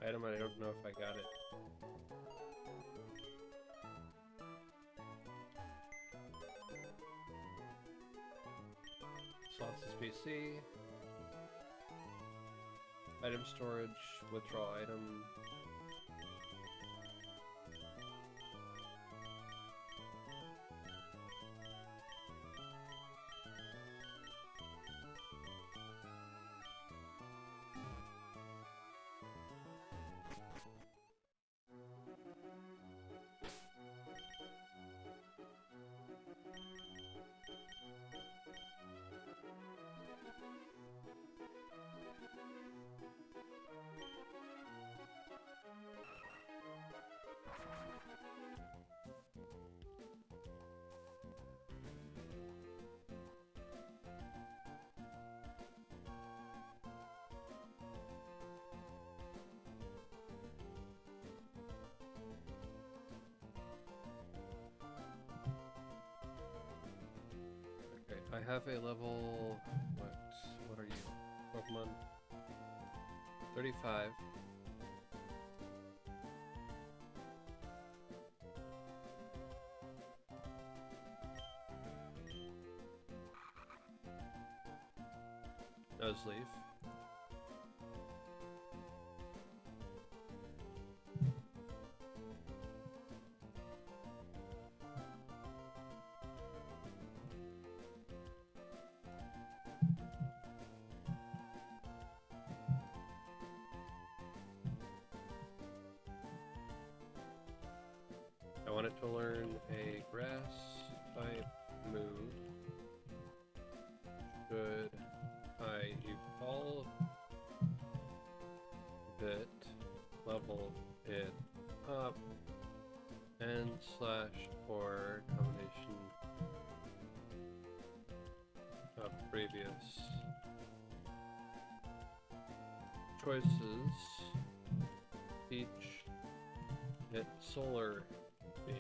Item, I don't know if I got it. Slots is NPC. Item storage, withdraw item. Okay, I have a level. What are you? Pokemon? 35. Nuzleaf. I want it to learn a grass type move. Should I evolve it, level it up, and slash or combination of previous choices, teach it solar beam.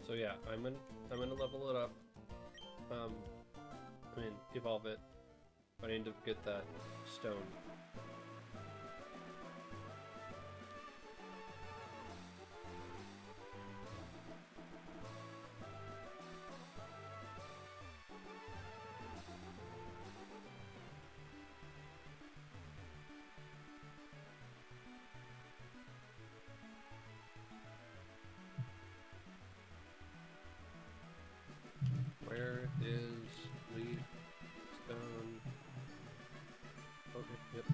So yeah, I'm gonna level it up. I mean, evolve it. I need to get that stone. Where is leaf stone? Okay, yep.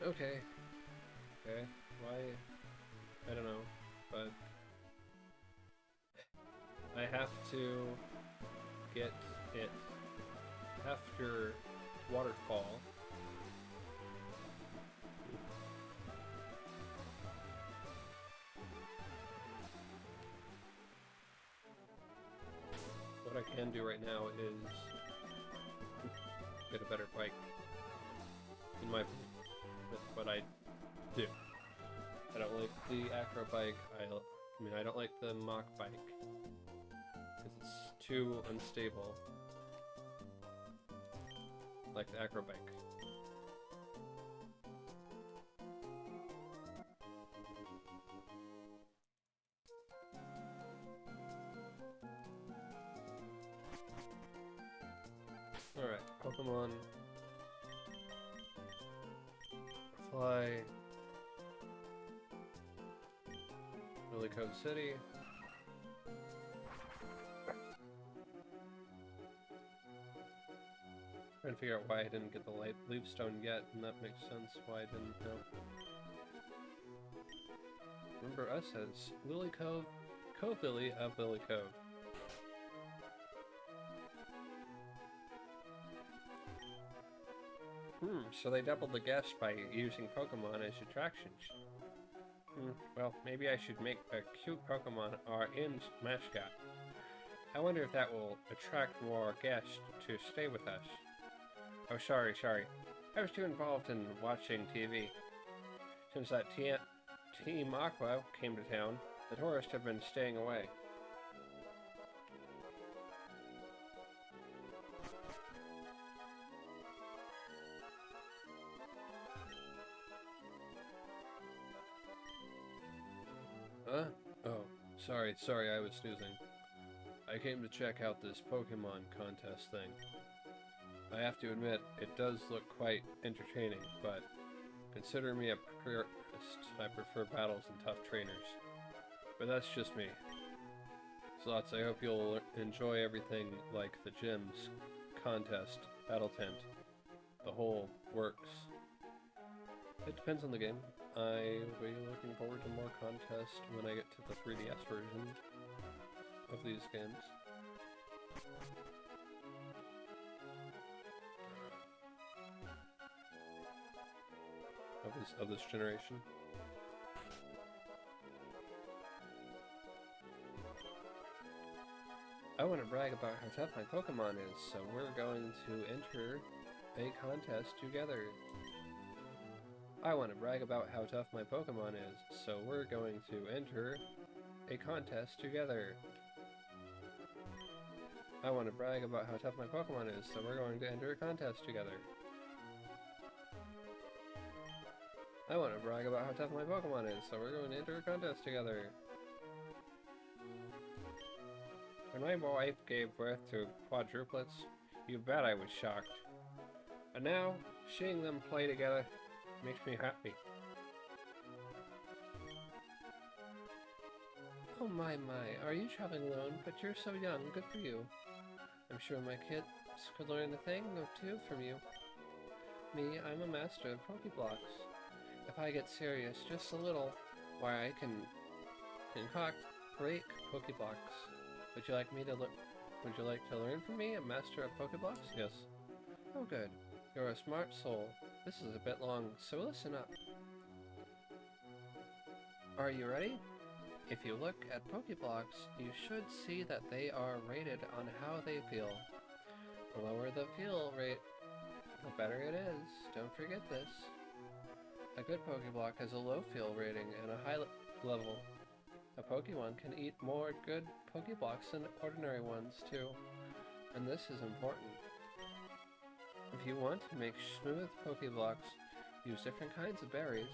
Okay. Okay. Why? I don't know. But I have to get it after waterfall. What I can do right now is get a better bike. In my opinion, that's what I do. I don't like the acro bike. I mean, I don't like the mock bike because it's too unstable. Like the acro bike. Alright, Pokemon Fly Lily Cove City. Trying to figure out why I didn't get the leaf stone yet, and that makes sense why I didn't know. Remember us as Lily Cove, Cove Lily of Lily Cove. So they doubled the guests by using Pokemon as attractions. Well, maybe I should make a cute Pokemon our inn mascot. I wonder if that will attract more guests to stay with us. Oh, sorry. I was too involved in watching TV. Since that Team Aqua came to town, the tourists have been staying away. Huh? Oh, sorry, I was snoozing. I came to check out this Pokemon contest thing. I have to admit, it does look quite entertaining, but consider me a purist. I prefer battles and tough trainers. But that's just me. Slots, I hope you'll enjoy everything like the gyms, contest, battle tent, the whole works. It depends on the game. I will be looking forward to more contests when I get to the 3DS version of these games. Of this generation. I want to brag about how tough my Pokemon is, so we're going to enter a contest together. I want to brag about how tough my Pokemon is, so we're going to enter a contest together. I want to brag about how tough my Pokemon is, so we're going to enter a contest together. I want to brag about how tough my Pokemon is, so we're going to enter a contest together. When my wife gave birth to quadruplets, you bet I was shocked. And now, seeing them play together makes me happy. Oh my, are you traveling alone? But you're so young, good for you. I'm sure my kids could learn a thing or two from you. Me, I'm a master of Pokeblocks. If I get serious just a little, why I can concoct great Pokeblocks. Would you like to learn from me, a master of Pokeblocks? Yes. Oh good. You're a smart soul. This is a bit long, so listen up. Are you ready? If you look at Pokeblocks, you should see that they are rated on how they feel. The lower the feel rate, the better it is. Don't forget this. A good Pokeblock has a low feel rating and a high level. A Pokemon can eat more good Pokeblocks than ordinary ones too, and this is important. If you want to make smooth Pokeblocks, use different kinds of berries.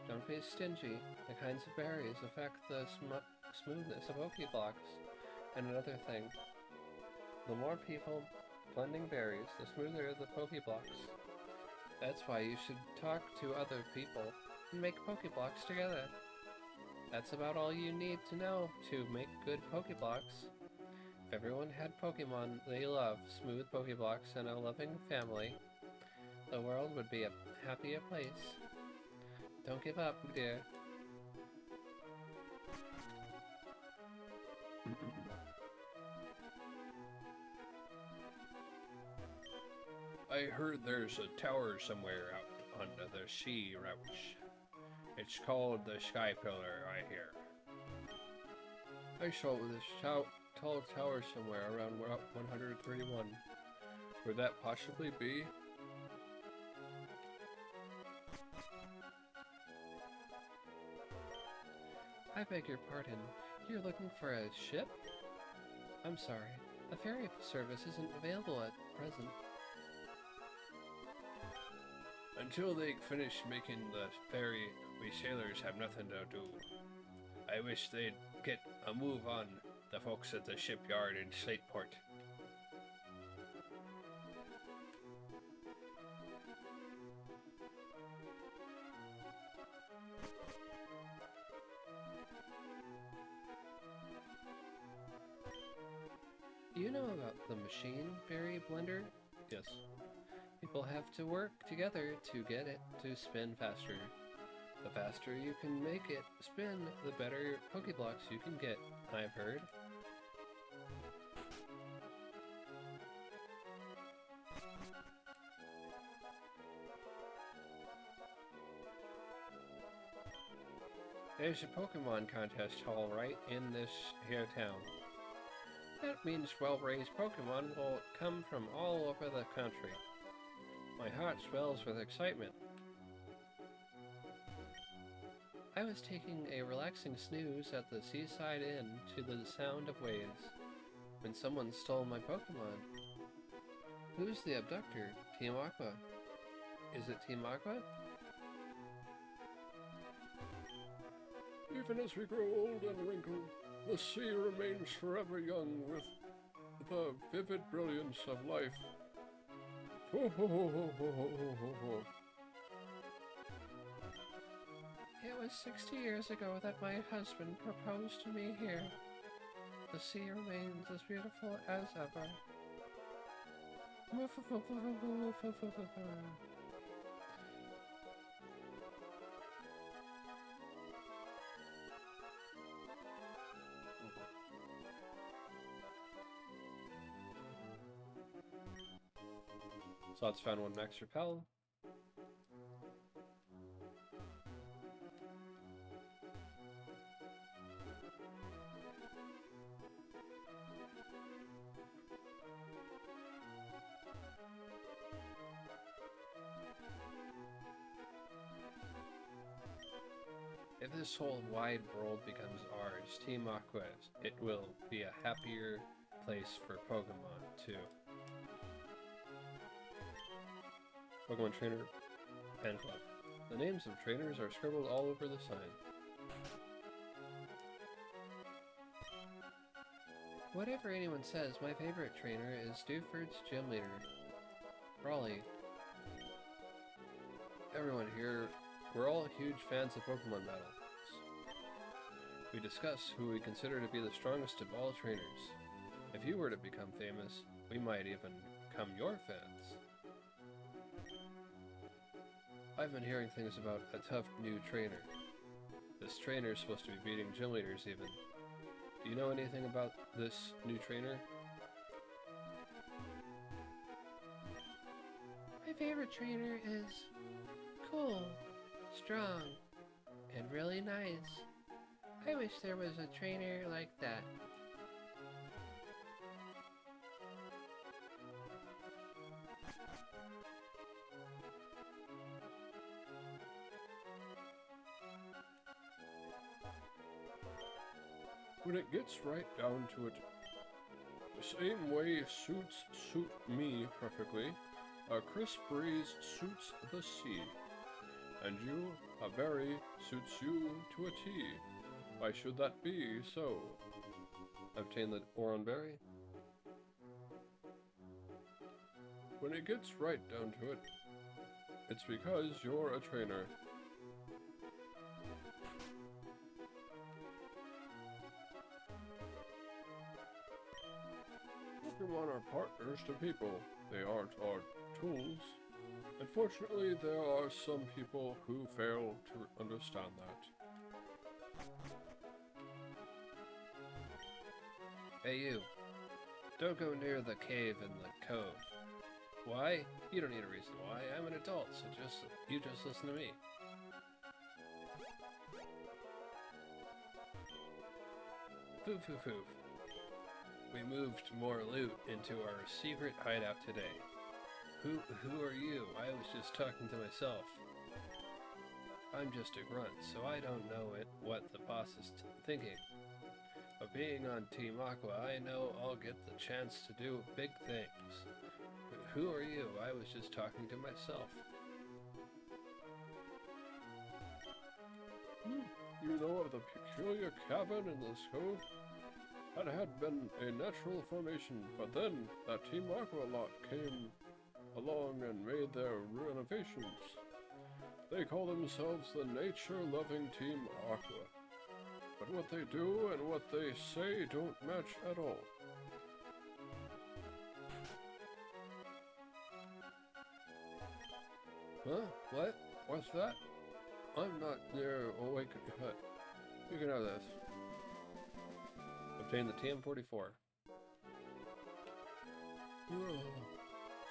Don't be stingy. The kinds of berries affect the smoothness of Pokeblocks. And another thing, the more people blending berries, the smoother the Pokeblocks. That's why you should talk to other people and make Pokeblocks together. That's about all you need to know to make good Pokeblocks. If everyone had Pokemon they love, smooth Pokeblocks, and a loving family, the world would be a happy a place. Don't give up, dear. I heard there's a tower somewhere out on the sea route. It's called the Sky Pillar, I hear. I saw this tall tower somewhere around Route 131. Would that possibly be? I beg your pardon. You're looking for a ship? I'm sorry. The ferry service isn't available at present. Until they finish making the ferry, we sailors have nothing to do. I wish they'd get a move on, the folks at the shipyard in Slateport. Do you know about the machine berry blender? Yes. People have to work together to get it to spin faster. The faster you can make it spin, the better Pokeblocks you can get, I've heard. There's a Pokemon contest hall right in this here town. That means well-raised Pokemon will come from all over the country. My heart swells with excitement. I was taking a relaxing snooze at the seaside inn to the sound of waves when someone stole my Pokemon. Who's the abductor? Team Aqua. Is it Team Aqua? Even as we grow old and wrinkled, the sea remains forever young with the vivid brilliance of life. Ho ho ho ho ho ho ho ho. It was 60 years ago that my husband proposed to me here. The sea remains as beautiful as ever. Slots found one Max Repel. If this whole wide world becomes ours, Team Aqua, it will be a happier place for Pokemon, too. Pokemon Trainer Fan Club. The names of trainers are scribbled all over the sign. Whatever anyone says, my favorite trainer is Dewford's gym leader, Raleigh. Everyone here, we're all huge fans of Pokemon battles. We discuss who we consider to be the strongest of all trainers. If you were to become famous, we might even become your fans. I've been hearing things about a tough new trainer. This trainer is supposed to be beating gym leaders even. Do you know anything about this new trainer? My favorite trainer is cool, strong, and really nice. I wish there was a trainer like that. When it gets right down to it, the same way suits suit me perfectly, a crisp breeze suits the sea, and you, a berry, suits you to a T. Why should that be so? Obtain the Oron Berry. When it gets right down to it, it's because you're a trainer. Pokemon are partners to people. They aren't our tools. Unfortunately, there are some people who fail to understand that. Hey you, don't go near the cave in the cove. Why? You don't need a reason why. I'm an adult, so you just listen to me. Foo foo foo. We moved more loot into our secret hideout today. Who are you? I was just talking to myself. I'm just a grunt, so I don't know what the boss is thinking. But being on Team Aqua, I know I'll get the chance to do big things. Who are you? I was just talking to myself. You know of the peculiar cavern in this cove? That had been a natural formation, but then that Team Aqua lot came along and made their renovations. They call themselves the nature-loving Team Aqua. But what they do and what they say don't match at all. Huh? What? What's that? I'm not near awake yet. You can have this. Obtain the TM44.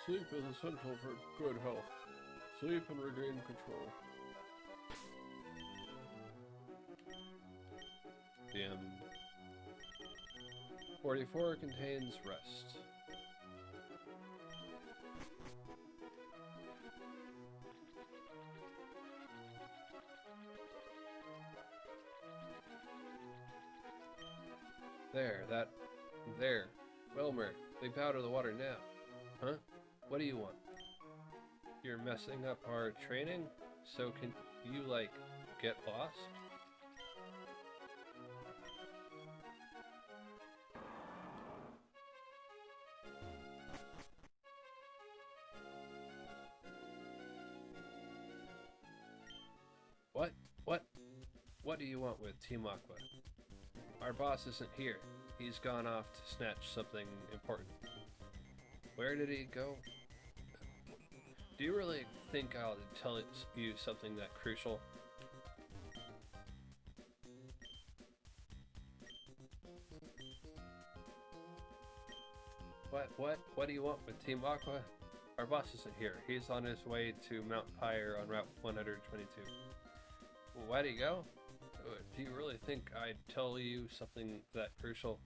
Sleep is essential for good health. Sleep and regain control. TM44 contains rest. There. Wilmer, leap out of the water now. Huh? What do you want? You're messing up our training? So can you, get lost? What do you want with Team Aqua? Our boss isn't here. He's gone off to snatch something important. Where did he go? Do you really think I'll tell you something that crucial? What do you want with Team Aqua? Our boss isn't here. He's on his way to Mount Pyre on Route 122. Why'd he go? Do you really think I'd tell you something that crucial?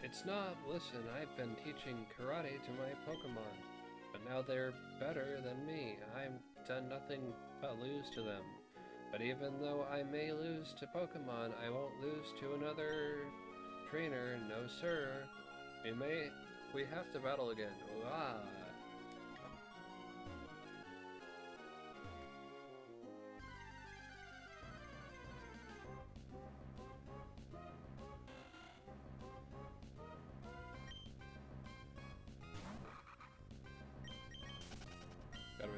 It's not. Listen, I've been teaching karate to my Pokemon, but now they're better than me. I've done nothing but lose to them. But even though I may lose to Pokemon, I won't lose to another trainer. No, sir. We have to battle again.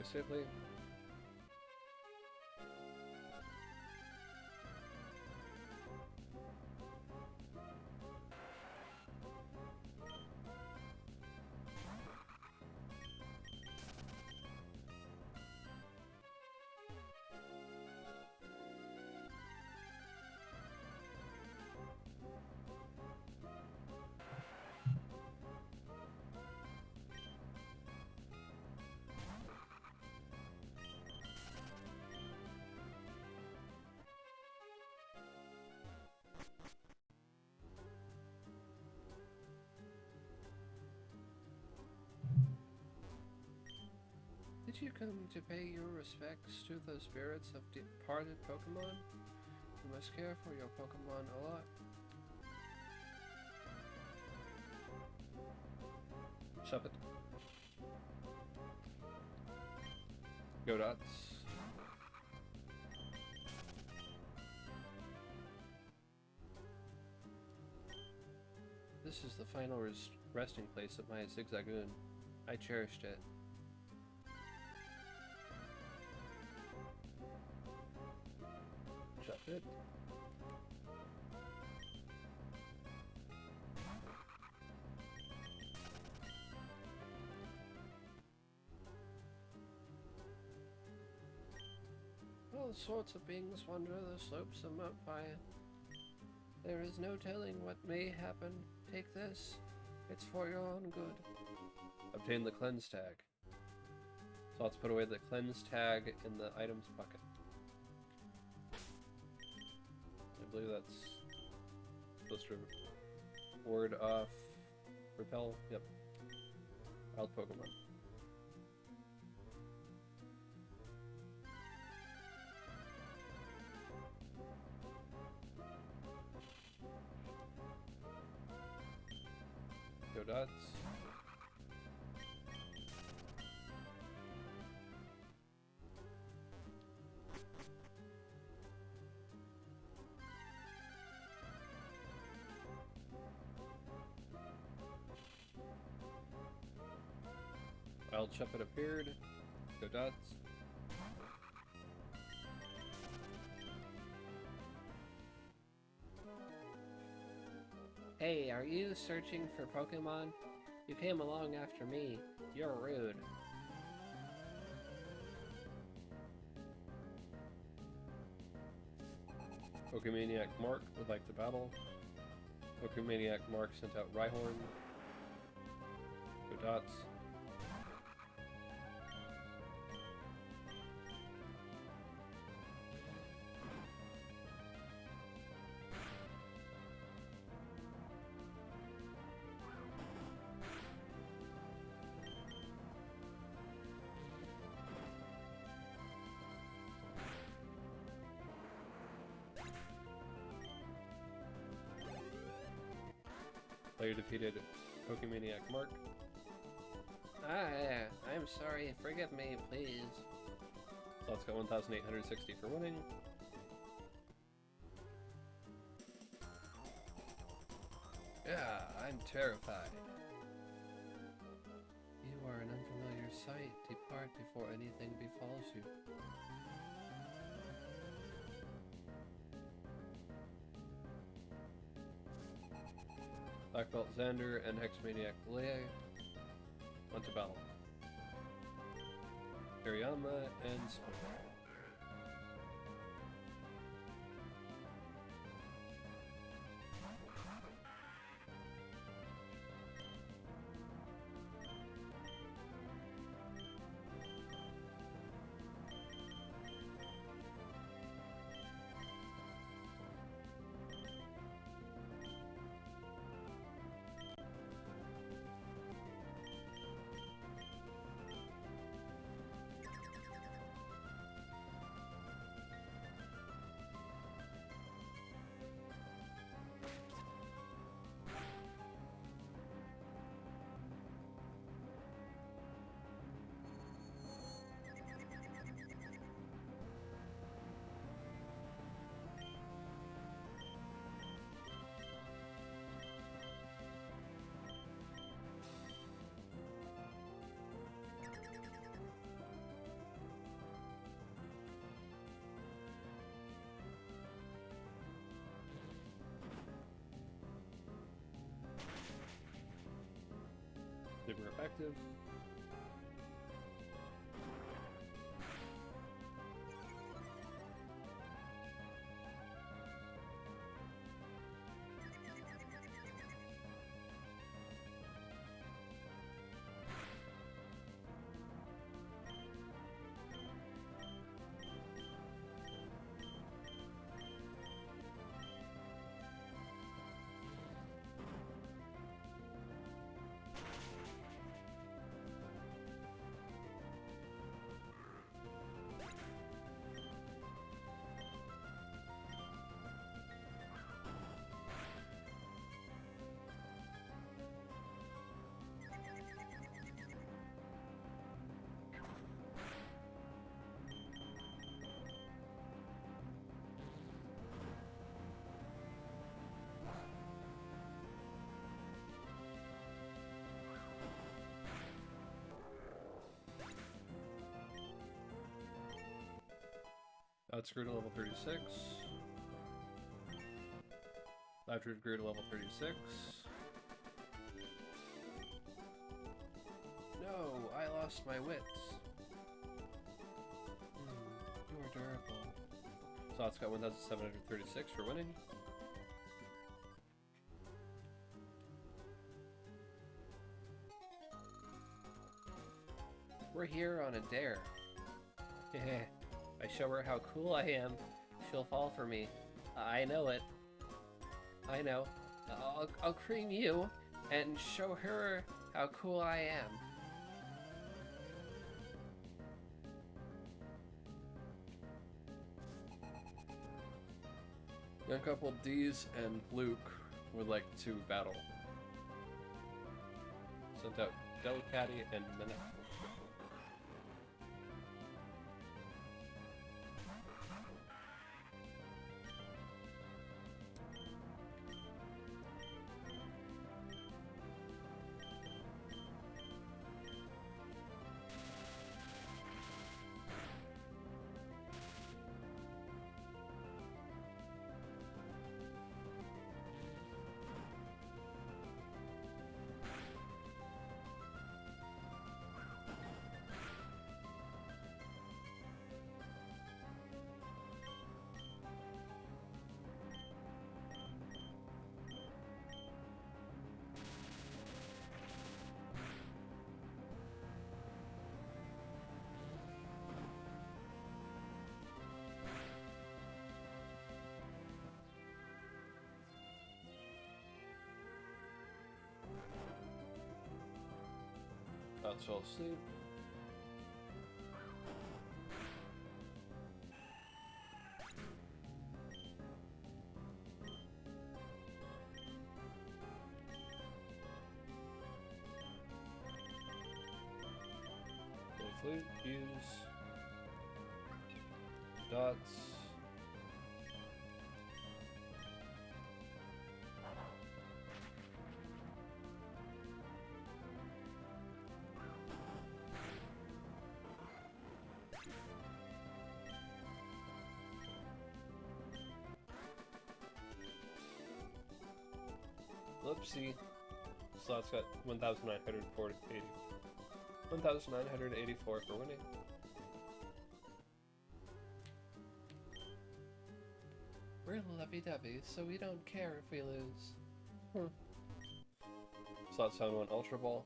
away safely. Did you come to pay your respects to the spirits of departed Pokemon? You must care for your Pokemon a lot. Shove it. Go dots. This is the final resting place of my Zigzagoon. I cherished it. Shove it. All sorts of beings wander the slopes of Mount Paya. There is no telling what may happen. Take this. It's for your own good. Obtain the cleanse tag. So let's put away the cleanse tag in the items bucket. I believe that's supposed to ward off repel. Yep. Wild Pokemon. Go dots. Wild Shuppet appeared. Go dots. Hey, are you searching for Pokemon? You came along after me. You're rude. Pokemaniac Mark would like to battle. Pokemaniac Mark sent out Rhyhorn. Go dots. Player defeated Pokemaniac Mark. I'm sorry. Forgive me, please. So let's go 1,860 for winning. Yeah, I'm terrified. You are an unfamiliar sight. Depart before anything befalls you. Black Belt Xander and Hexmaniac Leia went to battle. Hariyama and Spike. detective. Outskirt to level 36. Latchford grew to level 36. No, I lost my wits. You're durable. Slots got 1,736 for winning. We're here on a dare. I show her how cool I am, she'll fall for me. I know it. I know. I'll cream you and show her how cool I am. Young couple Deez and Luke would like to battle. Sent out Delicati and Minette. That's all asleep. Flute, use dots. Whoopsie. Slots got 1,984 for winning. We're lovey-dovey, so we don't care if we lose. Slots found one Ultra Ball.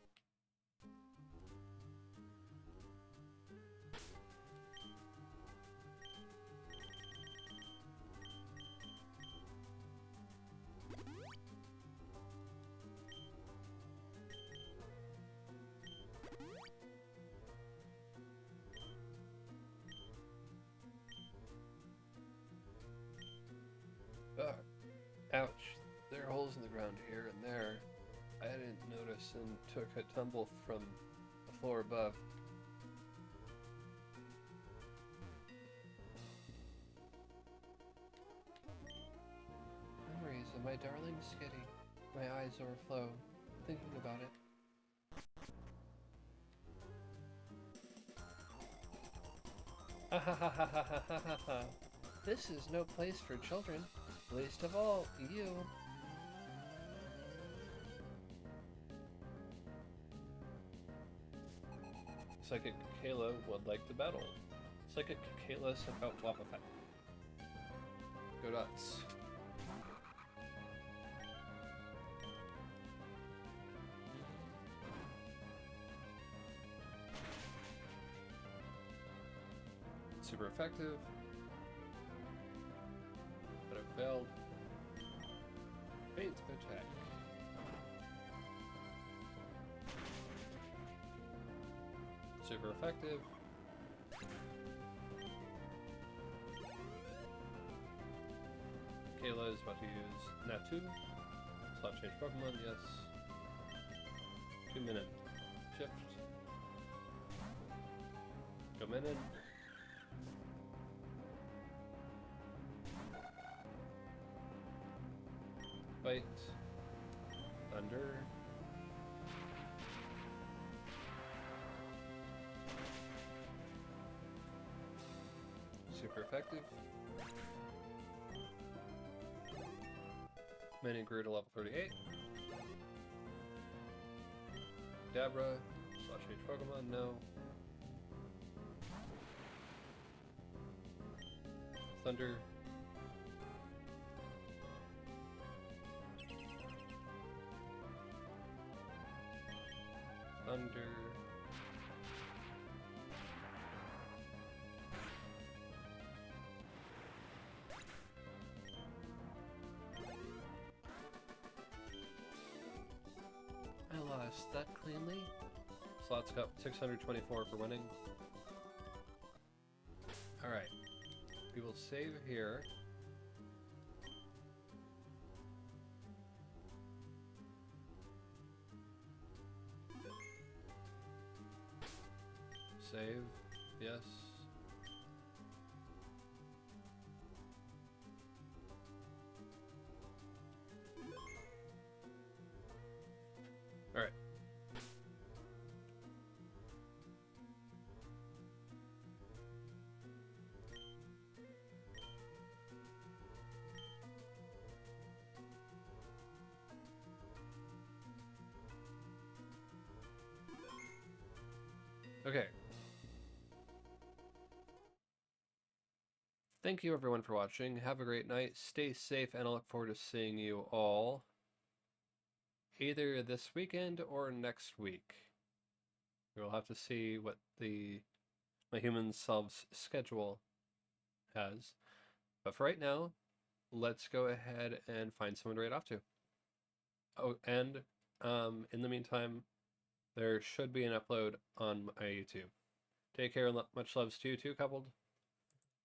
Ouch. There are holes in the ground here and there. I didn't notice and took a tumble from the floor above. Memories of my darling Skitty. My eyes overflow, thinking about it. Ha ha ha ha ha ha ha ha. This is no place for children. Least of all, you. Psychic Kayla would like to battle. Psychic Kayla sent out Wobbuffet. Go nuts. Super effective. But it failed. Faint attack. Super effective. Kayla is about to use Natu. Slot change Pokemon, yes. 2-minute shift. Dominion. Bite. Thunder. Super effective. Mini grew to level 38. Dabra. Slot change Pokemon, no. Thunder. Thunder. I lost that cleanly. Slots got 624 for winning. Alright. We will save here. Save. Yes. Alright. Okay. Thank you everyone for watching. Have a great night. Stay safe, and I look forward to seeing you all either this weekend or next week. We'll have to see what my human self's schedule has. But for right now, let's go ahead and find someone to raid off to. Oh, and in the meantime, there should be an upload on my YouTube. Take care and much loves to you too, coupled.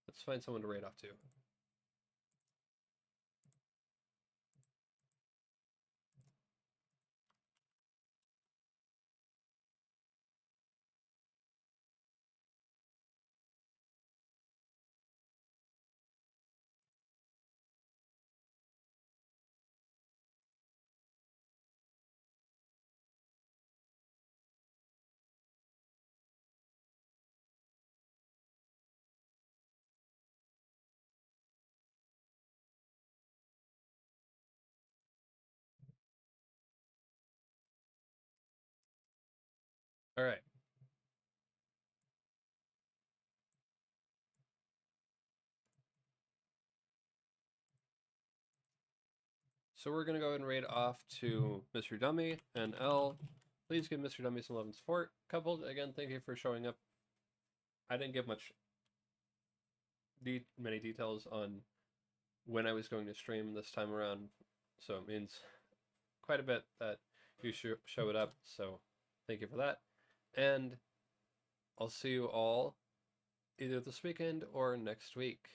Let's find someone to raid off to. All right. So we're going to go ahead and raid off to Mr. Dummy and L. Please give Mr. Dummy some love and support. Coupled, again, thank you for showing up. I didn't give many details on when I was going to stream this time around, so it means quite a bit that you showed up, so thank you for that. And I'll see you all either this weekend or next week.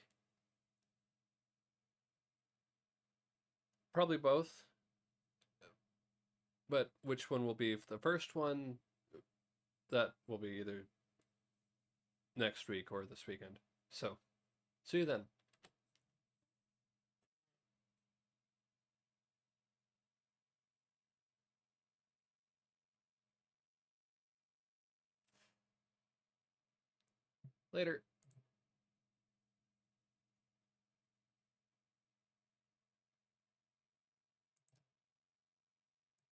Probably both. But which one will be the first one? That will be either next week or this weekend. So, see you then. Later.